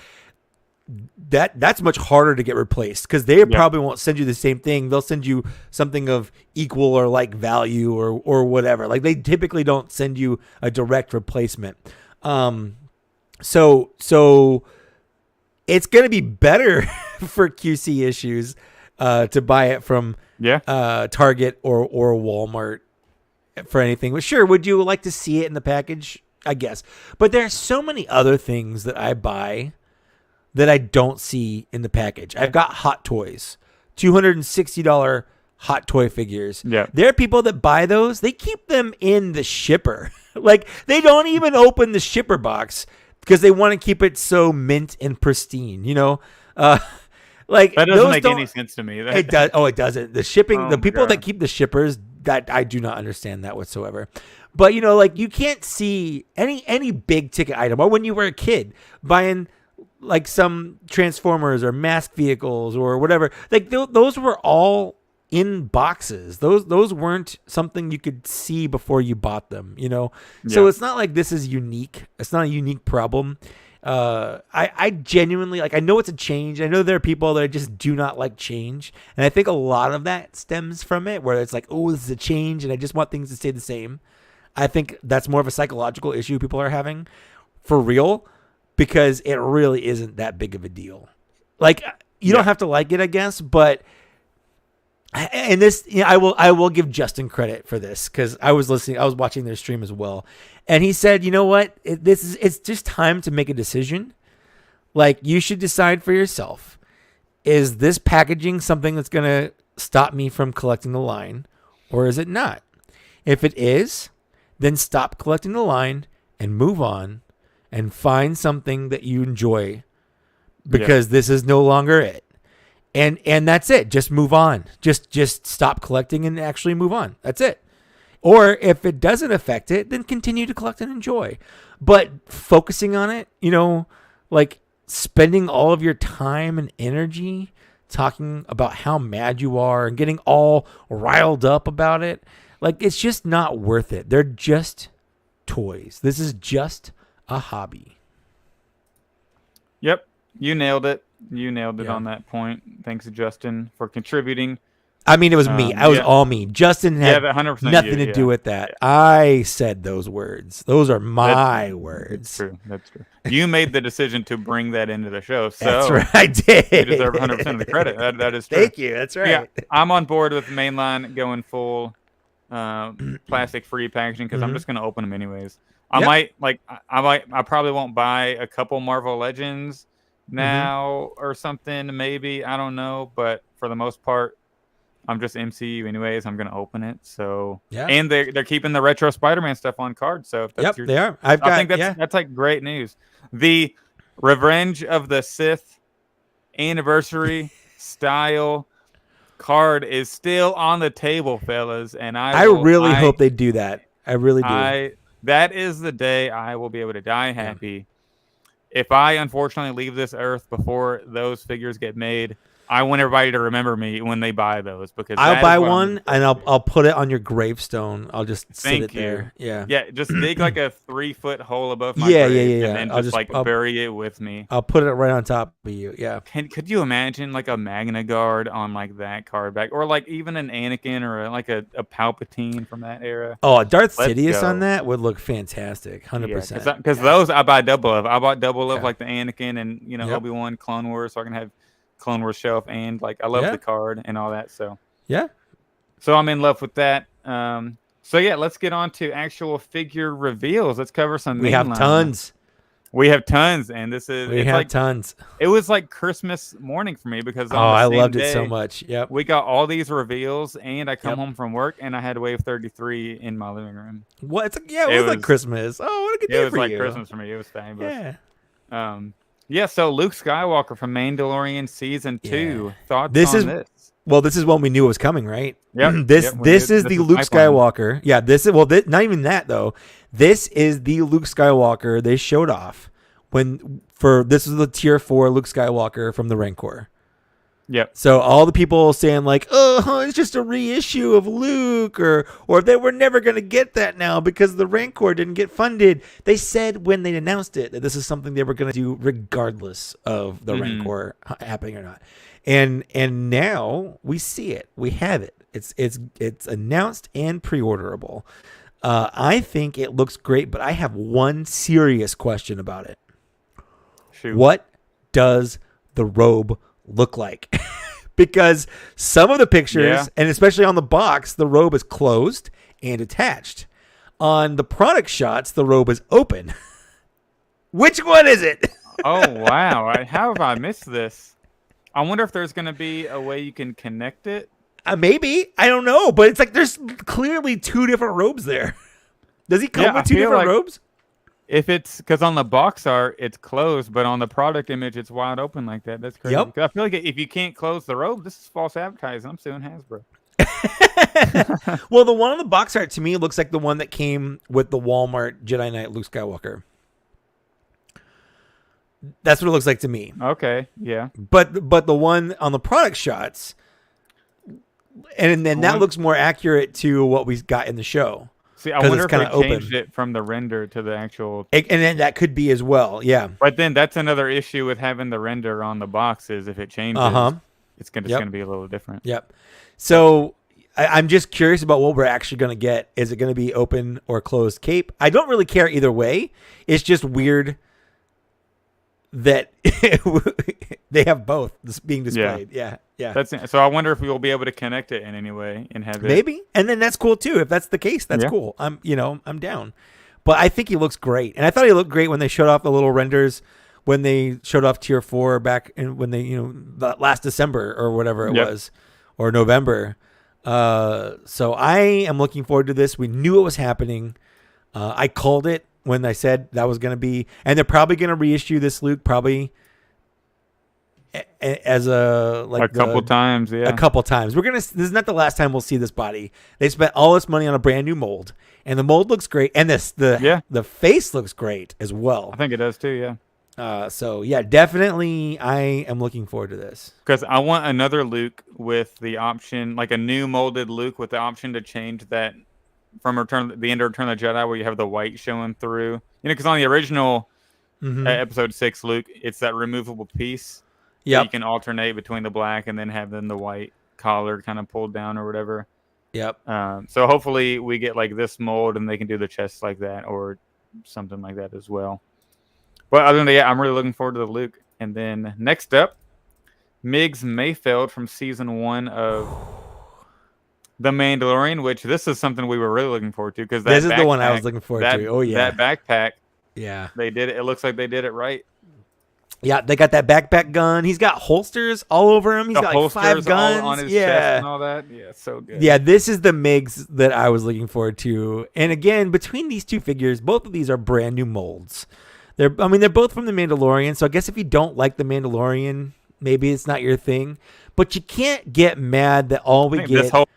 That's much harder to get replaced, because they probably won't send you the same thing. They'll send you something of equal or like value or whatever. Like they typically don't send you a direct replacement. So it's going to be better for QC issues to buy it from Target or Walmart for anything. But sure, would you like to see it in the package? I guess. But there's so many other things that I buy that I don't see in the package. I've got Hot Toys, $260 Hot Toy figures. Yeah. There are people that buy those. They keep them in the shipper. Like, they don't even open the shipper box because they want to keep it so mint and pristine, you know? Like, that doesn't make any sense to me. It does. Oh, it doesn't. The shipping, the people God. that keep the shippers, that I do not understand that whatsoever. But, you know, like, you can't see any big ticket item, or when you were a kid buying like some Transformers or Mask vehicles or whatever, like those were all in boxes. Those weren't something you could see before you bought them, you know? So Yeah. it's not like this is unique. It's not a unique problem. I genuinely, like, I know it's a change. I know there are people that just do not like change. And I think a lot of that stems from it, where it's like, oh, this is a change and I just want things to stay the same. I think that's more of a psychological issue people are having for real, because it really isn't that big of a deal. Like, you don't have to like it, I guess, but, and this, you know, I will give Justin credit for this, because I was watching their stream as well, and he said, you know what, it's just time to make a decision. Like, you should decide for yourself, is this packaging something that's going to stop me from collecting the line, or is it not? If it is, then stop collecting the line and move on and find something that you enjoy, because this is no longer it. And that's it. Just move on. Just stop collecting and actually move on. That's it. Or if it doesn't affect it, then continue to collect and enjoy. But focusing on it, you know, like spending all of your time and energy talking about how mad you are and getting all riled up about it, like, it's just not worth it. They're just toys. This is just a hobby. Yep. You nailed it. On that point. Thanks, Justin, for contributing. I mean, it was me. I was all me. Justin had 100% nothing to do with that. I said those words. Those are my words. That's true. You made the decision to bring that into the show. So that's right. I did. You deserve 100% of the credit. That is true. Thank you. That's right. Yeah, I'm on board with Mainline going full plastic-free packaging, because I'm just going to open them anyways. I probably won't buy a couple Marvel Legends now or something, maybe, I don't know, but for the most part, I'm just MCU anyways. I'm gonna open it. So and they're keeping the retro Spider-Man stuff on card. So if that's they are. I think that's like great news. The Revenge of the Sith anniversary style card is still on the table, fellas, and I really hope they do that. I really do. That is the day I will be able to die happy. If I unfortunately leave this earth before those figures get made, I want everybody to remember me when they buy those, because I'll buy one and I'll put it on your gravestone. I'll just sit it there. Yeah. Just dig like a 3-foot hole above my grave, and then I'll just bury it with me. I'll put it right on top of you. Yeah. Could you imagine like a Magna Guard on like that card back, or like even an Anakin or like a Palpatine from that era? Oh, a Darth Sidious on that would look fantastic. 100%. Because those I buy double of. I bought double of like the Anakin and Obi-Wan Clone Wars, so I can have Clone Wars shelf, and like I love the card and all that. So I'm in love with that. So let's get on to actual figure reveals. Let's cover some. We have tons, and this is tons. It was like Christmas morning for me, because I loved it so much. Yep. We got all these reveals, and I come home from work and I had Wave 33 in my living room. What? It was like Christmas. Oh, what a good day for you. It was like Christmas for me. It was fabulous. So Luke Skywalker from Mandalorian Season 2. Thoughts on this? Well, this is when we knew it was coming, right? Yep. This is the Luke Skywalker. Yeah, this is not even that though. This is the Luke Skywalker they showed off this is the Tier 4 Luke Skywalker from the Rancor. Yep. So all the people saying like, oh, it's just a reissue of Luke, or they were never going to get that now because the Rancor didn't get funded. They said when they announced it that this is something they were going to do regardless of the Rancor happening or not. And now we see it. We have it. It's announced and pre-orderable. I think it looks great, but I have one serious question about it. Shoot. What does the robe look like? Because some of the pictures, and especially on the box, the robe is closed and attached. On the product shots, the robe is open. Which one is it? Oh wow! How have I missed this? I wonder if there's going to be a way you can connect it. Maybe, I don't know, but it's like there's clearly two different robes there. Does he come Yeah, I with two feel different like robes? if it's because on the box art it's closed, but on the product image it's wide open like that. That's crazy. Yep. 'Cause I feel like if you can't close the robe, this is false advertising. I'm suing Hasbro. Well, the one on the box art to me looks like the one that came with the Walmart Jedi Knight Luke Skywalker. That's what it looks like to me. Okay, yeah. But the one on the product shots, and then that looks more accurate to what we got in the show. See, I wonder it's if they kinda changed open. it from the render to the actual. And then that could be as well. Yeah. But then that's another issue with having the render on the box is if it changes, it's gonna be a little different. Yep. So I'm just curious about what we're actually going to get. Is it going to be open or closed cape? I don't really care either way. It's just weird that they have both being displayed. Yeah. So I wonder if we will be able to connect it in any way and have it. Maybe. And then that's cool too. If that's the case, that's cool. I'm down. But I think he looks great. And I thought he looked great when they showed off the little renders when they showed off Tier 4 back in when they, the last December or whatever it was, or November. So I am looking forward to this. We knew it was happening. I called it when I said that was going to be, and they're probably going to reissue this Luke probably as a couple times. Yeah, a couple times. This is not the last time we'll see this body. They spent all this money on a brand new mold, and the mold looks great, and the face looks great as well. I think it does too. Yeah. So yeah, definitely I am looking forward to this. Because I want another Luke with the option, like a new molded Luke with the option to change that from the end of Return of the Jedi where you have the white showing through. Because on the original Episode 6 Luke, it's that removable piece. Yeah. You can alternate between the black and then have the white collar kind of pulled down or whatever. Yep. So hopefully we get like this mold and they can do the chest like that or something like that as well. But other than that, I'm really looking forward to the Luke. And then next up, Migs Mayfeld from season 1 of The Mandalorian, which this is something we were really looking forward to because this is the one I was looking forward to. Oh yeah, that backpack. Yeah, they did it. It looks like they did it right. Yeah, they got that backpack gun. He's got holsters all over him. He's got like 5 guns on his chest and all that. Yeah, so good. Yeah, this is the Migs that I was looking forward to. And again, between these two figures, both of these are brand new molds. They're both from The Mandalorian, so I guess if you don't like The Mandalorian, maybe it's not your thing. But you can't get mad that all we get. This whole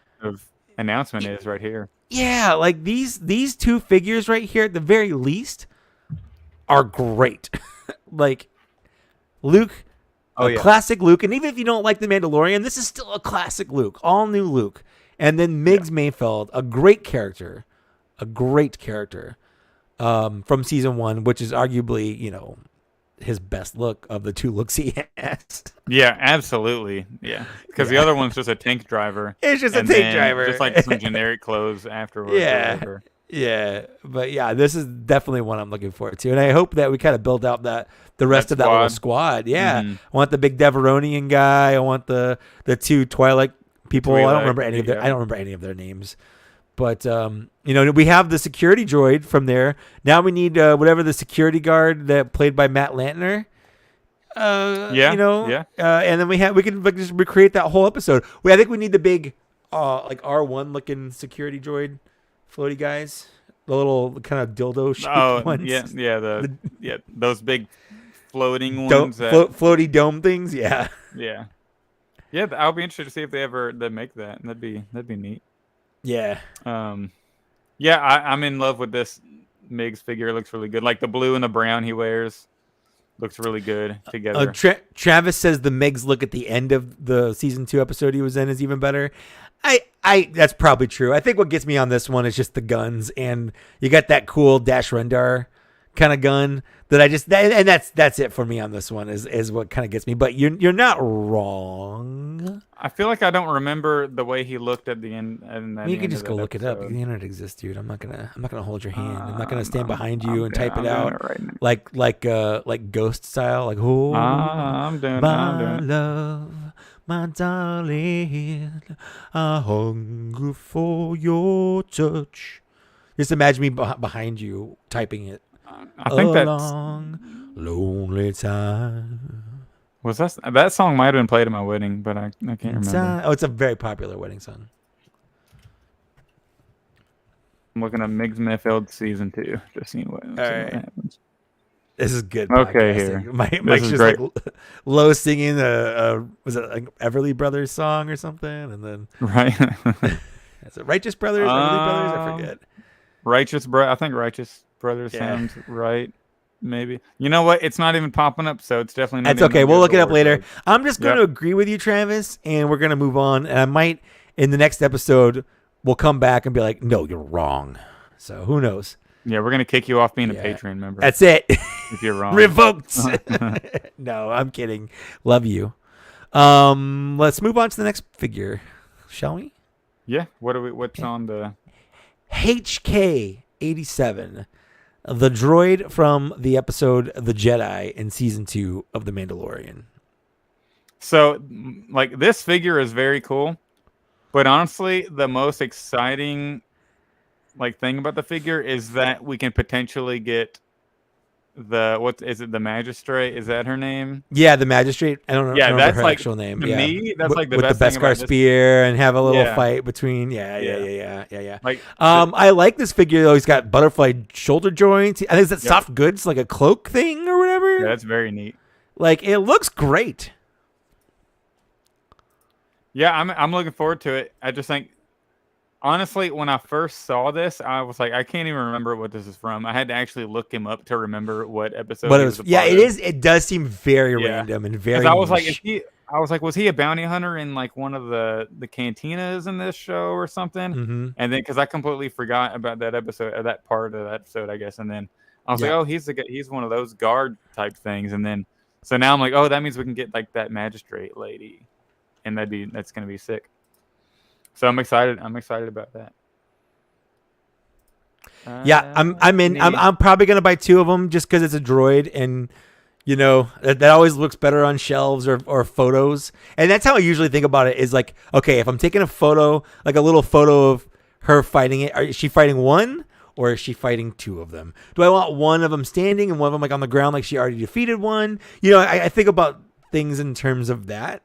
announcement is right here. Yeah, like these two figures right here, at the very least, are great. Like Luke, classic Luke, and even if you don't like The Mandalorian, this is still a classic Luke, all new Luke. And then Migs Mayfeld, a great character. From season 1, which is arguably, his best look of the two looks he has. Yeah, absolutely. Yeah, because the other one's just a tank driver. It's just a tank driver, just like some generic clothes afterwards. Yeah. But yeah, this is definitely one I'm looking forward to, and I hope that we kind of build out the rest of that little squad. Yeah, I want the big Deveronian guy. I want the two Twilight people. I don't remember any of their names. But, we have the security droid from there. Now we need whatever the security guard that played by Matt Lantner. And then we can just recreate that whole episode. I think we need the big, R1 looking security droid floaty guys. The little kind of dildo shaped ones. Yeah, those big floating ones. Floaty dome things, yeah. Yeah. Yeah, I'll be interested to see if they make that. That'd be neat. Yeah. I'm in love with this Migs figure. It looks really good. Like the blue and the brown he wears looks really good together. Travis says the Migs look at the end of the season 2 episode he was in is even better. I that's probably true. I think what gets me on this one is just the guns, and you got that cool Dash Rendar kind of gun that that's it for me on this one is what kind of gets me. But you're not wrong. I feel like I don't remember the way he looked at the end. You can just go look it up. The internet exists, dude. I'm not gonna hold your hand. I'm not gonna stand behind you and type it out like ghost style. Like I'm doing love, my darling, I hunger for your touch. Just imagine me behind you typing it. I think long, Lonely time. Was that song might have been played at my wedding, but I can't remember. Oh, it's a very popular wedding song. I'm looking at Migs Mayfield season 2, just seeing what right. happens. This is good Okay, podcasting. here. Mike's is just great. like low singing was it like Everly Brothers song or something? And then Right. is it Righteous Brothers, Everly Brothers? I forget. I think Righteous Brothers sounds right. Maybe. You know what? It's not even popping up, so it's definitely not. That's okay. We'll look it up later. Code. I'm just going to agree with you, Travis, and we're going to move on. And I might, in the next episode, we'll come back and be like, no, you're wrong. So who knows? Yeah, we're going to kick you off being a Patreon member. That's it. If you're wrong. Revoked. No, I'm kidding. Love you. Let's move on to the next figure, shall we? Yeah. What's on the HK-87, the droid from the episode The Jedi in season 2 of The Mandalorian. So, like, this figure is very cool, but honestly, the most exciting thing about the figure is that we can potentially get the Magistrate? Is that her name? Yeah, the Magistrate. I don't know. Yeah, that's her like actual name. To yeah. me, that's like the with best the thing about Beskar spear and have a little fight between. Yeah. Like, I like this figure though. He's got butterfly shoulder joints. I think it's that soft goods, like a cloak thing or whatever. Yeah, that's very neat. Like it looks great. Yeah, I'm looking forward to it. I just think, honestly, when I first saw this, I was like, I can't even remember what this is from. I had to actually look him up to remember what episode. But it is. It does seem very random and very. I was niche. Was he a bounty hunter in like one of the cantinas in this show or something? Mm-hmm. And then because I completely forgot about that episode, or that part of that episode, I guess. And then I was like, oh, he's one of those guard type things. And then so now I'm like, oh, that means we can get like that magistrate lady, and that's gonna be sick. So I'm excited. I'm excited about that. Yeah, I'm in. I'm probably gonna buy 2 of them just because it's a droid, and you know that always looks better on shelves or photos. And that's how I usually think about it. Is like, okay, if I'm taking a photo, like a little photo of her fighting it, is she fighting one or is she fighting 2 of them? Do I want one of them standing and one of them like on the ground, like she already defeated one? You know, I think about things in terms of that,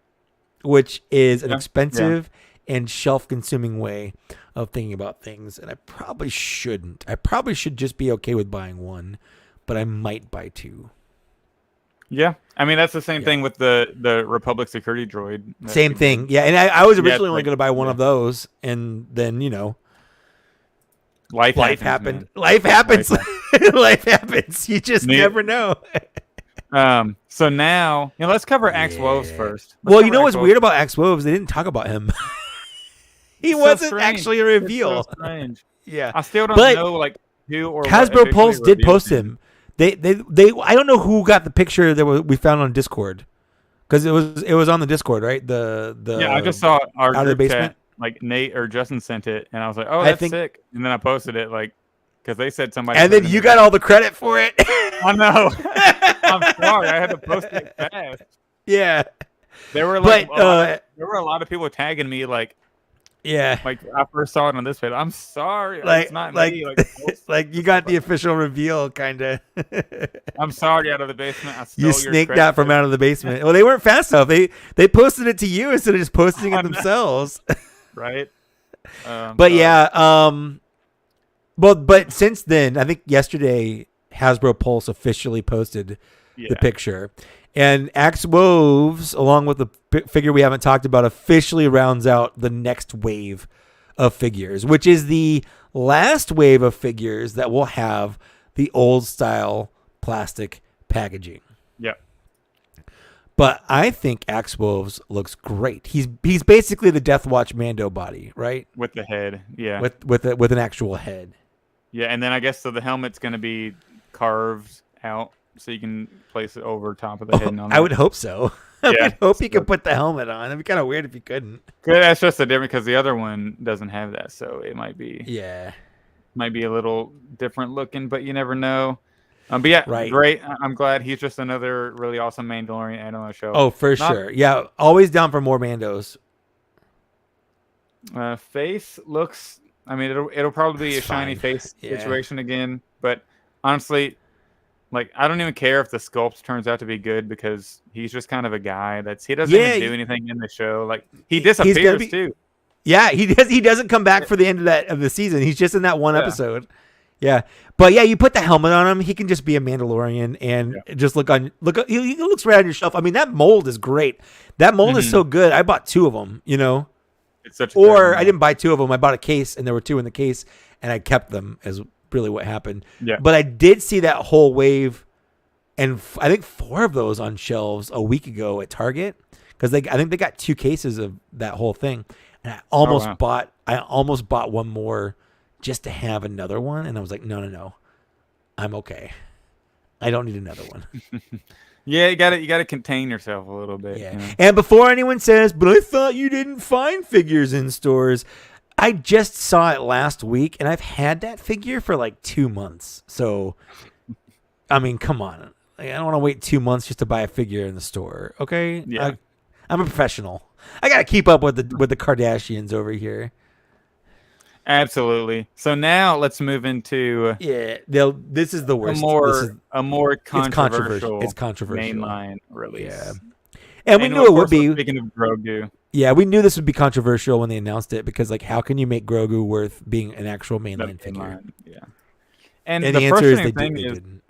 which is an expensive and shelf-consuming way of thinking about things, and I probably shouldn't. I probably should just be okay with buying 1, but I might buy 2. Yeah, I mean that's the same thing with the Republic security droid. Same thing, yeah. And I was originally only going to buy one of those, and then life happened. Life happens. Life happens. You just never know. So now, let's cover Axe Woves first. Well, you know what's weird about Axe Woves? They didn't talk about him. He wasn't actually a reveal. It's so strange. Yeah, I still don't know who or Hasbro Pulse did post him. They I don't know who got the picture that we found on Discord, because it was on the Discord, right? I just saw our out of the basement. Chat, like Nate or Justin sent it, and I was like, oh, that's sick. And then I posted it because they said somebody. And then you got all the credit for it. I know. I'm sorry, I had to post it fast. Yeah. There were there were a lot of people tagging me Yeah. Like I first saw it on this page. I'm sorry. It's not me. Like you got the official reveal, kind of. I'm sorry, Out of the Basement. You snaked out from Out of the Basement. Well, they weren't fast enough. They posted it to you instead of just posting it themselves. Right. But but since then, I think yesterday Hasbro Pulse officially posted the picture. And Axe Woves, along with the figure we haven't talked about, officially rounds out the next wave of figures, which is the last wave of figures that will have the old style plastic packaging. Yep. But I think Axe Woves looks great. He's basically the Death Watch Mando body, right? With the head, yeah. With an actual head. Yeah, and then I guess the helmet's going to be carved out, so you can place it over top of the head. I would hope so. I would hope you could put the helmet on. It'd be kind of weird if you couldn't. That's just a different, because the other one doesn't have that, so it might be a little different looking, but you never know. But yeah, great. I'm glad he's just another really awesome Mandalorian add on the show. Oh, for sure. Yeah, always down for more Mandos. Face looks. I mean, it'll probably be a shiny face situation again, but honestly, Like, I don't even care if the sculpt turns out to be good because he's just kind of a guy he doesn't Yeah, even do anything in the show. Like, he he's gonna disappears be. too. Yeah, he doesn't come back for the end of the season. He's just in that one Yeah. episode. Yeah, but yeah, you put the helmet on him, he can just be a Mandalorian and just look. He looks right on your shelf. I mean, that mold is great. That mold is so good. I bought 2 of them. You know, It's such. or I didn't buy 2 of them. I bought a case, and there were 2 in the case, and I kept them. Is really what happened. Yeah. But I did see that whole wave, and I think 4 of those on shelves a week ago at Target because I think they got 2 cases of that whole thing, and I almost bought one more just to have another one, and I was like, no, I'm okay. I don't need another one. Yeah, you got to contain yourself a little bit. Yeah. You know? And before anyone says, but I thought you didn't find figures in stores, I just saw it last week, and I've had that figure for like 2 months. So, I mean, come on. Like, I don't want to wait 2 months just to buy a figure in the store. Okay. Yeah. I'm a professional. I got to keep up with the Kardashians over here. Absolutely. So now let's move into this is the worst. A more controversial. It's controversial. Mainline release. Yeah. And we knew it would be. Speaking of Grogu. Yeah, we knew this would be controversial when they announced it because, like, how can you make Grogu worth being an actual mainline figure? Yeah. And the the answer is frustrating they thing is, didn't.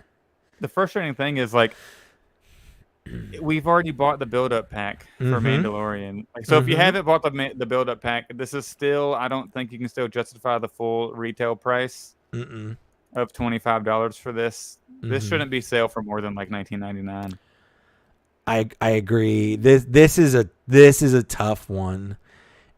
the frustrating thing is, like, we've already bought the build-up pack for Mandalorian. Like, so if you haven't bought the build-up pack, this is still, I don't think you can still justify the full retail price of $25 for this. This shouldn't be sale for more than like $19.99. I agree. This is a tough one,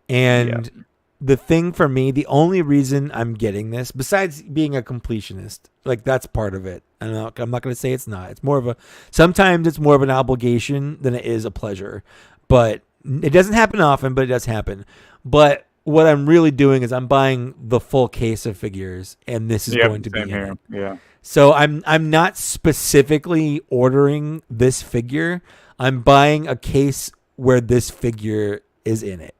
and the thing for me, the only reason I'm getting this, besides being a completionist, like that's part of it. I'm not going to say it's not. It's more of sometimes it's more of an obligation than it is a pleasure, but it doesn't happen often, but it does happen. But what I'm really doing is I'm buying the full case of figures, and this is going to be in it. Yeah. So I'm not specifically ordering this figure. I'm buying a case where this figure is in it,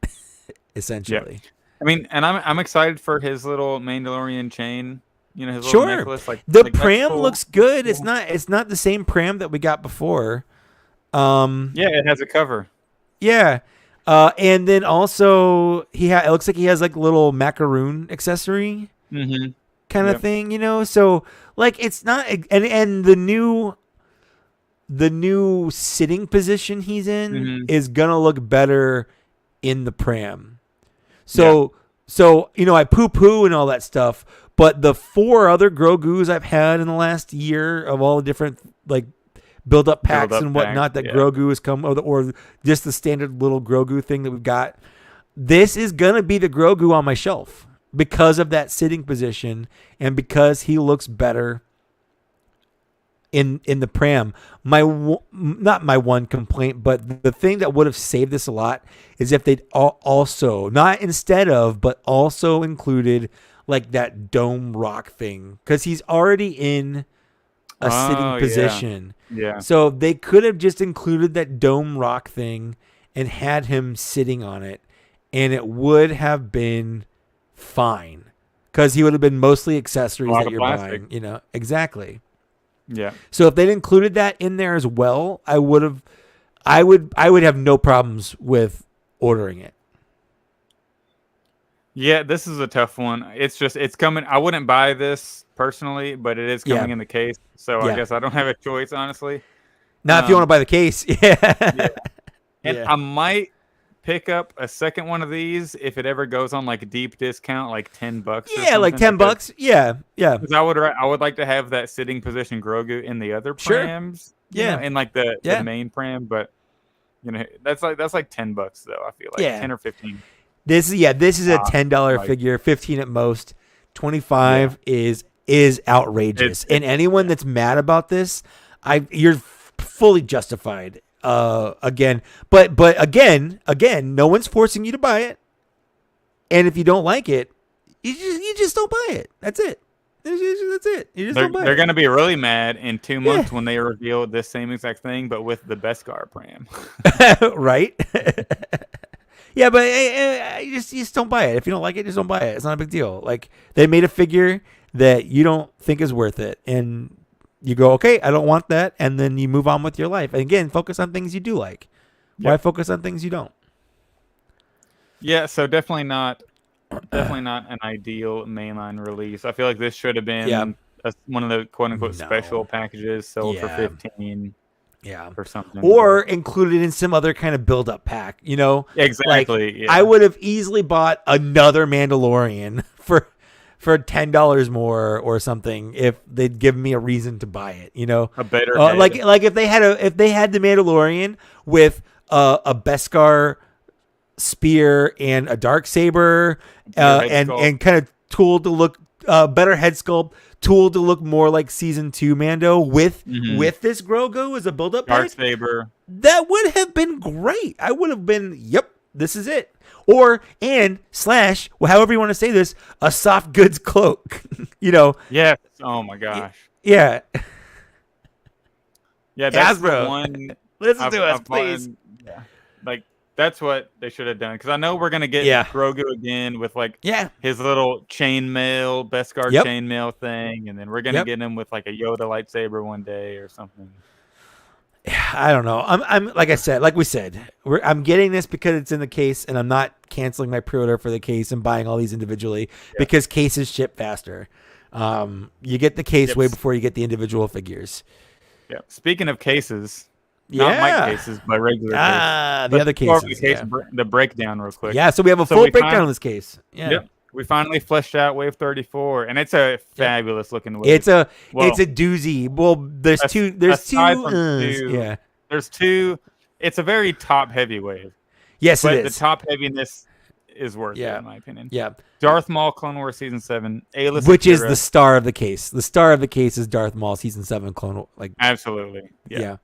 essentially. Yeah. I mean, and I'm excited for his little Mandalorian chain. You know, his little necklace. Like the pram looks good. It's not the same pram that we got before. Yeah, it has a cover. Yeah. And then also it looks like he has like a little macaroon accessory kind of thing, you know? So like it's not, and the new sitting position he's in is going to look better in the pram. So, you know, I poo-poo and all that stuff, but the 4 other Grogus I've had in the last year of all the different like build-up packs and whatnot that Grogu has come, or just the standard little Grogu thing that we've got, this is going to be the Grogu on my shelf because of that sitting position and because he looks better in the pram. Not my one complaint, but the thing that would have saved this a lot is if they'd also, not instead of, but also included like that dome rock thing, because he's already in a sitting position. Yeah. So they could have just included that dome rock thing and had him sitting on it, and it would have been fine because he would have been mostly accessories that you're buying. You know, exactly. Yeah. So if they'd included that in there as well, I would have no problems with ordering it. Yeah, this is a tough one. It's coming. I wouldn't buy this personally, but it is coming in the case. So I guess I don't have a choice, honestly. Now, if you want to buy the case, yeah. And I might pick up a second one of these if it ever goes on like a deep discount, like $10. Yeah, like $10. Yeah. Because I would like to have that sitting position Grogu in the other prams. Yeah. You know, in like the main pram, but you know that's like $10 though. I feel like 10 or 15. This is a $10 figure, 15 at most. 25 is outrageous. And anyone that's mad about this, you're fully justified. Again, no one's forcing you to buy it. And if you don't like it, you just don't buy it. That's it. That's it. You just don't buy it. They're going to be really mad in 2 months when they reveal this same exact thing, but with the Beskar pram. Right? Yeah, but you just don't buy it. If you don't like it, just don't buy it. It's not a big deal. Like, they made a figure that you don't think is worth it, and You go, okay, I don't want that, and then you move on with your life. And again, focus on things you do like. Why Yep. focus on things you don't? Yeah, so definitely not an ideal mainline release. I feel like this should have Yeah. been one of the quote unquote No. special packages sold for Yeah. 15 Yeah. or something. Or but- included in some other kind of build up pack, you know? exactly. Like, Yeah. I would have easily bought another Mandalorian for $10 more or something if they'd given me a reason to buy it, you know? a better Like head. if they had the Mandalorian with a Beskar spear and a dark saber, Better head sculpt. and kind of tool to look better head sculpt, tool to look more like season 2 Mando with this Grogu as a build up Dark pack. saber. That would have been great. I would have been, yep, this is it. Or slash, however you want to say this, a soft goods cloak. You know, Yes. Oh my gosh. yeah. Yeah, that's Hasbro. the one. Listen to us, I've please. yeah. Like that's what they should have done because I know we're gonna get Yeah. Grogu again with like Yeah. his little chainmail, Beskar Yep. chainmail thing, and then we're gonna get him with like a Yoda lightsaber one day or something. I don't know. I'm like I said, like we said, I'm getting this because it's in the case, and I'm not canceling my pre-order for the case and buying all these individually because cases ship faster. You get the case way before you get the individual figures. Yeah. Speaking of cases, not mic cases, but regular cases. The other cases. The breakdown real quick. Yeah, so we have a full breakdown of this case. Yeah. Yep. We finally fleshed out Wave 34, and it's a fabulous looking wave. It's a doozy. Well, there's two. There's two. Yeah. There's two. It's a very top heavy wave. Yes, but it is. The top heaviness is worth it, in my opinion. Yeah. Darth Maul, Clone Wars Season 7, Ayla which is Secura. the star of the case. The star of the case is Darth Maul Season 7 Clone Wars. Absolutely. Yeah.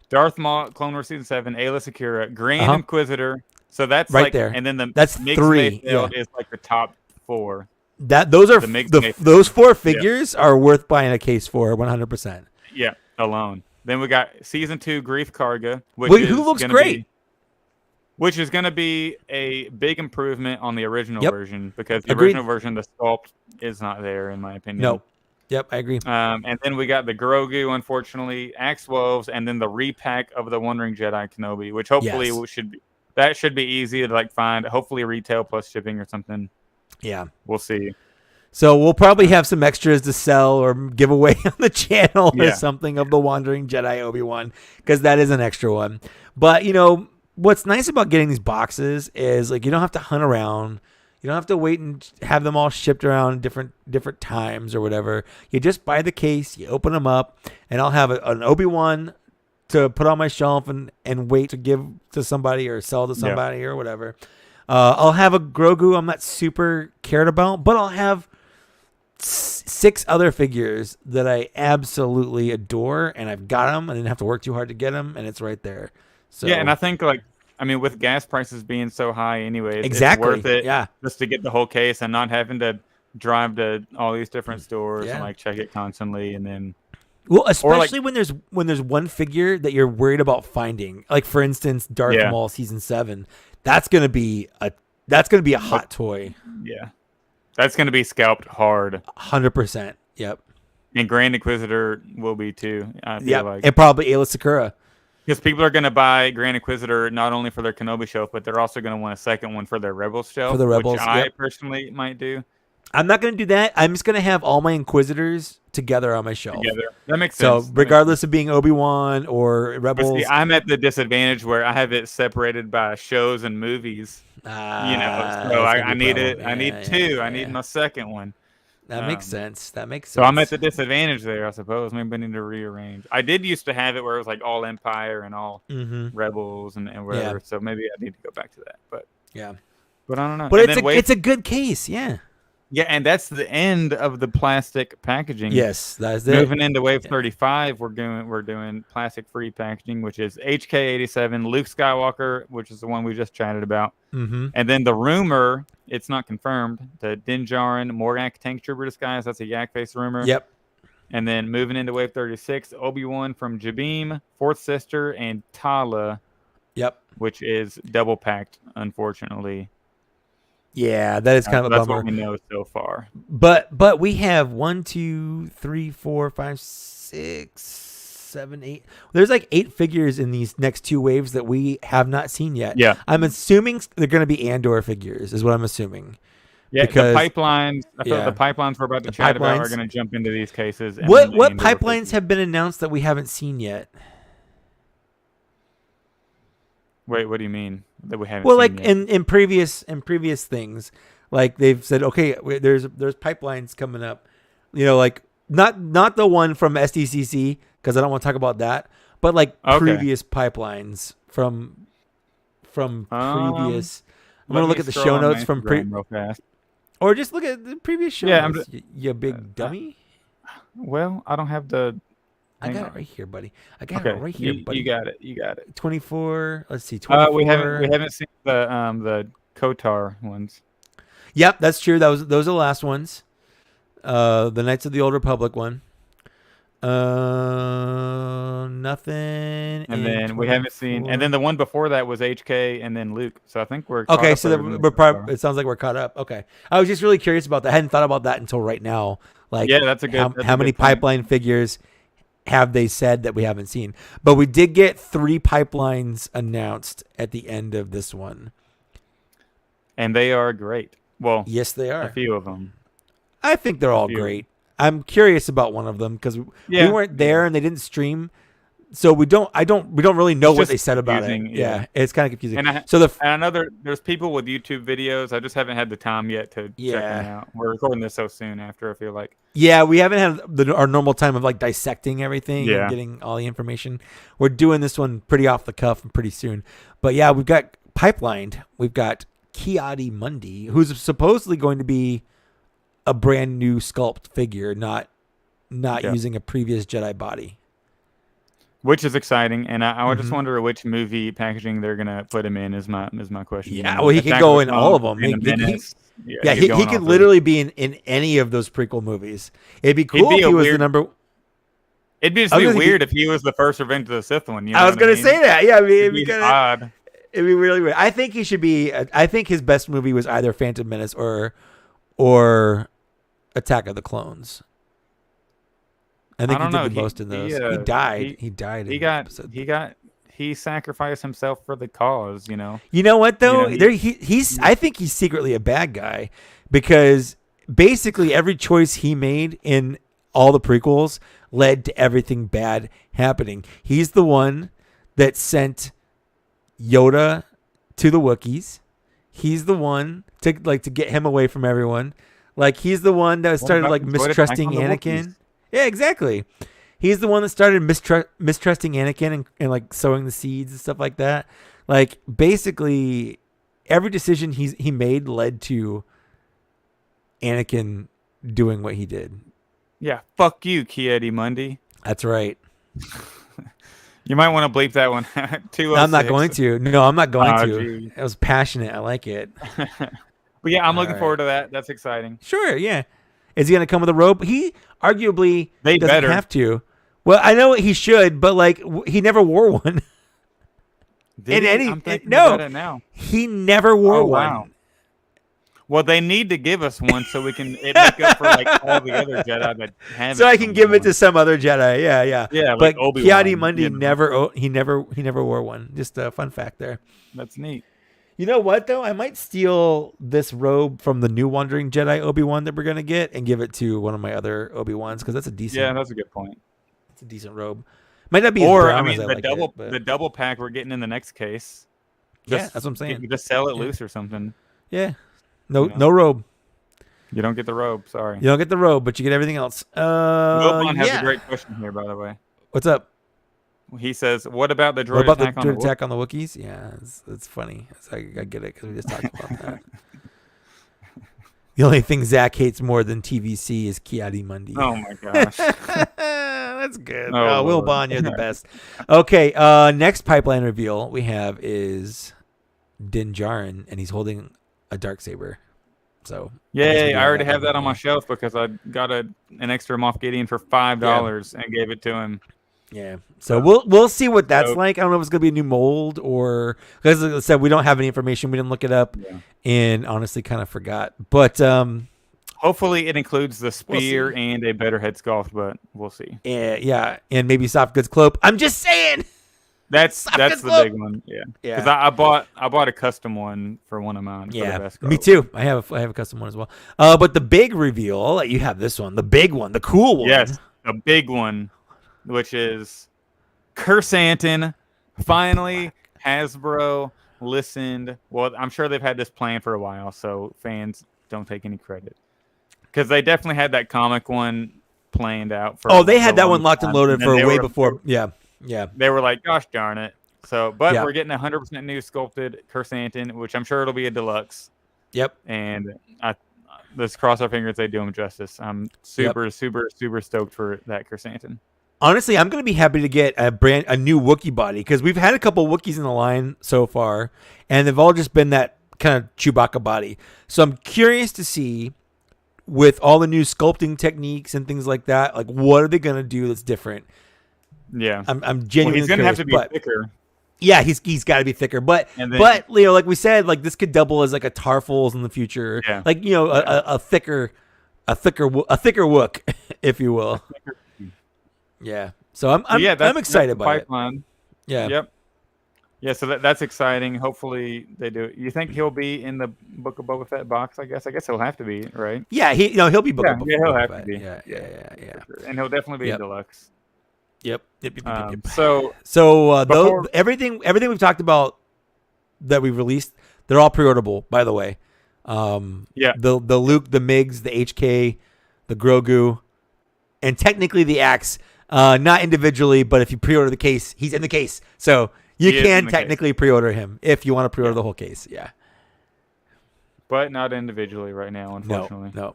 Darth Maul, Clone Wars Season 7, Ayla Secura, Grand Inquisitor. So that's right like, there. And then that's Mixed 3 Mayfield is like the top 4. Those are those 4 figures are worth buying a case for 100%. Yeah, alone. Then we got Season 2 Grief Karga, who looks great. Which is going to be a big improvement on the original version because the Agreed. original version, the sculpt is not there, in my opinion. No. Yep, I agree. And then we got the Grogu, unfortunately, Axe Wolves, and then the repack of the Wandering Jedi Kenobi, which hopefully should be easy to like find. Hopefully retail plus shipping or something. Yeah. We'll see. So we'll probably have some extras to sell or give away on the channel or something of the Wandering Jedi Obi-Wan because that is an extra one. But, you know, what's nice about getting these boxes is like you don't have to hunt around. You don't have to wait and have them all shipped around different times or whatever. You just buy the case, you open them up, and I'll have an Obi-Wan to put on my shelf and wait to give to somebody or sell to somebody or whatever. I'll have a Grogu I'm not super cared about, but I'll have 6 other figures that I absolutely adore, and I've got them. I didn't have to work too hard to get them, and it's right there. So yeah, and I think with gas prices being so high anyway, exactly. It's worth it just to get the whole case and not having to drive to all these different stores and like check it constantly and then especially when there's one figure that you're worried about finding. Like for instance, Darth Maul Season 7. That's gonna be a hot toy. Yeah. That's gonna be scalped hard. 100%. Yep. And Grand Inquisitor will be too. I feel like. And probably Ayla Secura. Because people are going to buy Grand Inquisitor not only for their Kenobi shelf, but they're also going to want a second one for their Rebels shelf. For the Rebels, which I personally might do. I'm not going to do that. I'm just going to have all my Inquisitors together on my shelf. That makes sense. So regardless of being Obi-Wan or Rebels. See, I'm at the disadvantage where I have it separated by shows and movies. So I need it. I need 2. I need my second one. That makes sense. So I'm at the disadvantage there, I suppose. Maybe I need to rearrange. I did used to have it where it was like all Empire and all Rebels and whatever. Yeah. So maybe I need to go back to that. But I don't know. But it's a good case. Yeah. Yeah, and that's the end of the plastic packaging. Yes, that's it. Moving into Wave 35, we're doing plastic-free packaging, which is HK87, Luke Skywalker, which is the one we just chatted about, and then the rumor, it's not confirmed, the Din Djarin Morag Tank Trooper disguise. That's a yak face rumor. Yep. And then moving into Wave 36, Obi-Wan from Jabeem, Fourth Sister, and Tala. Yep. Which is double packed, unfortunately. Yeah, that is kind of a That's bummer. what we know so far. But we have 1, 2, 3, 4, 5, 6, 7, 8. There's like 8 figures in these next 2 waves that we have not seen yet. Yeah. I'm assuming they're going to be Andor figures, is what I'm assuming. Yeah, because, the pipelines. I feel the pipelines we're about to chat about are going to jump into these cases. And what pipelines have been announced that we haven't seen yet? Wait, what do you mean that we haven't? Well, seen like yet? in previous things, like they've said, okay, there's pipelines coming up. You know, like not the one from SDCC because I don't want to talk about that, but like previous pipelines from previous. I'm gonna look at the show notes from real fast. Or just look at the previous show notes. You big dummy. Well, I don't have the. I got it right here, buddy. I got it right here, buddy. You got it. You got it. 24. Let's see. 24. We haven't seen the Kotar ones. Yep, that's true. Those are the last ones. The Knights of the Old Republic one. Nothing. And then we haven't seen. And then the one before that was HK and then Luke. So I think we're okay. So we're probably. It sounds like we're caught up. Okay. I was just really curious about that. I hadn't thought about that until right now. Like, yeah, that's a good. How many pipeline figures have they said that we haven't seen? But we did get 3 pipelines announced at the end of this one, and they are great. Well, yes, they are. A few of them. I think they're all great. I'm curious about one of them because we weren't there and they didn't stream, so we don't really know what they said about it. Yeah, it's kind of confusing. And I know there's people with YouTube videos. I just haven't had the time yet to check them out. We're recording this so soon after. I feel like. Yeah, we haven't had our normal time of like dissecting everything and getting all the information. We're doing this one pretty off the cuff and pretty soon. But yeah, we've got pipelined. We've got Ki-Adi-Mundi, who's supposedly going to be a brand new sculpt figure, not using a previous Jedi body. Which is exciting, and I would just wonder which movie packaging they're gonna put him in. Is my question. Yeah, well, he could go in all of them. He could literally be in any of those prequel movies. It'd be cool if he was the number. It'd be weird if he was the first Revenge of the Sith one. You know I was gonna say that. Yeah, I mean, it'd be kind of odd. It'd be really weird. I think he should be. I think his best movie was either Phantom Menace or Attack of the Clones. I think he did the most in those. He died. He sacrificed himself for the cause. You know. You know what though? He's. I think he's secretly a bad guy because basically every choice he made in all the prequels led to everything bad happening. He's the one that sent Yoda to the Wookiees. He's the one to get him away from everyone. Like he's the one that started mistrusting Anakin. Yeah, exactly. He's the one that started mistrusting Anakin and like sowing the seeds and stuff like that. Like basically every decision he made led to Anakin doing what he did. Yeah, fuck you, Ki-Adi-Mundi. That's right. You might want to bleep that one. 206. I'm not going to. No, I'm not going to. Geez. It was passionate. I like it. But yeah, I'm looking forward to that. That's exciting. Sure, yeah. Is he going to come with a robe? He arguably doesn't have to. Well, I know he should, but like he never wore one. He never wore one. Wow. Well, they need to give us one so we can make up for like all the other Jedi that haven't. So I can give it to some other Jedi. Yeah. Yeah, but like Ki-Adi-Mundi never wore one. Just a fun fact there. That's neat. You know what though? I might steal this robe from the new Wandering Jedi Obi-Wan that we're gonna get and give it to one of my other Obi-Wans because that's a decent. Yeah, that's a good point. It's a decent robe. Might not be the double pack we're getting in the next case. That's what I'm saying. Just sell it loose or something. Yeah. No robe. You don't get the robe. Sorry. You don't get the robe, but you get everything else. Obi-Wan has a great question here, by the way. What's up? He says, "What about the droid attack on the Wookiees?" Yeah, it's funny. I get it because we just talked about that. The only thing Zach hates more than TVC is Ki-Adi-Mundi. Oh my gosh, that's good. Will Bond, you're the best. Okay, next pipeline reveal we have is Din Djarin, and he's holding a darksaber. So yay! I already have that on my shelf because I got an extra Moff Gideon for $5 and gave it to him. Yeah. So we'll see what that's So- like. I don't know if it's gonna be a new mold or because like I said, we don't have any information. We didn't look it up, and honestly, kind of forgot. But Hopefully, it includes the We'll spear see. and a better head sculpt, but we'll see. yeah, and maybe soft goods cloak. I'm just saying. That's goods the cloak. big one. Yeah. Yeah. Because I bought a custom one for one of mine. For the Yeah, best me sculpt. too. I have a custom one as well. But the big reveal, you have this one, the big one, the cool one. Yes, a big one, which is Kersantin. Finally, Hasbro listened. Well, I'm sure they've had this plan for a while, so fans don't take any credit. Because they definitely had that comic one planned out for. Oh, they had a that long one locked and time, loaded then for they way were- before. Yeah. They were like, "Gosh darn it!" So, but Yeah. we're getting 100% new sculpted Kersantin, which I'm sure it'll be a deluxe. Yep. And let's cross our fingers they do him justice. I'm super stoked for that Kersantin. Honestly, I'm going to be happy to get a new Wookiee body because we've had a couple Wookiees in the line so far, and they've all just been that kind of Chewbacca body. So I'm curious to see with all the new sculpting techniques and things like that, like what are they going to do that's different? Yeah, I'm genuinely he's gonna curious, have to be but thicker. yeah, he's got to be thicker. But And then- but Leo, like we said, like this could double as like a Tarful's in the future. Yeah. Like a thicker Wook, if you will. Yeah. So I'm excited the by it. pipeline. Yeah. Yep. Yeah, so that's exciting. Hopefully they do it. You think he'll be in the Book of Boba Fett box? I guess he'll have to be, right? Yeah, he'll be booked Yeah, up. yeah, he'll have to Fett. be. Yeah. For sure. And he'll definitely be Yep. a deluxe. Yep. So So before- everything we've talked about that we've released, they're all pre-orderable, by the way. Yeah. The Luke, the Migs, the HK, the Grogu, and technically the Axe. Not individually, but if you pre-order the case, he's in the case. So you He is can in the technically pre-order him if you want to pre-order the whole case. Yeah. but not individually right now, unfortunately. No.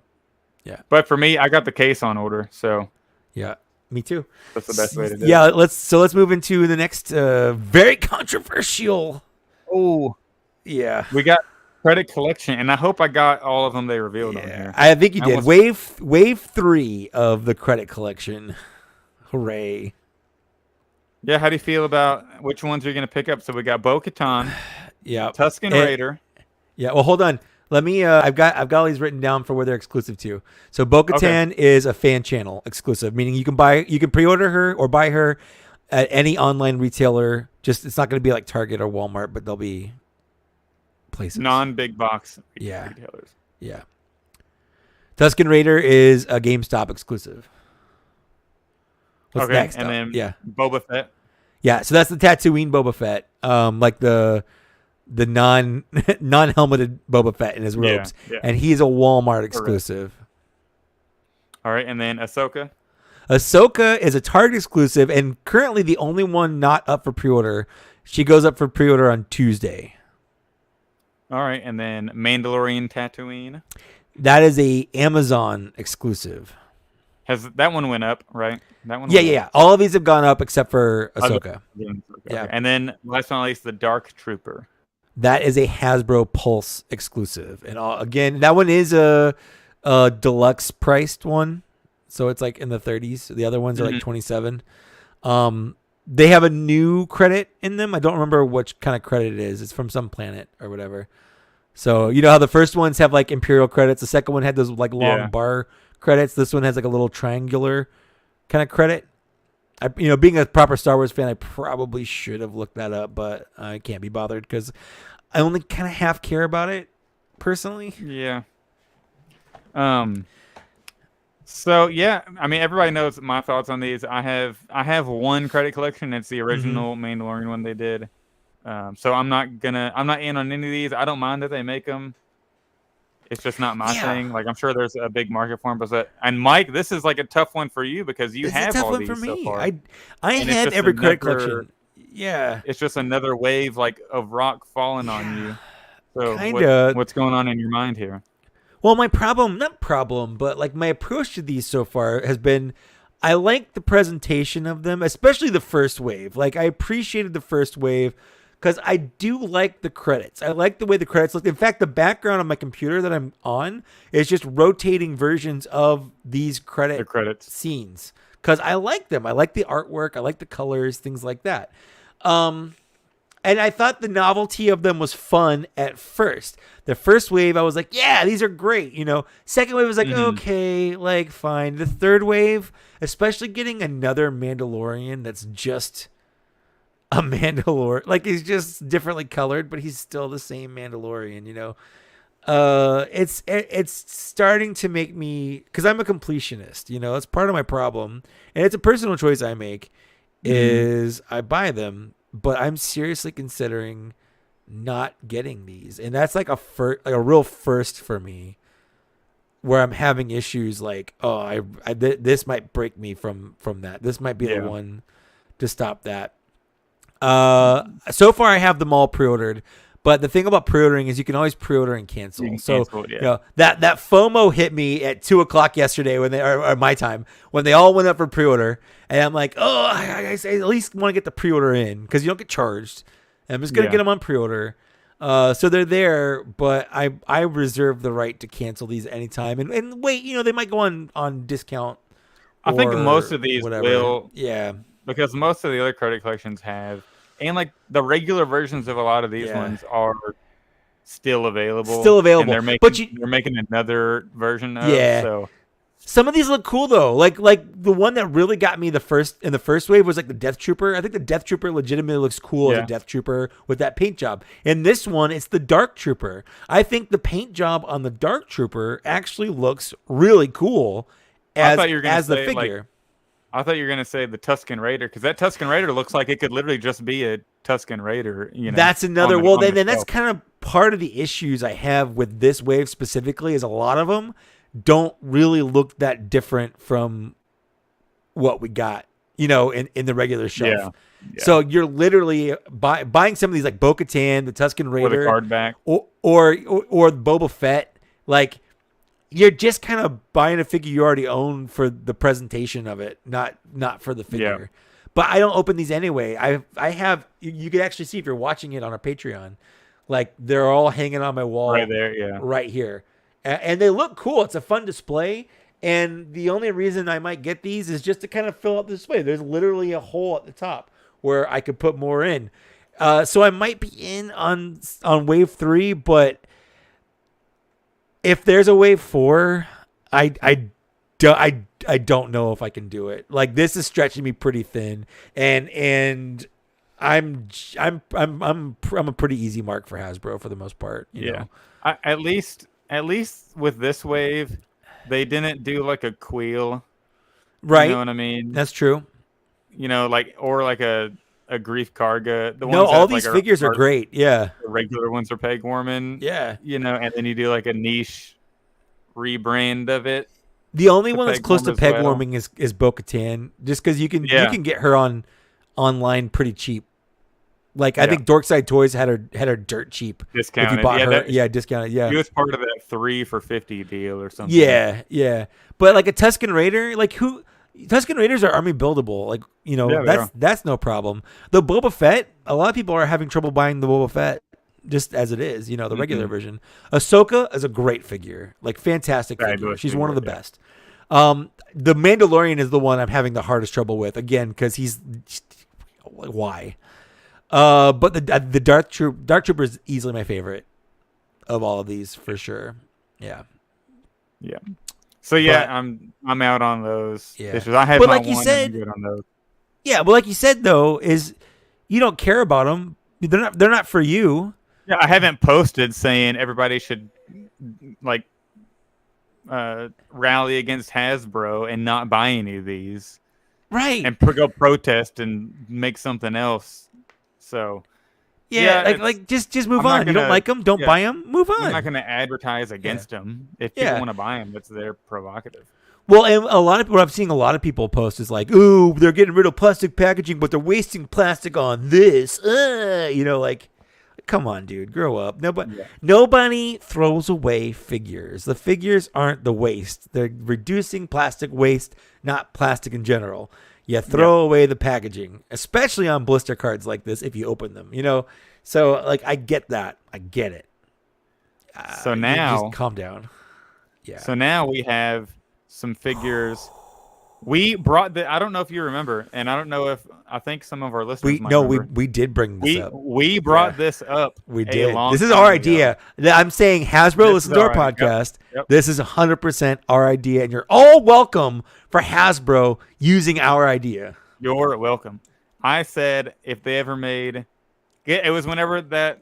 But for me, I got the case on order, so Yeah. Me too. that's the best way to do it. Yeah. Let's move into the next very controversial. Oh, Yeah. we got credit collection, and I hope I got all of them they revealed on Yeah, here. I think you I did. almost- Wave 3 of the credit collection. Hooray! Yeah, how do you feel about which ones you're going to pick up? So we got Bo-Katan, Yeah, Tusken Eh, Raider. yeah. Well, hold on. Let me. I've got all these written down for where they're exclusive to. So Bo-Katan is a fan channel exclusive, meaning you can pre-order her or buy her at any online retailer. Just it's not going to be like Target or Walmart, but they'll be places. Non-big box Yeah. retailers. Yeah. Tusken Raider is a GameStop exclusive. What's Okay, next? and up? then Yeah. Boba Fett. Yeah, so that's the Tatooine Boba Fett, like the non-helmeted Boba Fett in his robes, yeah. and he's a Walmart exclusive. All right, and then Ahsoka. Ahsoka is a Target exclusive, and currently the only one not up for pre-order. She goes up for pre-order on Tuesday. All right, and then Mandalorian Tatooine. That is a Amazon exclusive. Has that one went up, right? That one. Yeah, went yeah. All of these have gone up except for up. Ahsoka. Okay. Yeah. And then last but not least, the Dark Trooper. That is a Hasbro Pulse exclusive, and again, that one is a deluxe priced one, so it's like in the 30s. The other ones are like 27. They have a new credit in them. I don't remember which kind of credit it is. It's from some planet or whatever. So you know how the first ones have like Imperial credits. The second one had those like long bar credits. This one has like a little triangular kind of credit. Being a proper Star Wars fan, I probably should have looked that up, but I can't be bothered because I only kind of half care about it personally. Yeah. So yeah, I mean everybody knows my thoughts on these. I have one credit collection. It's the original Mandalorian one they did. So I'm not in on any of these. I don't mind that they make them. It's just not my thing. Like I'm sure there's a big market for them, and Mike, this is like a tough one for you because you have all these so far. I And it's had just every credit another- collection. Yeah. It's just another wave like of rock falling on you. So Kinda. what's going on in your mind here? Well, my approach to these so far has been, I like the presentation of them, especially the first wave. Like I appreciated the first wave because I do like the credits. I like the way the credits look. In fact, the background on my computer that I'm on is just rotating versions of these The credits. scenes because I like them. I like the artwork. I like the colors, things like that. And I thought the novelty of them was fun at first. The first wave, I was like, yeah, these are great. Second wave was like, okay, like fine. The third wave, especially getting another Mandalorian that's just a Mandalorian. Like he's just differently colored, but he's still the same Mandalorian, it's starting to make me, because I'm a completionist, that's part of my problem. And it's a personal choice I make is I buy them, but I'm seriously considering not getting these. And that's like a real first for me, where I'm having issues like, this might break me from that. This might be the one to stop that. So far I have them all pre-ordered, but the thing about pre-ordering is you can always pre-order and cancel. That FOMO hit me at 2:00 yesterday when or my time, when they all went up for pre-order, and I'm like, I at least want to get the pre-order in because you don't get charged. And I'm just gonna get them on pre-order. So they're there, but I reserve the right to cancel these anytime and wait. They might go on discount. I think most of these will, yeah, because most of the other credit collections have. And like the regular versions of a lot of these ones are still available. And they're making another version of. So some of these look cool though. Like the one that really got me in the first wave was like the Death Trooper. I think the Death Trooper legitimately looks cool as a Death Trooper with that paint job. In this one, it's the Dark Trooper. I think the paint job on the Dark Trooper actually looks really cool as the figure. I thought you were going to say the Tusken Raider, because that Tusken Raider looks like it could literally just be a Tusken Raider. That's another. Then that's kind of part of the issues I have with this wave specifically, is a lot of them don't really look that different from what we got, in the regular shelf. Yeah. So you're literally buying some of these like Bo-Katan, the Tusken Raider, or the card back, or Boba Fett, like. You're just kind of buying a figure you already own for the presentation of it, not for the figure. Yeah. But I don't open these anyway. I have, you can actually see if you're watching it on our Patreon, like they're all hanging on my wall right there, right here, and they look cool. It's a fun display, and the only reason I might get these is just to kind of fill out the display. There's literally a hole at the top where I could put more in. So I might be in on wave 3, but. If there's a wave 4, I don't know if I can do it. Like this is stretching me pretty thin, and I'm a pretty easy mark for Hasbro for the most part. You know? At least with this wave, they didn't do like a Queel, right? You know what I mean? That's true. Or like a Grief Karga. All these figures are great. Yeah. The regular ones are Peg Warman. Yeah. And then you do like a niche rebrand of it. The only one that's close to peg warming is Bo-Katan, just because you can get her online pretty cheap. Like I think Dorkside Toys had her dirt cheap. Discounted. If you bought her, discounted. Yeah. He was part of that 3 for $50 deal or something. Yeah. But like a Tusken Raider, like Tusken Raiders are army buildable, that's no problem. The Boba Fett, a lot of people are having trouble buying the Boba Fett just as it is, the regular version. Ahsoka is a great figure, like fantastic figure. She's one of the best. The Mandalorian is the one I'm having the hardest trouble with, again, because he's why. But the Dark Trooper is easily my favorite of all of these for sure. Yeah. So I'm out on those. Yeah. I have but my like you one said, good on those. Yeah, but like you said though, is you don't care about them. They're not for you. Yeah, I haven't posted saying everybody should rally against Hasbro and not buy any of these. Right. And go protest and make something else. So just move on. You don't like them, don't buy them, move on. I'm not going to advertise against them. If people want to buy them, it's their prerogative. Well, and what I'm seeing a lot of people post is like, ooh, they're getting rid of plastic packaging, but they're wasting plastic on this. Come on, dude, grow up. Nobody throws away figures. The figures aren't the waste. They're reducing plastic waste, not plastic in general. You throw away the packaging, especially on blister cards like this if you open them, So, I get that. I get it. So now... Just calm down. Yeah. So now we have some figures We brought I don't know if you remember, and I don't know if I think some of our listeners We might no, remember. we did bring this up. We brought Yeah. this up We a did. long This is time our ago. idea. I'm saying Hasbro, This listen is to our our idea. podcast. Yep. This is 100% our idea, and you're all welcome for Hasbro using our idea. You're welcome. I said if they ever made, it was whenever that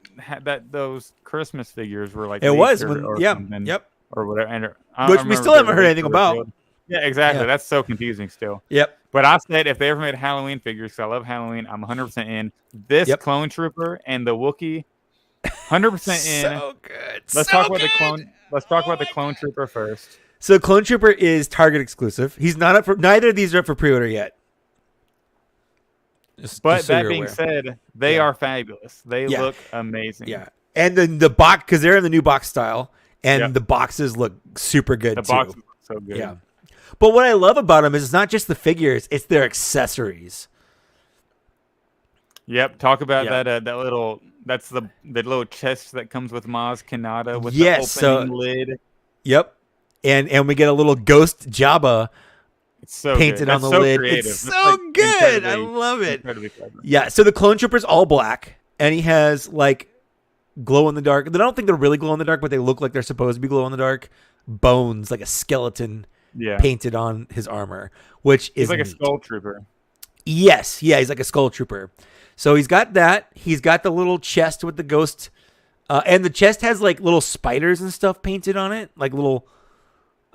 those Christmas figures were like It leaked was or, when, or yeah, something yep. or whatever. And I don't Which we remember still if they haven't were heard leaked anything or about. revealed. Yeah, exactly. Yeah. That's so confusing still. Yep. But I said if they ever made Halloween figures, 'cause I love Halloween, I'm 100% in. This Yep. Clone Trooper and the Wookiee, 100% in. So good. Let's talk about the clone. Let's talk about the Clone Trooper first. So Clone Trooper is Target exclusive. He's not up for, neither of these are up for pre-order yet. But Just so that you're being aware. said, they Yeah. are fabulous. They Yeah. look amazing. Yeah. And then the box, because they're in the new box style, and Yep. the boxes look super good The too. box looks so good. Yeah. But what I love about them is it's not just the figures, it's their accessories. Yep. Talk about Yeah. that little. That's the little chest that comes with Maz Kanata with Yes, the opening lid. Yep. And we get a little ghost Jabba It's so painted good. on That's the so lid. creative. It's That's, so like, good. I incredibly- love it. incredibly clever. Yeah. So the Clone Trooper's all black, and he has like glow in the dark. I don't think they're really glow in the dark, but they look like they're supposed to be glow in the dark. Bones, like a skeleton Yeah. painted on his armor, which is He's like a neat. skull trooper. Yes, yeah, he's like a skull trooper. So he's got that. He's got the little chest with the ghost, and the chest has like little spiders and stuff painted on it, like little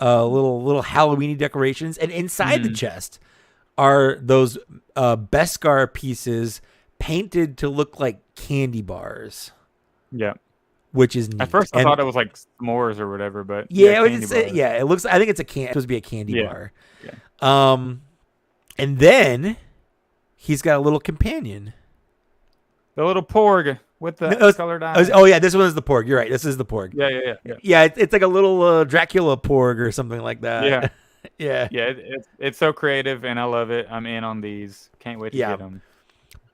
Halloweeny decorations. And inside the chest are those Beskar pieces painted to look like candy bars, Yeah. which is neat. At first, I And- thought it was like s'mores or whatever, but yeah, candy bars. it looks. I think it's supposed to be a candy Yeah. bar. Yeah. And then he's got a little companion. The little porg with the No, colored eyes. Oh yeah, this one is the porg. You're right. This is the porg. Yeah. Yeah, it's like a little Dracula porg or something like that. Yeah. Yeah. Yeah, it's so creative, and I love it. I'm in on these. Can't wait to Yeah. get them.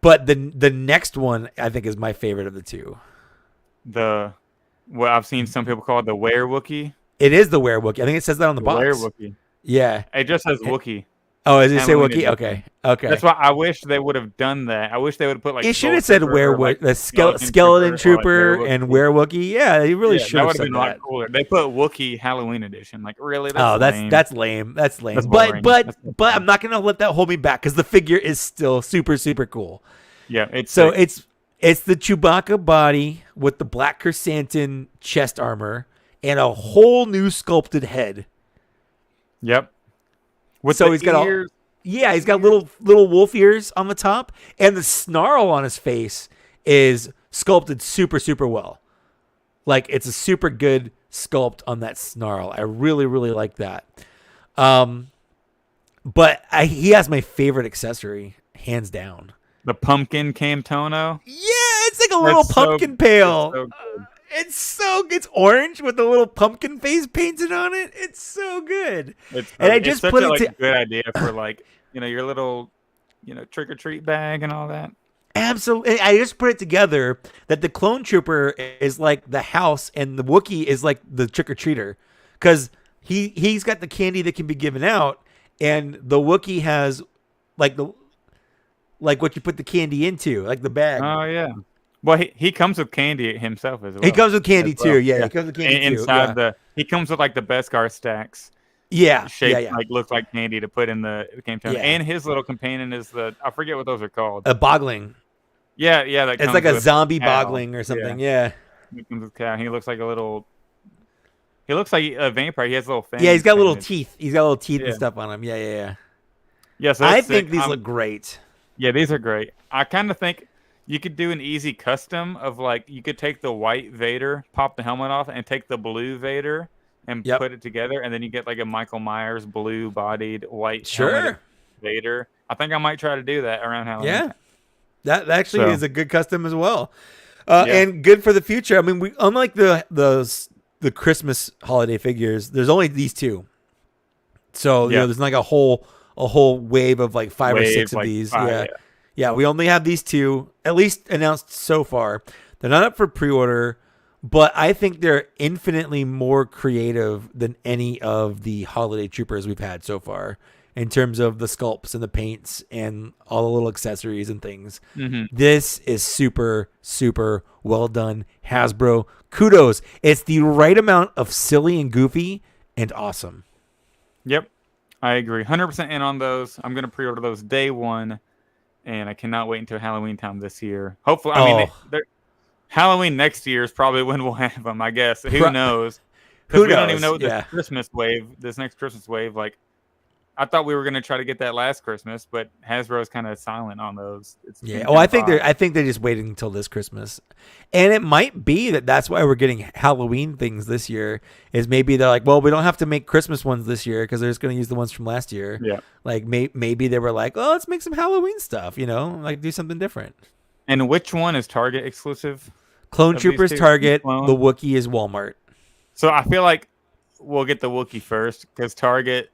But the next one I think is my favorite of the two. What I've seen some people call it the Were-Wookiee. It is the Were-Wookiee. I think it says that on the box. Were-Wookiee. Yeah. It just says Wookiee. Oh, does it say Halloween Wookiee? edition. Okay. That's why I wish they would have done that. I wish they would have put like. It should Skull have said Trooper or, Were-Wookiee, like, the Skeleton skeleton Trooper or, trooper like, and Were-Wookiee. Yeah, they really Yeah, should that have would have said been a lot that. cooler. They put Wookiee Halloween edition. Like really? Oh, lame. that's lame. That's lame. That's but boring. but That's but boring. I'm not gonna let that hold me back because the figure is still super super cool. Yeah, it's So sick. it's the Chewbacca body with the black chrysanthemum chest armor and a whole new sculpted head. Yep. With So the he's got ears. Yeah, he's got little wolf ears on the top, and the snarl on his face is sculpted super super well. Like it's a super good sculpt on that snarl. I really really like that. But he has my favorite accessory hands down. The pumpkin Camtono. Yeah, it's like a little That's so- pumpkin pail. it's so good. It's orange with the little pumpkin face painted on it. It's so good. And I just such put a, it like, to- good idea for like your little trick or treat bag and all that. Absolutely. I just put it together that the clone trooper is like the house and the Wookiee is like the trick or treater, because he's got the candy that can be given out, and the Wookiee has like what you put the candy into, like the bag. Oh yeah. Well, he comes with candy himself as well. He comes with candy as well. too. Yeah, he comes with candy too. Inside Yeah. he comes with like the Beskar stacks. Yeah, Shaped yeah. like look like candy to put in the Camtono. Yeah. And his little companion is I forget what those are called. A bogling. Yeah, that It's comes like a with zombie Cal. bogling or something. Yeah. He comes with Cal. He looks like a vampire. He has little fangs. Yeah, he's got little painted. teeth. He's got little teeth and Yeah. stuff on him. Yeah. Yeah, so I that's think sick. these look great. Yeah, these are great. I kind of think you could do an easy custom of like you could take the white Vader, pop the helmet off, and take the blue Vader and Yep. put it together, and then you get like a Michael Myers blue-bodied white Sure. helmeted Vader. I think I might try to do that around Halloween. Yeah. That actually So- is a good custom as well. Yeah. And good for the future. I mean, we unlike the Christmas holiday figures, there's only these two. So, Yeah. there's like a whole wave of like five or six of like these. five, Yeah. Yeah, we only have these two, at least announced so far. They're not up for pre-order, but I think they're infinitely more creative than any of the holiday troopers we've had so far. in terms of the sculpts and the paints and all the little accessories and things. Mm-hmm. This is super, super well done. Hasbro, kudos. It's the right amount of silly and goofy and awesome. Yep, I agree. 100% in on those. I'm going to pre-order those day one, and I cannot wait until Halloween time this year. Hopefully, I mean, Halloween next year is probably when we'll have them, I guess. Who knows? Because we don't even know this Christmas wave, this next Christmas wave. Like, I thought we were going to try to get that last Christmas, but Hasbro's kind of silent on those. I think they're just waiting until this Christmas, and it might be that's why we're getting Halloween things this year. Is maybe they're like, well, we don't have to make Christmas ones this year because they're just going to use the ones from last year. Yeah, like maybe they were like, oh, let's make some Halloween stuff. Like do something different. And which one is Target exclusive? Clone Troopers Target. The Wookiee is Walmart. So I feel like we'll get the Wookiee first because Target's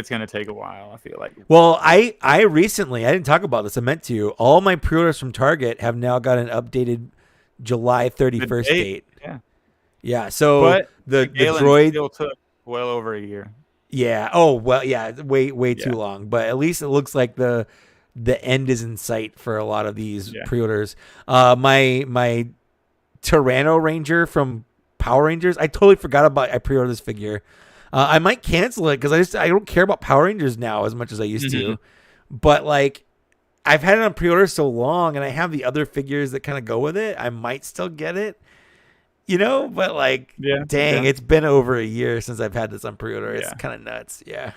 going to take a while, I feel like. Well, I recently, I didn't talk about this, I meant to. All my pre-orders from Target have now got an updated July 31st date. Yeah. Yeah, so the droid still took well over a year. Yeah. Oh, well, yeah, way too long. But at least it looks like the end is in sight for a lot of these pre-orders. My Tyranno Ranger from Power Rangers, I totally forgot about. I pre-ordered this figure. I might cancel it because I don't care about Power Rangers now as much as I used to. But like, I've had it on pre-order so long, and I have the other figures that kind of go with it. I might still get it, But like, dang, it's been over a year since I've had this on pre-order. It's kind of nuts. Yeah.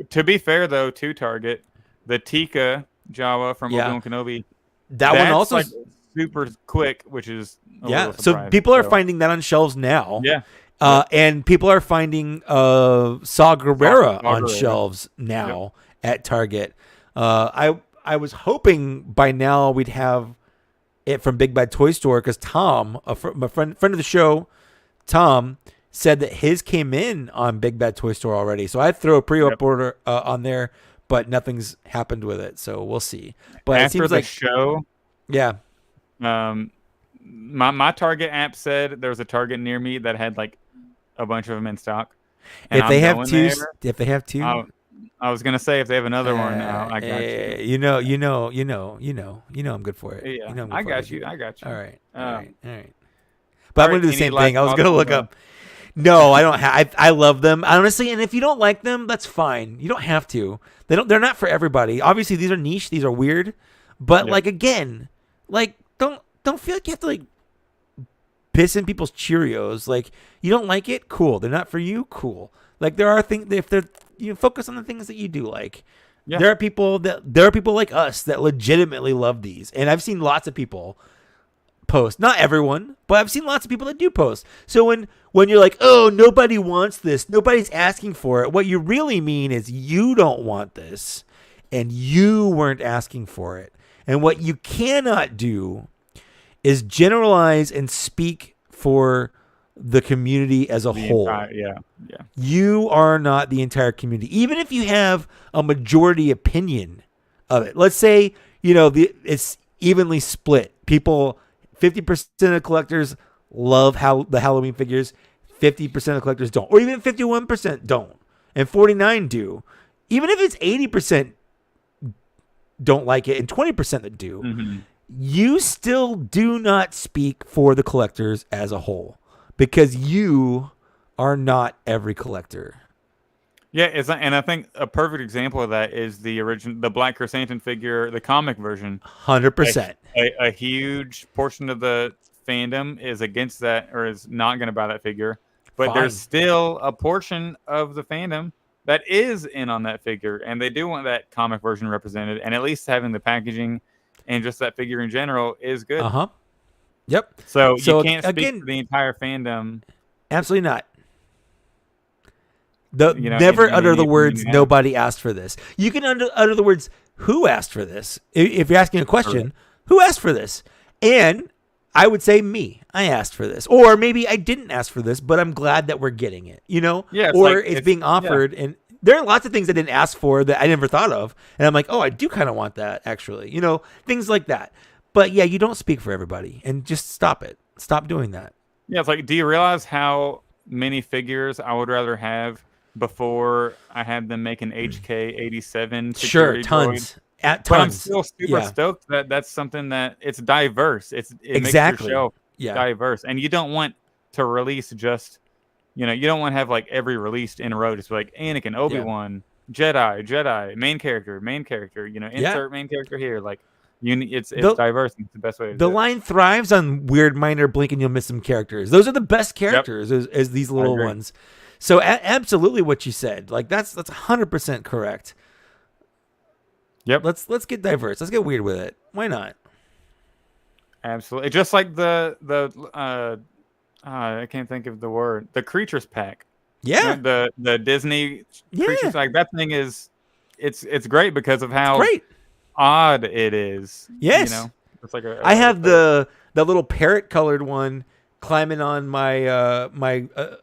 To be fair though, to Target, the Tika Jawa from Obi-Wan Kenobi, that one also like super quick, which is so people are finding that on shelves now. Yeah. And people are finding Saw Gerrera on shelves now at Target. I was hoping by now we'd have it from Big Bad Toy Store because Tom, my friend of the show, Tom, said that his came in on Big Bad Toy Store already. So I'd throw a pre-op order on there, but nothing's happened with it. So we'll see. But after it seems the like show, my Target app said there was a Target near me that had like a bunch of them in stock. And if they have two, I was gonna say if they have another one now, I got you. You know, I'm good for it. Yeah, I got you. All right. But I'm gonna do the same thing. I was gonna look up. No, I don't have. I love them honestly, and if you don't like them, that's fine. You don't have to. They're not for everybody. Obviously, these are niche. These are weird. But like again, like don't feel like you have to like piss in people's Cheerios. Like, you don't like it? Cool. They're not for you? Cool. Like, there are things, if they're, focus on the things that you do like. Yeah. There are people like us that legitimately love these. And I've seen lots of people post. Not everyone, but I've seen lots of people that do post. So when you're like, oh, nobody wants this, nobody's asking for it, what you really mean is you don't want this and you weren't asking for it. And what you cannot do is generalize and speak for the community as a whole. You are not the entire community. Even if you have a majority opinion of it. Let's say, it's evenly split. People, 50% of collectors love the Halloween figures. 50% of collectors don't. Or even 51% don't. And 49 do. Even if it's 80% don't like it and 20% that do. You still do not speak for the collectors as a whole because you are not every collector. Yeah, and I think a perfect example of that is the Black Chrysanthemum figure, the comic version. 100%. A huge portion of the fandom is against that or is not going to buy that figure, but there's still a portion of the fandom that is in on that figure, and they do want that comic version represented, and at least having the packaging and just that figure in general is good. Yep. So you can't speak for the entire fandom. Absolutely not. Never utter the words, nobody asked for this. You can utter the words, who asked for this? If you're asking a question, who asked for this? And I would say me. I asked for this. Or maybe I didn't ask for this, but I'm glad that we're getting it. Yeah, it's being offered. Yeah. And there are lots of things I didn't ask for that I never thought of. And I'm like, oh, I do kind of want that, actually. Things like that. But yeah, you don't speak for everybody. And just stop it. Stop doing that. Yeah, it's like, do you realize how many figures I would rather have before I had them make an HK-87 Sure, security droid. tons. At But I'm tons. still super Yeah. stoked that that's something that it's diverse. It makes your Exactly. shelf Yeah. diverse, and you don't want to release just, you don't want to have like every release in a row just be like Anakin, Obi-Wan, Jedi, main character, Yeah. insert main character here. Like it's The diverse. And it's the best way to the do it. line thrives on weird minor blink and you'll miss some characters. Those are the best characters as these little agree. ones. So absolutely what you said. Like that's 100% correct. Yep. Let's get diverse. Let's get weird with it. Why not? Absolutely. Just like I can't think of the word. The creatures pack. Yeah. The Disney creatures pack. That thing is it's great because of how Great. odd it is. Yes. It's like I have the little parrot colored one climbing on my I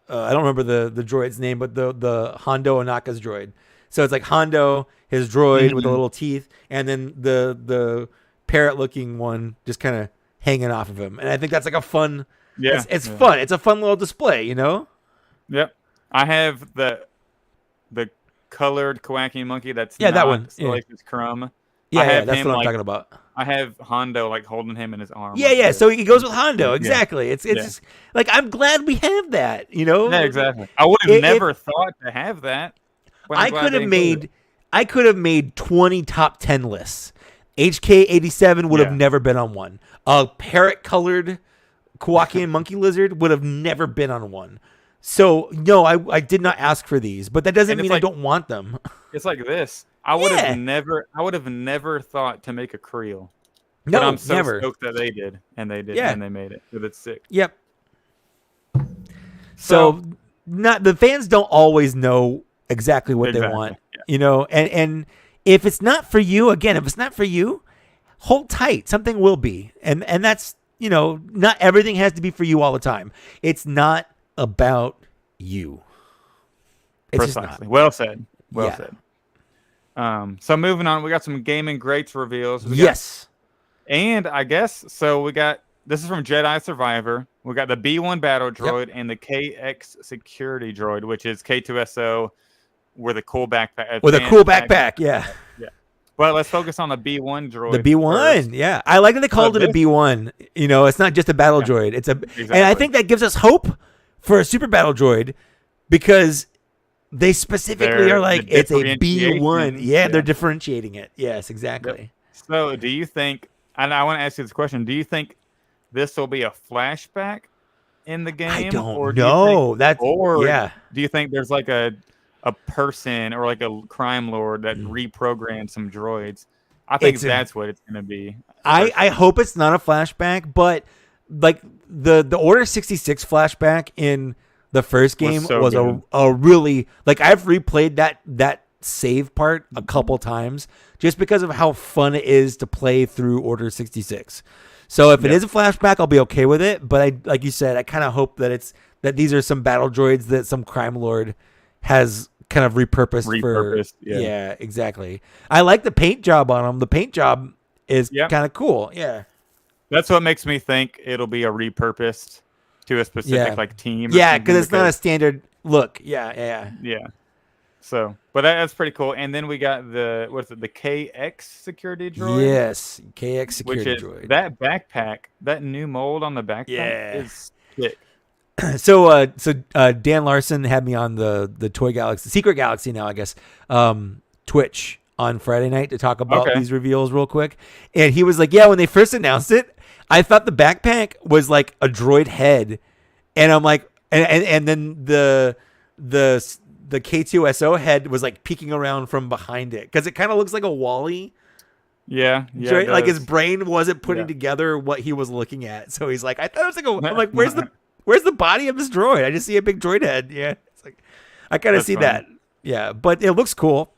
don't remember the droid's name, but the Hondo Onaka's droid. So it's like Hondo, his droid with the little teeth, and then the parrot looking one just kind of hanging off of him. And I think that's like a fun. Yeah, it's fun. It's a fun little display, Yep. I have the colored quacking monkey. That's that one. Salacious Crumb. Yeah, that's what I'm talking about. I have Hondo like holding him in his arm. Yeah. So he goes with Hondo. Exactly. It's just like I'm glad we have that. Yeah, exactly. I would have never thought to have that. I could have made 20 top 10 lists. HK-87 would have never been on one. A parrot colored Kowakian monkey lizard would have never been on one. So no, I did not ask for these, but that doesn't mean I don't want them. It's like this. I would have never thought to make a Creel. No, but I'm so never. stoked that they did, and they did, and they made it. But it's sick. Yep. So not the fans don't always know exactly what they want, and if it's not for you, hold tight. Something will be, and that's not everything has to be for you all the time. It's not about you. It's Precisely. just not. Well said. Well said. So moving on, we got some gaming greats reveals. And I guess so. We got this is from Jedi Survivor. We got the B1 battle droid and the KX security droid, which is K2SO with a cool backpack. With a cool backpack, yeah. Well, let's focus on the B1 droid. The B1, first. Yeah. I like that they called it a B1. It's not just a battle droid. It's and I think that gives us hope for a super battle droid because they specifically are like it's a B1. Yeah, they're differentiating it. Yes, exactly. Yep. So, do you think? And I want to ask you this question: do you think this will be a flashback in the game? I don't know. Do you think there's like a person or like a crime lord that reprogrammed some droids? I think that's what it's going to be. I hope it's not a flashback, but like the Order 66 flashback in the first game was a really like I've replayed that save part a couple times just because of how fun it is to play through Order 66. So if it is a flashback, I'll be okay with it. But like you said, I kind of hope that these are some battle droids that some crime lord has kind of repurposed for. Yeah, exactly. I like the paint job on them. The paint job is kind of cool. Yeah. That's what makes me think it'll be a repurposed to a specific team. Yeah, because it's not a standard look. Yeah. So, but that's pretty cool. And then we got the KX security droid. Yes, KX security droid. That backpack, that new mold on the backpack is sick. So Dan Larson had me on the Toy Galaxy, Secret Galaxy now, I guess, Twitch on Friday night to talk about these reveals real quick. And he was like, yeah, when they first announced it, I thought the backpack was like a droid head. And I'm like, and then the K2SO head was like peeking around from behind it because it kind of looks like a Wall-E. Yeah. Like his brain wasn't putting together what he was looking at. So he's like, I thought it was like I'm like, where's the body of this droid? I just see a big droid head. Yeah. It's like, I kind of see that. Yeah. But it looks cool.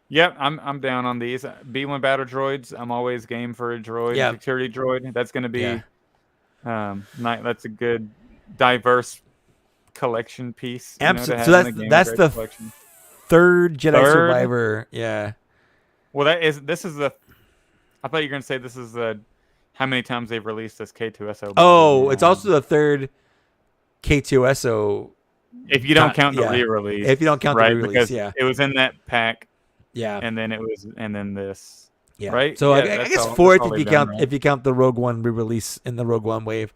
Yep. I'm down on these. B1 battle droids. I'm always game for a droid. Yeah. Security droid. That's going to be, that's a good diverse collection piece. Absolutely. So that's the collection. Third Jedi Survivor. Yeah. Well, this is the. I thought you were going to say this is the. How many times they've released this K2SO? Oh, it's also the third K2SO If you don't count the yeah. re-release, If you don't count the right? re-release, Because yeah. it was in that pack, Yeah. and then this, Yeah. right? So Yeah, I that's guess all, that's fourth all if you they've done, count right? the Rogue One re-release in the Rogue One wave.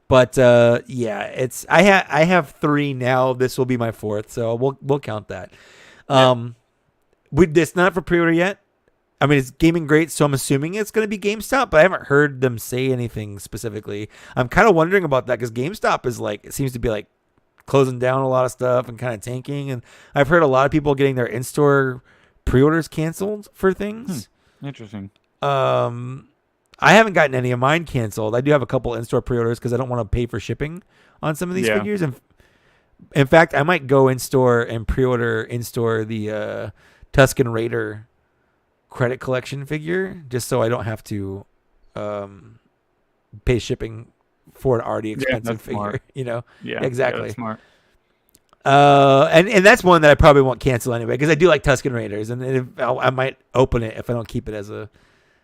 But yeah, it's I have 3 now. This will be my 4th, so we'll count that. It's not for pre-order yet. I mean, it's Gaming Great, so I'm assuming it's going to be GameStop, but I haven't heard them say anything specifically. I'm kind of wondering about that because GameStop is like, it seems to be like closing down a lot of stuff and kind of tanking. And I've heard a lot of people getting their in-store pre-orders canceled for things. Interesting. I haven't gotten any of mine canceled. I do have a couple in-store pre-orders because I don't want to pay for shipping on some of these figures. And in fact, I might go in-store and pre-order in-store the Tusken Raider credit collection figure just so I don't have to pay shipping for an already expensive figure. Smart. You know? Yeah, exactly. Yeah, that's smart. And that's one that I probably won't cancel anyway because I do like Tusken Raiders, and I might open it if I don't keep it as a.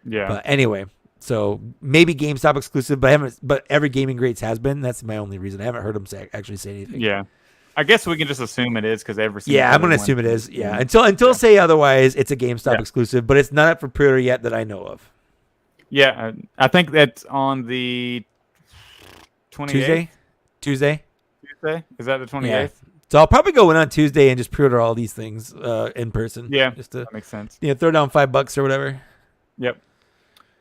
Yeah. But anyway, so maybe GameStop exclusive, but I haven't. But every Gaming Greats has been. That's my only reason. I haven't heard them actually say anything. Yeah. I guess we can just assume it is because every. Yeah, I'm gonna assume it is. Yeah, until say otherwise, it's a GameStop exclusive, but it's not up for pre-order yet that I know of. Yeah, I think that's on the 28th. Tuesday. Is that the 28th? Yeah. So I'll probably go in on Tuesday and just pre-order all these things in person. Yeah, just to, that makes sense. Throw down $5 or whatever. Yep.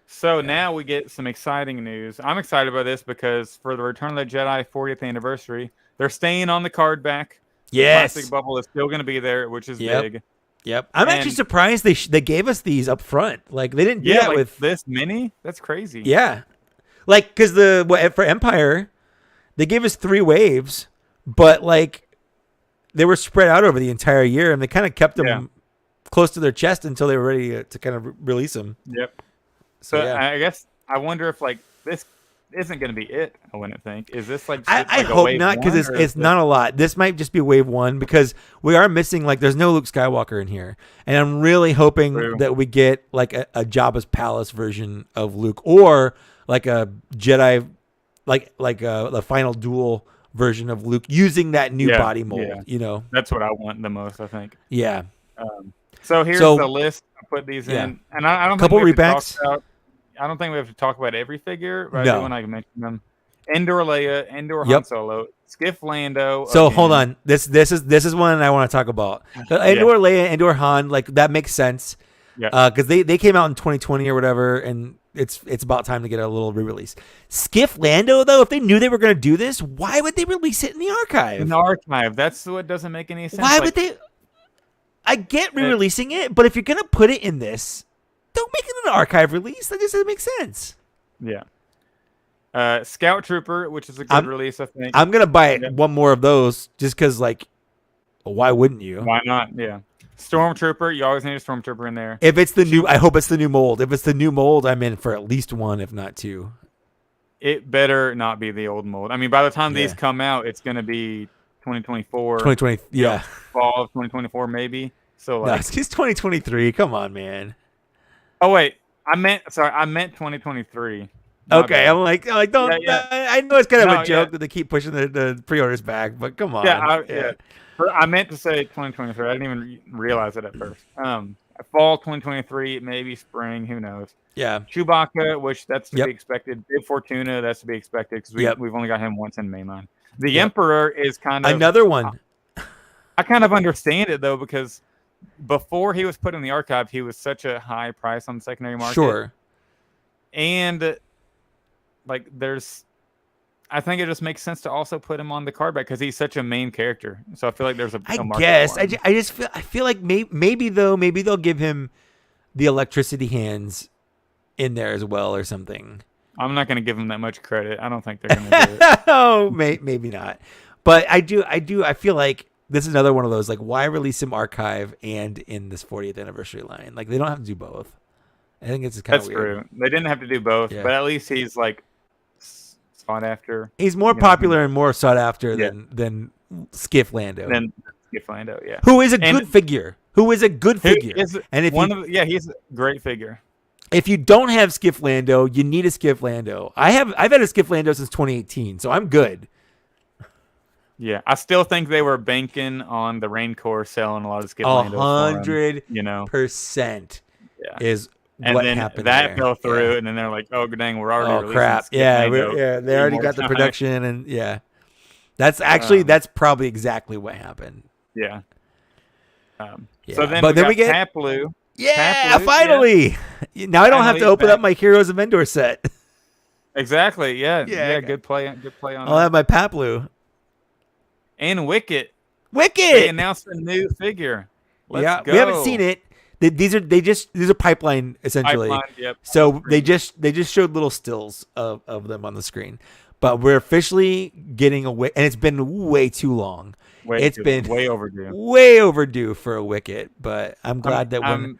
So now we get some exciting news. I'm excited about this because for the Return of the Jedi 40th anniversary, they're staying on the card back. Yes. The plastic bubble is still going to be there, which is big. Yep. I'm actually surprised they gave us these up front. Like they didn't do that with this mini. That's crazy. Yeah. Like because for Empire, they gave us 3 waves, but like they were spread out over the entire year, and they kind of kept them close to their chest until they were ready to kind of release them. Yep. So I guess I wonder if like this isn't going to be it. I wouldn't think. Is this like? I hope not because it's not a lot. This might just be wave 1 because we are missing there's no Luke Skywalker in here, and I'm really hoping that we get like a Jabba's palace version of Luke or like a Jedi, like the final duel version of Luke using that new body mold. Yeah. That's what I want the most. I think. Yeah. So here's the list. I put these in, and I don't couple think repacks. I don't think we have to talk about every figure, but no. I do want to mention them. Endor Leia, Endor Han Solo, Skiff Lando. So hold on, this is one I want to talk about. Endor Leia, Endor Han, like that makes sense. Yeah. Because they came out in 2020 or whatever, and it's about time to get a little re-release. Skiff Lando though, if they knew they were going to do this, why would they release it in the archive? In the archive, that's what doesn't make any sense. Why would they? I get re-releasing it, but if you're gonna put it in this, don't make it an archive release. That just doesn't make sense. Yeah. Scout Trooper, which is a good release, I think. I'm gonna buy one more of those just because, like, why wouldn't you? Why not? Yeah. Stormtrooper, you always need a Stormtrooper in there. If it's the new, I hope it's the new mold. If it's the new mold, I'm in for at least 1, if not 2. It better not be the old mold. I mean, by the time these come out, it's gonna be 2024. 2020, fall of 2024 maybe. So like, no, it's 2023. Come on, man. Oh wait, I meant 2023. Okay, I'm like don't. I know it's kind of a joke that they keep pushing the pre-orders back, but come on. I meant to say 2023. I didn't even realize it at first. Fall 2023, maybe spring. Who knows? Yeah. Chewbacca, which that's to be expected. Bib Fortuna, that's to be expected because we've only got him once in mainline. The Emperor is kind of another one. I kind of understand it though because before he was put in the archive, he was such a high price on the secondary market. Sure. And like I think it just makes sense to also put him on the card back because he's such a main character. So I feel like there's a market guess. for him. I feel like maybe they'll give him the electricity hands in there as well or something. I'm not going to give him that much credit. I don't think they're going to do it. Oh, maybe not. But I feel like this is another one of those, like, why release him archive and in this 40th anniversary line? Like, they don't have to do both. I think it's kind of weird. That's true. They didn't have to do both, but at least he's, like, sought after. He's more popular and more sought after than Skiff Lando. Yeah. Who is a good figure. And if he's a great figure. If you don't have Skiff Lando, you need a Skiff Lando. I've had a Skiff Lando since 2018, so I'm good. Yeah, I still think they were banking on the Rain Corps selling a lot of Skip A Landos for him. 100% Yeah. is And what then happened that there. fell through, Yeah. and then they're like, "Oh dang, we're already Oh releasing crap! Skip Yeah, Lando they 3 already more got the times." production, and that's probably exactly what happened. Yeah. So Yeah, then but we then we got get Paplu. yeah, Paplu, yeah, finally. Now I don't have finally to it's open up back. my Heroes of Endor set. Exactly. Yeah. Yeah, Yeah. Good play. Good play on I'll that. have my Paplu. And Wicket. They Wicked. announced a new figure. Let's Yeah, we haven't seen go. it. These are pipeline essentially. Pipeline. Yep. So they just showed little stills of them on the screen, but we're officially getting a Wicket, and it's been way too long. It's been way overdue. way overdue for a Wicket, but I'm glad that when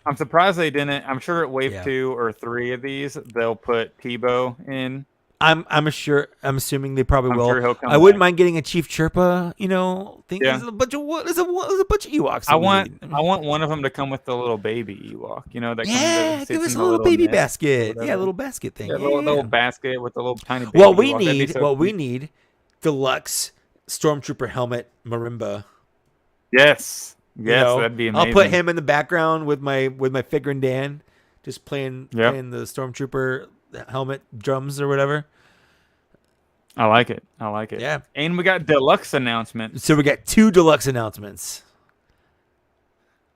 I'm surprised they didn't. I'm sure at wave Yeah. 2 or 3 of these they'll put Tebow in. I'm assuming they probably I'm will. sure he'll come I wouldn't back. mind getting a Chief Chirpa, thing. Yeah. There's a bunch of there's a bunch of Ewoks. I want one of them to come with the little baby Ewok. That Yeah, comes, give us in a little baby net, basket. whatever. Yeah, little basket thing. Yeah, Yeah. little basket with the little tiny baby What we Ewok. That'd be need, so cute. need, deluxe Stormtrooper helmet marimba. Yes, that'd be amazing. I'll put him in the background with my Figrin Dan, just playing the Stormtrooper helmet drums or whatever. I like it. Yeah. And we got deluxe announcements. So we got 2 deluxe announcements.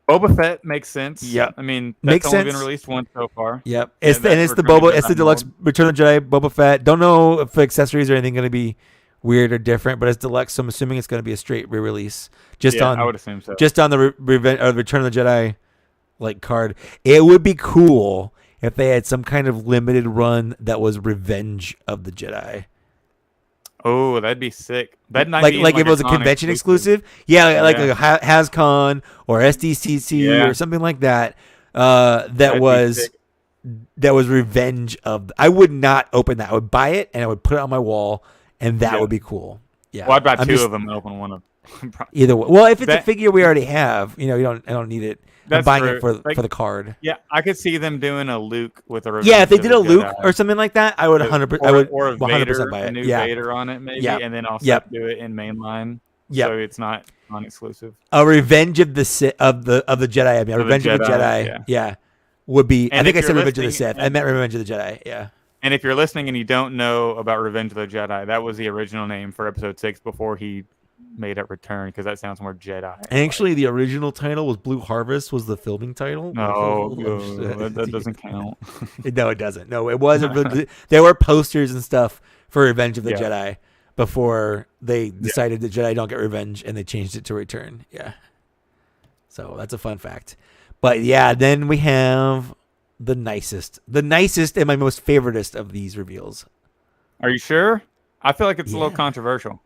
Boba Fett makes sense. Yep. I mean, Makes that's only sense. been released once so far. Yep. Yeah, It's the deluxe Return of the Jedi Boba Fett. Don't know if the accessories or anything going to be weird or different, but it's deluxe, so I'm assuming it's going to be a straight re-release. I would assume so. Just on the Return of the Jedi card. It would be cool if they had some kind of limited run that was Revenge of the Jedi. Oh, that'd be sick. That might like be if it was a convention exclusive. Yeah, like a HasCon or SDCC or something like that. That was Revenge of. I would not open that. I would buy it and I would put it on my wall, and that would be cool. Yeah, well, I'd buy 2 of them and open one of them. Either way. Well, if it's a figure we already have, I don't need it. I'm buying it for the card. Yeah, I could see them doing a Luke with a Revenge. Yeah, if they did a Luke Jedi. or something like that, I would 100%. I would or a 100% Vader, buy it. a new Yeah. Vader on it maybe, and then also do it in mainline. Yeah, so it's not non-exclusive. A Revenge of the Sith of the Jedi. I mean, a Revenge of the Jedi. Yeah, would be. And I think I said Revenge of the listening- Sith. I meant Revenge of the Jedi. Yeah. And if you're listening and you don't know about Revenge of the Jedi, that was the original name for Episode 6 before he made a return, because that sounds more Jedi. Actually, the original title was Blue Harvest. Was the filming title? No, that doesn't count. No, it doesn't. No, it wasn't. There were posters and stuff for Revenge of the Jedi before they decided that Jedi don't get revenge, and they changed it to Return. Yeah. So that's a fun fact. But yeah, then we have the nicest and my most favoritist of these reveals. Are you sure? I feel like it's a little controversial.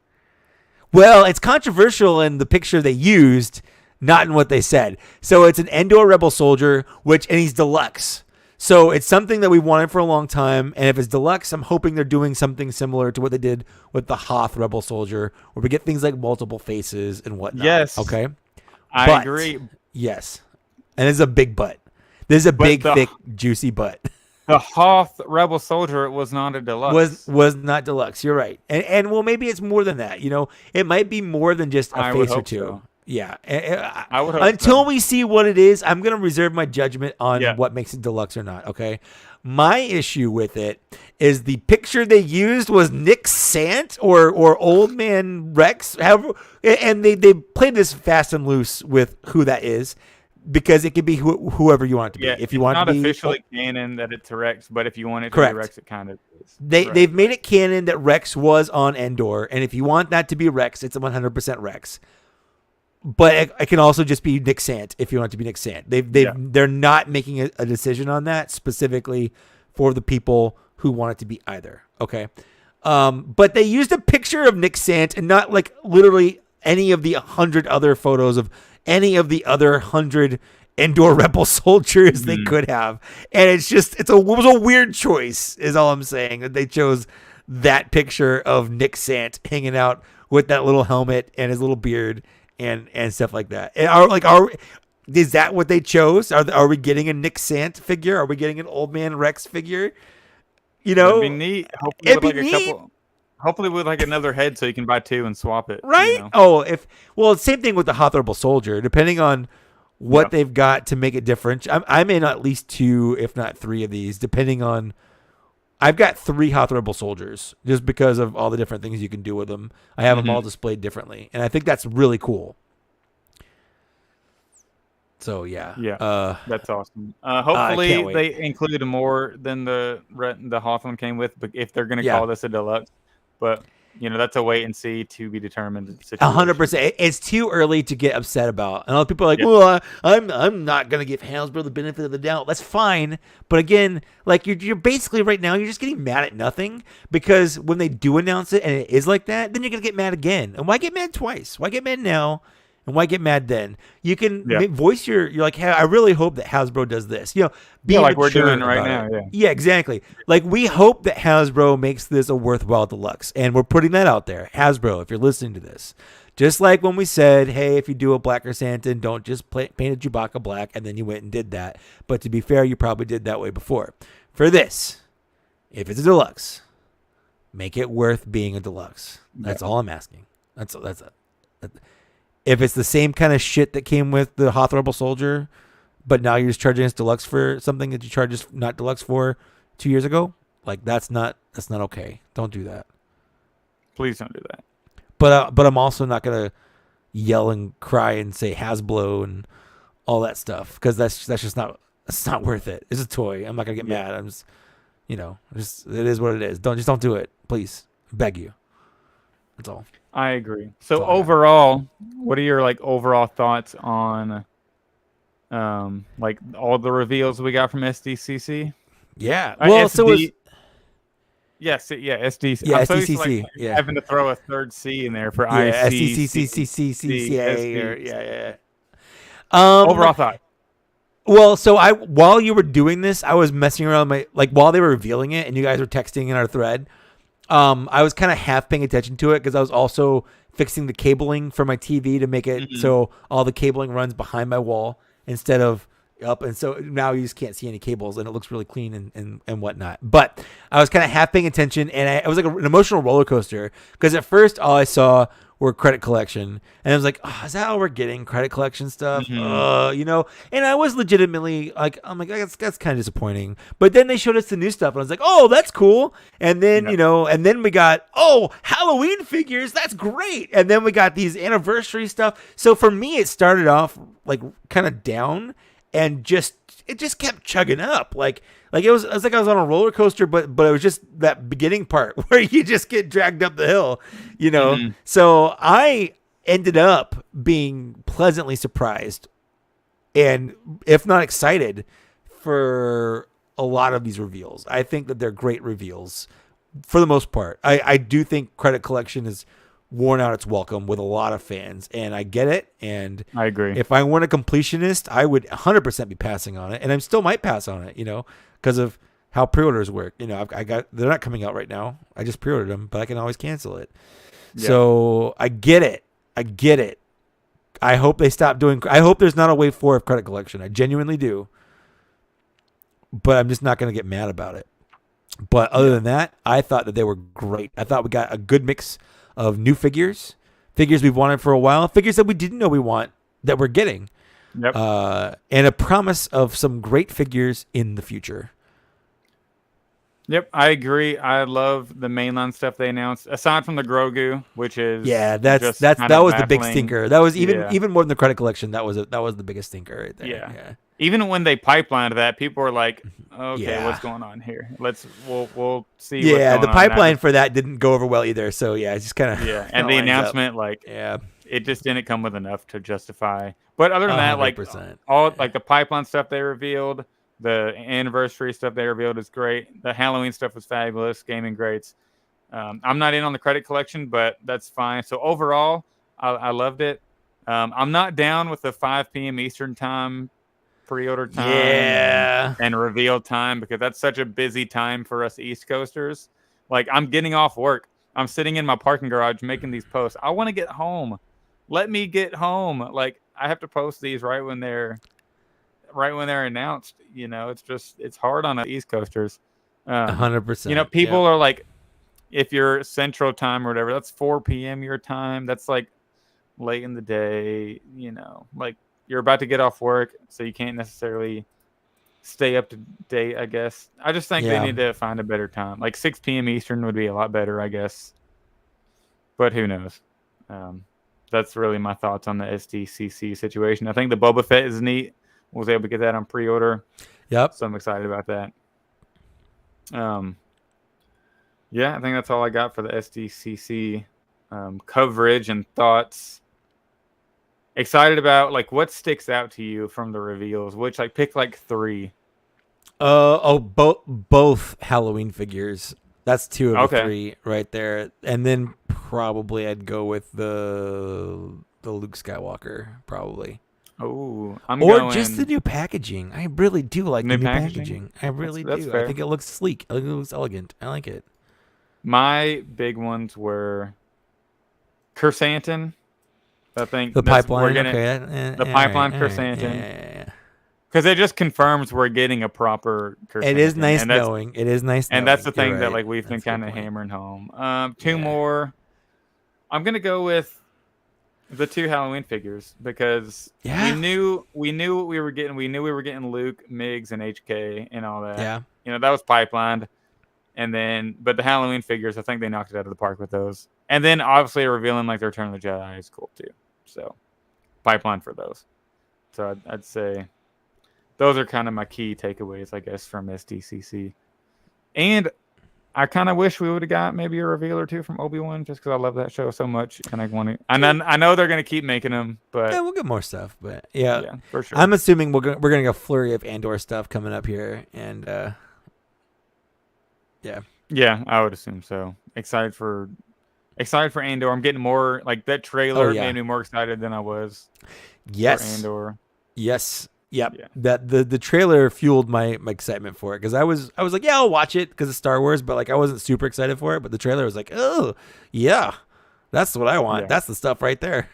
Well, it's controversial in the picture they used, not in what they said. So it's an Endor Rebel soldier, and he's deluxe. So it's something that we wanted for a long time. And if it's deluxe, I'm hoping they're doing something similar to what they did with the Hoth Rebel soldier, where we get things like multiple faces and whatnot. Yes. Okay. I agree. Yes. And it's a big butt. There's a big, thick, juicy butt. The Hoth Rebel soldier was not a deluxe. Was not deluxe. You're right. And well, maybe it's more than that. It might be more than just a face or two. So. Yeah. I would hope until so. we see what it is, I'm going to reserve my judgment on what makes it deluxe or not. Okay. My issue with it is the picture they used was Nick Sant or Old Man Rex. And they played this fast and loose with who that is. Because it could be whoever you want it to be. If you want it to be, not officially canon that it's Rex, but if you want it to be Rex, it kind of is. They've made it canon that Rex was on Endor, and if you want that to be Rex, it's 100% Rex. But it can also just be Nick Sant if you want it to be Nick Sant. They're not making a decision on that specifically for the people who want it to be either. Okay, but they used a picture of Nick Sant and not like literally any of the 100 other photos of any of the other 100 Endor Rebel soldiers they could have. And it was a weird choice is all I'm saying, that they chose that picture of Nick Sant hanging out with that little helmet and his little beard and stuff like that. And is that what they chose? Are we getting a Nick Sant figure? Are we getting an Old Man Rex figure? It'd be neat. It'd be neat. Hopefully with like another head, so you can buy two and swap it. You Right? know. Oh, same thing with the Honorable Soldier. Depending on what Yep. they've got to make it different, I'm in at least 2, if not 3 of these, depending on. I've got 3 Honorable Soldiers just because of all the different things you can do with them. I have them all displayed differently, and I think that's really cool. So yeah, Yeah, that's awesome. I can't Hopefully wait. they include more than the Hawthorne came with, but if they're going to Yeah, call this a deluxe, but that's a wait and see to be determined situation. 100%. It's too early to get upset about. And a lot of people are like, Yep. "Well, I'm not gonna give Hasbro the benefit of the doubt." That's fine, but again, like you're basically right now you're just getting mad at nothing because when they do announce it and it is like that, then you're gonna get mad again. And why get mad twice? Why get mad now? And why get mad then? You can Yeah. voice you're like, hey, I really hope that Hasbro does this. Be Yeah, like we're mature doing right about now. it. Yeah, exactly. Like we hope that Hasbro makes this a worthwhile deluxe, and we're putting that out there. Hasbro, if you're listening to this, just like when we said, hey, if you do a Blacker Santa, don't just paint a Chewbacca black, and then you went and did that. But to be fair, you probably did that way before. For this, if it's a deluxe, make it worth being a deluxe. That's all I'm asking. That's it. If it's the same kind of shit that came with the Honorable Soldier, but now you're just charging us deluxe for something that you charged us not deluxe for 2 years ago, like that's not okay. Don't do that. Please don't do that. But I'm also not gonna yell and cry and say Hasbro and all that stuff because that's just not worth it. It's a toy. I'm not gonna get mad. I'm just it is what it is. Don't do it, please. I beg you. That's all. I agree. So all I got. overall, what are your overall thoughts on like all the reveals we got from SDCC? Yeah. Well, so was yes, SDCC. yeah, I'm so used to, SDCC. Yeah. having to throw a third C in there for Yeah, ICCCCCA. or yeah. Overall thought. Well, so while you were doing this, I was messing around while they were revealing it and you guys were texting in our thread. I was kind of half paying attention to it because I was also fixing the cabling for my TV to make it so all the cabling runs behind my wall instead of up. And so now you just can't see any cables and it looks really clean and whatnot. But I was kind of half paying attention and it was like an emotional roller coaster because at first all I saw were credit collection. And I was like, oh, is that how we're getting credit collection stuff? And I was legitimately like, I'm like, that's kind of disappointing. But then they showed us the new stuff and I was like, oh, that's cool. And then, and then we got, Halloween figures. That's great. And then we got these anniversary stuff. So for me, it started off like kind of down and it just kept chugging up. Like it was like I was on a roller coaster, but it was just that beginning part where you just get dragged up the hill, So I ended up being pleasantly surprised and if not excited for a lot of these reveals. I think that they're great reveals for the most part. I do think credit collection is worn out its welcome with a lot of fans, and I get it. And I agree. If I weren't a completionist, I would 100% be passing on it, and I still might pass on it, because of how pre-orders work. They're not coming out right now. I just pre-ordered them, but I can always cancel it. Yeah. So I get it. I hope they stop doing. I hope there's not a wave 4 of credit collection. I genuinely do, but I'm just not going to get mad about it. But other than that, I thought that they were great. I thought we got a good mix of new figures we've wanted for a while, figures that we didn't know we want that we're getting, and a promise of some great figures in the future. Yep, I agree. I love the mainline stuff they announced, aside from the Grogu, which is that was the big stinker. That was even more than the credit collection. That was the biggest stinker right there. Yeah. Even when they pipelined that, people were like, "Okay, what's going on here? We'll see." Yeah, the pipeline for that didn't go over well either. So it's just kind of and the announcement it just didn't come with enough to justify. But other than that, 100%. all the pipeline stuff they revealed, the anniversary stuff they revealed is great. The Halloween stuff was fabulous. Gaming greats. I'm not in on the credit collection, but that's fine. So overall, I loved it. I'm not down with the 5 p.m. Eastern time pre-order time and reveal time because that's such a busy time for us East Coasters. Like I'm getting off work. I'm sitting in my parking garage making these posts. I want to get home. Let me get home. Like I have to post these right when they're announced. It's hard on the East Coasters. 100%. People are like, if you're Central Time or whatever, that's 4 p.m. your time. That's like late in the day, like you're about to get off work, so you can't necessarily stay up to date, I guess. I just think they Yeah. need to find a better time. Like 6 p.m. Eastern would be a lot better, I guess. But who knows? That's really my thoughts on the SDCC situation. I think the Boba Fett is neat. Was able to get that on pre-order. Yep. So I'm excited about that. Yeah, I think that's all I got for the SDCC coverage and thoughts. Excited about, like, what sticks out to you from the reveals? Which, like, pick like 3. Both Halloween figures. That's 2 of the 3 right there. And then probably I'd go with the Luke Skywalker, probably. Oh, just the new packaging. I really do like the new packaging. I really that's do. fair. I think it looks sleek. I think it looks elegant. I like it. My big ones were Chrysanthemum. I think the pipeline. The pipeline Chrysanthemum. Because it just confirms we're getting a proper Chrysanthemum. It is nice knowing. It is nice knowing. And that's the thing that, like, we've been kind of hammering home. 2 more. I'm gonna go with the 2 Halloween figures because we knew what we were getting. We knew we were getting Luke, Migs, and HK and all that. Yeah. That was pipelined. And then, but the Halloween figures, I think they knocked it out of the park with those. And then, obviously, revealing like the Return of the Jedi is cool too. So, pipeline for those. So I'd say those are kind of my key takeaways, I guess, from SDCC. And I kind of wish we would have got maybe a reveal or 2 from Obi-Wan, just because I love that show so much, and I want to. And then I know they're gonna keep making them, but we'll get more stuff. But yeah, for sure. I'm assuming we're gonna get a flurry of Andor stuff coming up here, and yeah, I would assume so. Excited for Andor. I'm getting more, like, that trailer made me more excited than I was. Yes. For Andor. Yes. Yep. Yeah. That the trailer fueled my excitement for it, because I was like, yeah, I'll watch it because it's Star Wars, but like I wasn't super excited for it. But the trailer was like, oh yeah, that's what I want. Yeah. That's the stuff right there.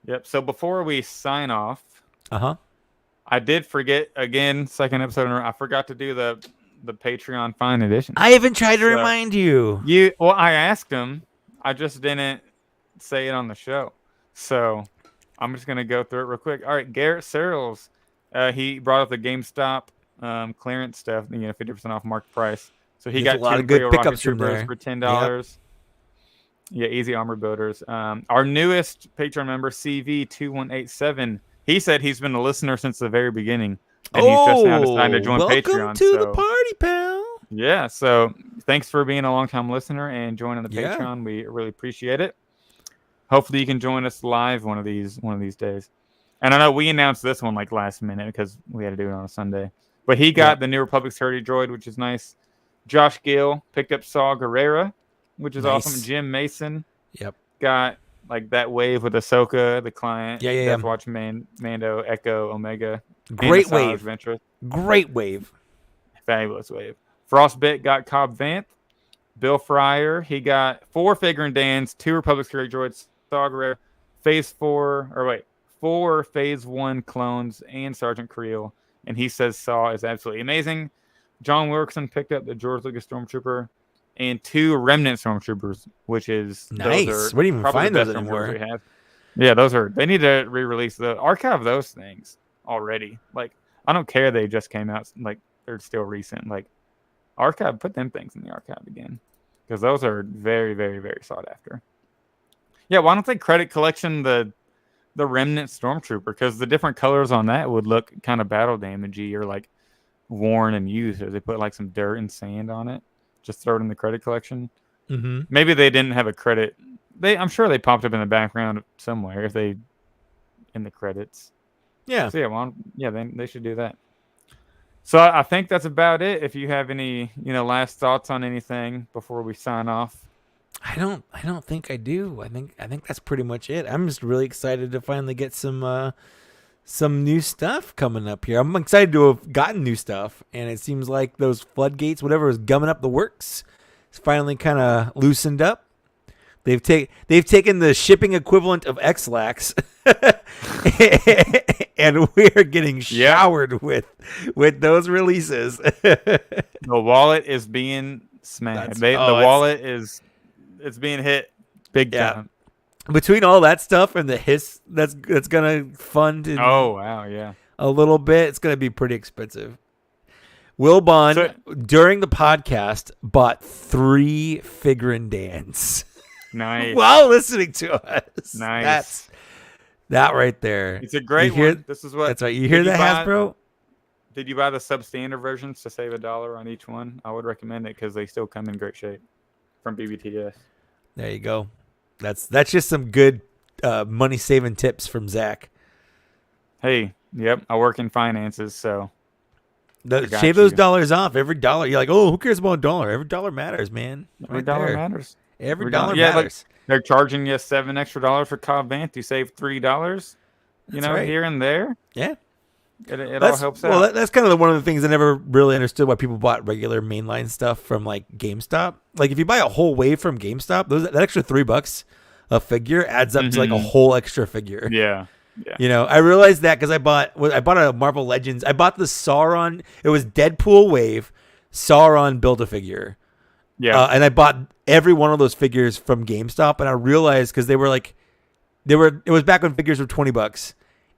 Yep. So before we sign off, I did forget again. Second episode in a row, I forgot to do the Patreon Fine Edition. I even tried to remind you. Well, I asked him. I just didn't say it on the show. So I'm just going to go through it real quick. All right, Garrett Searles. He brought up the GameStop clearance stuff, 50% off market price. So he got a lot of good pickups from there for $10. Yep. Yeah, Easy Armor Builders. Our newest Patreon member, CV2187, he said he's been a listener since the very beginning. And he's just now decided to join Patreon. Welcome to the party, pal. Yeah, so thanks for being a long-time listener and joining the Patreon. We really appreciate it. Hopefully you can join us live one of these days. And I know we announced this one like last minute because we had to do it on a Sunday. But he got the New Republic 30 droid, which is nice. Josh Gill picked up Saw Gerrera, which is awesome. Jim Mason got like that wave with Ahsoka, the client. Death Watch Mando, Echo, Omega. Great wave. Adventure. Great wave. Fabulous wave. Frostbit got Cobb Vanth. Bill Fryer, he got 4 Figure and Dans, 2 Republic 30 droids, Saw Gerrera, four Phase 1 clones, and Sergeant Creel. And he says Saw is absolutely amazing. John Wilkerson picked up the George Lucas Stormtrooper and 2 Remnant Stormtroopers, which is nice. We didn't even find those anymore. Yeah, they need to re-release archive those things already. Like, I don't care they just came out, like they're still recent. Like, put them things in the archive again, because those are very, very, very sought after. Yeah, why don't they credit collection the Remnant Stormtrooper, because the different colors on that would look kind of battle damagey or like worn and used. Or they put like some dirt and sand on it, just throw it in the credit collection. Mm-hmm. Maybe they didn't have a credit. I'm sure they popped up in the background somewhere in the credits. Yeah. So they should do that. So I think that's about it. If you have any, last thoughts on anything before we sign off. I don't think I do. I think that's pretty much it. I'm just really excited to finally get some new stuff coming up here. I'm excited to have gotten new stuff, and it seems like those floodgates, whatever was gumming up the works, is finally kind of loosened up. They've taken the shipping equivalent of X-Lax, and we are getting showered with those releases. The wallet is being smash. The wallet it's being hit big time. Between all that stuff and the hiss that's gonna fund Oh wow, yeah. a little bit, it's gonna be pretty expensive. Will Bond during the podcast bought 3 figurine Dans. Nice. While listening to us. Nice. That right there. It's a great one. This is what. That's right. You hear that, Hasbro? Did you buy the substandard versions to save $1 on each one? I would recommend it because they still come in great shape from BBTS. There you go. That's just some good money saving tips from Zach. Hey, yep. I work in finances, so shave those dollars off. Every dollar. You're like, oh, who cares about a dollar? Every dollar matters, man. Every dollar matters. Every dollar matters. Like they're charging you $7 extra for Cobb Vanth. You save $3. Here and there. Yeah. It all helps out. Well, that's kind of one of the things I never really understood why people bought regular mainline stuff from like GameStop. Like if you buy a whole wave from GameStop, that extra $3 a figure adds up to like a whole extra figure. Yeah. I realized that because I bought a Marvel Legends. I bought the Sauron. It was Deadpool wave, Sauron Build-A-Figure. Yeah. And I bought every one of those figures from GameStop, and I realized because it was back when figures were $20.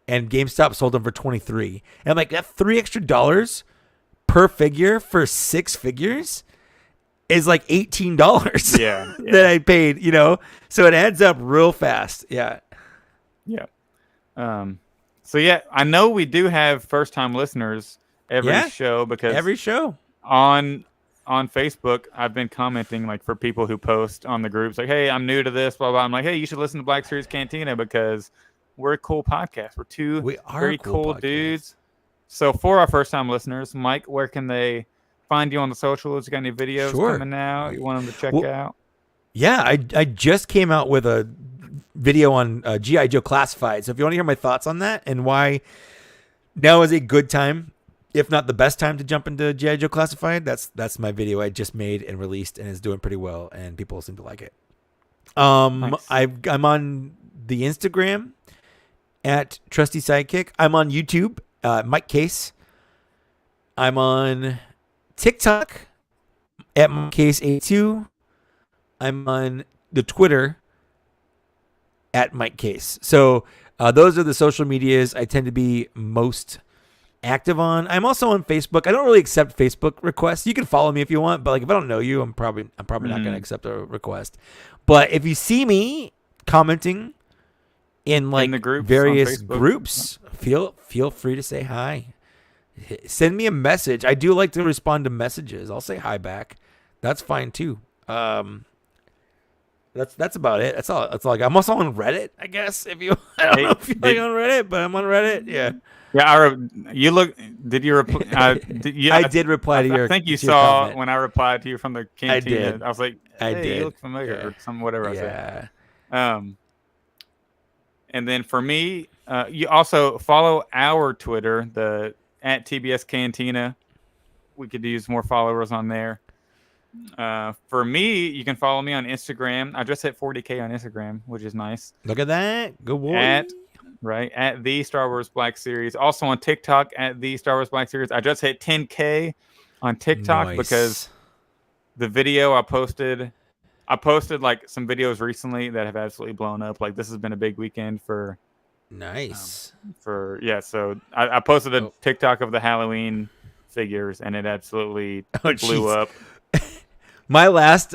And GameStop sold them for $23. And I'm like, that $3 extra per figure for 6 figures is like $18 yeah. that I paid, So it adds up real fast. Yeah. Yeah. So yeah, I know we do have first time listeners every show because every show on Facebook, I've been commenting like for people who post on the groups like, hey, I'm new to this, blah, blah. I'm like, hey, you should listen to Black Series Cantina because we're a cool podcast. We're two very cool dudes. So for our first-time listeners, Mike, where can they find you on the socials? You got any videos coming out you want them to check out? Yeah, I just came out with a video on G.I. Joe Classified. So if you want to hear my thoughts on that and why now is a good time, if not the best time to jump into G.I. Joe Classified, that's my video I just made and released and is doing pretty well, and people seem to like it. Nice. I'm on the Instagram at Trusty Sidekick. I'm on YouTube, Mike Case. I'm on TikTok at Mike Case82. I'm on the Twitter at Mike Case. So those are the social medias I tend to be most active on. I'm also on Facebook. I don't really accept Facebook requests. You can follow me if you want, but like if I don't know you, I'm probably not going to accept a request. But if you see me commenting in like the various groups, feel free to say hi. Send me a message. I do like to respond to messages. I'll say hi back. That's fine too. That's about it. That's all. I'm also on Reddit, I guess. I don't know if you're on Reddit, but I'm on Reddit. Yeah. Yeah. You look. Did you reply? I did reply to your. I think you saw comment. When I replied to you from the Cantina. I did. I was like, hey, I did. You look familiar or some whatever I said. Yeah. And then for me, you also follow our Twitter, the at TBS Cantina. We could use more followers on there. For me, you can follow me on Instagram. I just hit 40K on Instagram, which is nice. Look at that. Good boy. At the Star Wars Black Series. Also on TikTok at the Star Wars Black Series. I just hit 10K on TikTok because the video I posted like some videos recently that have absolutely blown up. Like this has been a big weekend for nice. So I posted a TikTok of the Halloween figures and it absolutely blew up. My last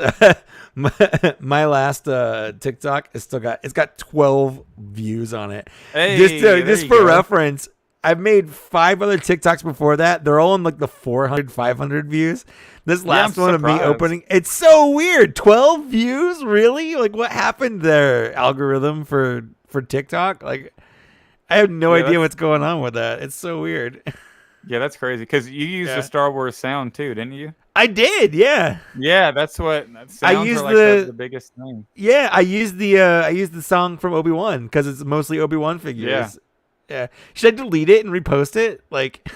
TikTok it's got 12 views on it. Hey, just for reference, I've made 5 other TikToks before that. They're all in like the 400, 500 views. This last one of me opening, it's so weird. 12 views, really? Like what happened there? Algorithm for TikTok? Like I have no idea what's going on with that. It's so weird. Yeah, that's crazy. Because you used the Star Wars sound too, didn't you? I did, yeah. Yeah, that's what I used the biggest thing. Yeah, I used the song from Obi-Wan because it's mostly Obi-Wan figures. Yeah. Should I delete it and repost it? Like,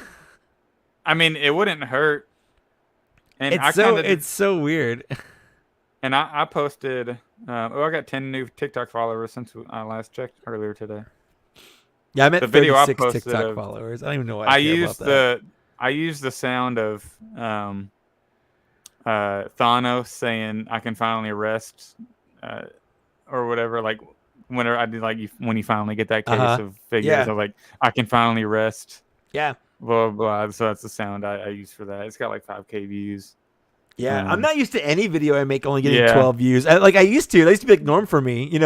I mean, it wouldn't hurt. And it's so weird. And I posted. I got 10 new TikTok followers since I last checked earlier today. Yeah, I'm at the video 36 I posted TikTok followers. I don't even know why I care used about that. I used the sound of Thanos saying, "I can finally rest," or whatever. Like whenever I did, like when you finally get that case of figures, Yeah. I'm like, "I can finally rest." Yeah. Blah blah. So that's the sound I use for that. It's got like 5K views. Yeah, I'm not used to any video I make only getting Yeah. 12 views. I used to. That used to be like norm for me,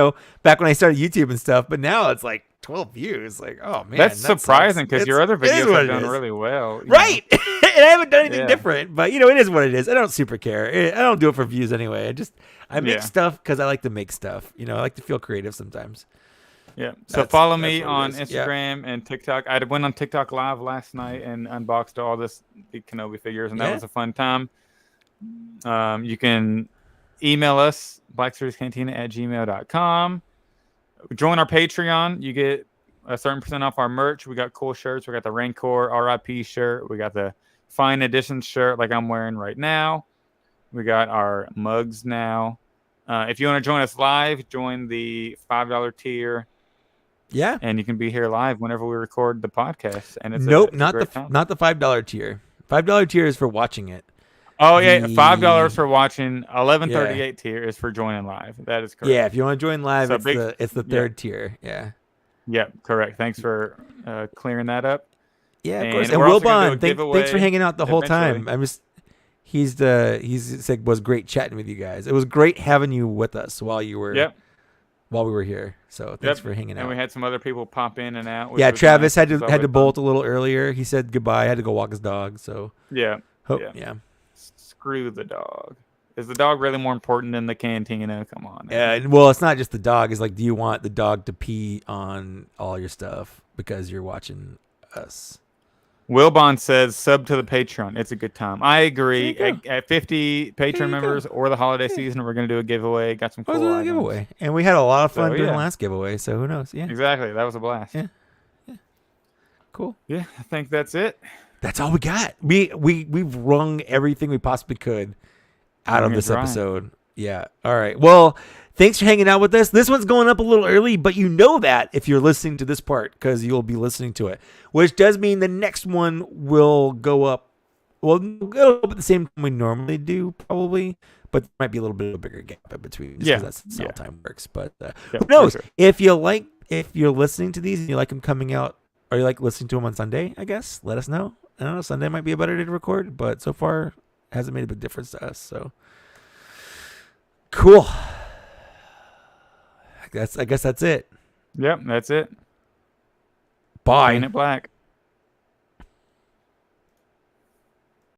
back when I started YouTube and stuff. But now it's like 12 views. Like, oh man, That's that surprising sucks. because your other It is videos what have it done is. really well. Right. And I haven't done anything Yeah. different. But it is what it is. I don't super care. I don't do it for views anyway. I make Yeah. stuff because I like to make stuff. I like to feel creative sometimes. Yeah. So follow me that's what on it is. Yeah. Instagram and TikTok. I went on TikTok live last night and unboxed all the Kenobi figures, and that was a fun time. You can email us, blackseriescantina@gmail.com. Join our Patreon. You get a certain % off our merch. We got cool shirts. We got the Rancor RIP shirt. We got the Fine Edition shirt like I'm wearing right now. We got our mugs now. If you want to join us live, join the $5 tier. Yeah. And you can be here live whenever we record the podcast. And it's not the $5 tier. $5 tier is for watching it. Oh yeah, $5 for watching. 11.38 Yeah. tier is for joining live. That is correct. Yeah, if you want to join live, So it's the third tier. Yeah. Yep, correct. Thanks for clearing that up. Yeah, of And course. And we're also gonna Wilbon, do a thanks for giveaway hanging out the whole time. eventually. He's said was great chatting with you guys. It was great having you with us while we were here. So thanks for hanging out. And we had some other people pop in and out. Yeah, Travis nice. had to bolt a little earlier. He said goodbye. Had to go walk his dog. So yeah. Screw the dog. Is the dog really more important than the cantina? Come on. Yeah. Well, it's not just the dog. It's like, do you want the dog to pee on all your stuff because you're watching us? Wilbon says sub to the Patreon. It's a good time. I agree. At 50 Patreon members or the holiday season, we're going to do a giveaway. Got some cool items. Giveaway. And we had a lot of fun doing the last giveaway. So who knows? Yeah. Exactly. That was a blast. Yeah. Cool. Yeah. I think that's it. That's all we got. We've wrung everything we possibly could out of this episode. Yeah. All right. Well, thanks for hanging out with us. This one's going up a little early, but you know that if you're listening to this part because you'll be listening to it, which does mean the next one will go up. Well, it'll go up at the same time we normally do, probably, but there might be a little bit of a bigger gap in between. Just because that's how time works. But who knows? Sure. If you're listening to these and you like them coming out, or you like listening to them on Sunday, I guess, let us know. I don't know. Sunday might be a better day to record, but so far it hasn't made a big difference to us. So cool. I guess that's it. Yep, that's it. Bye. Paint it black.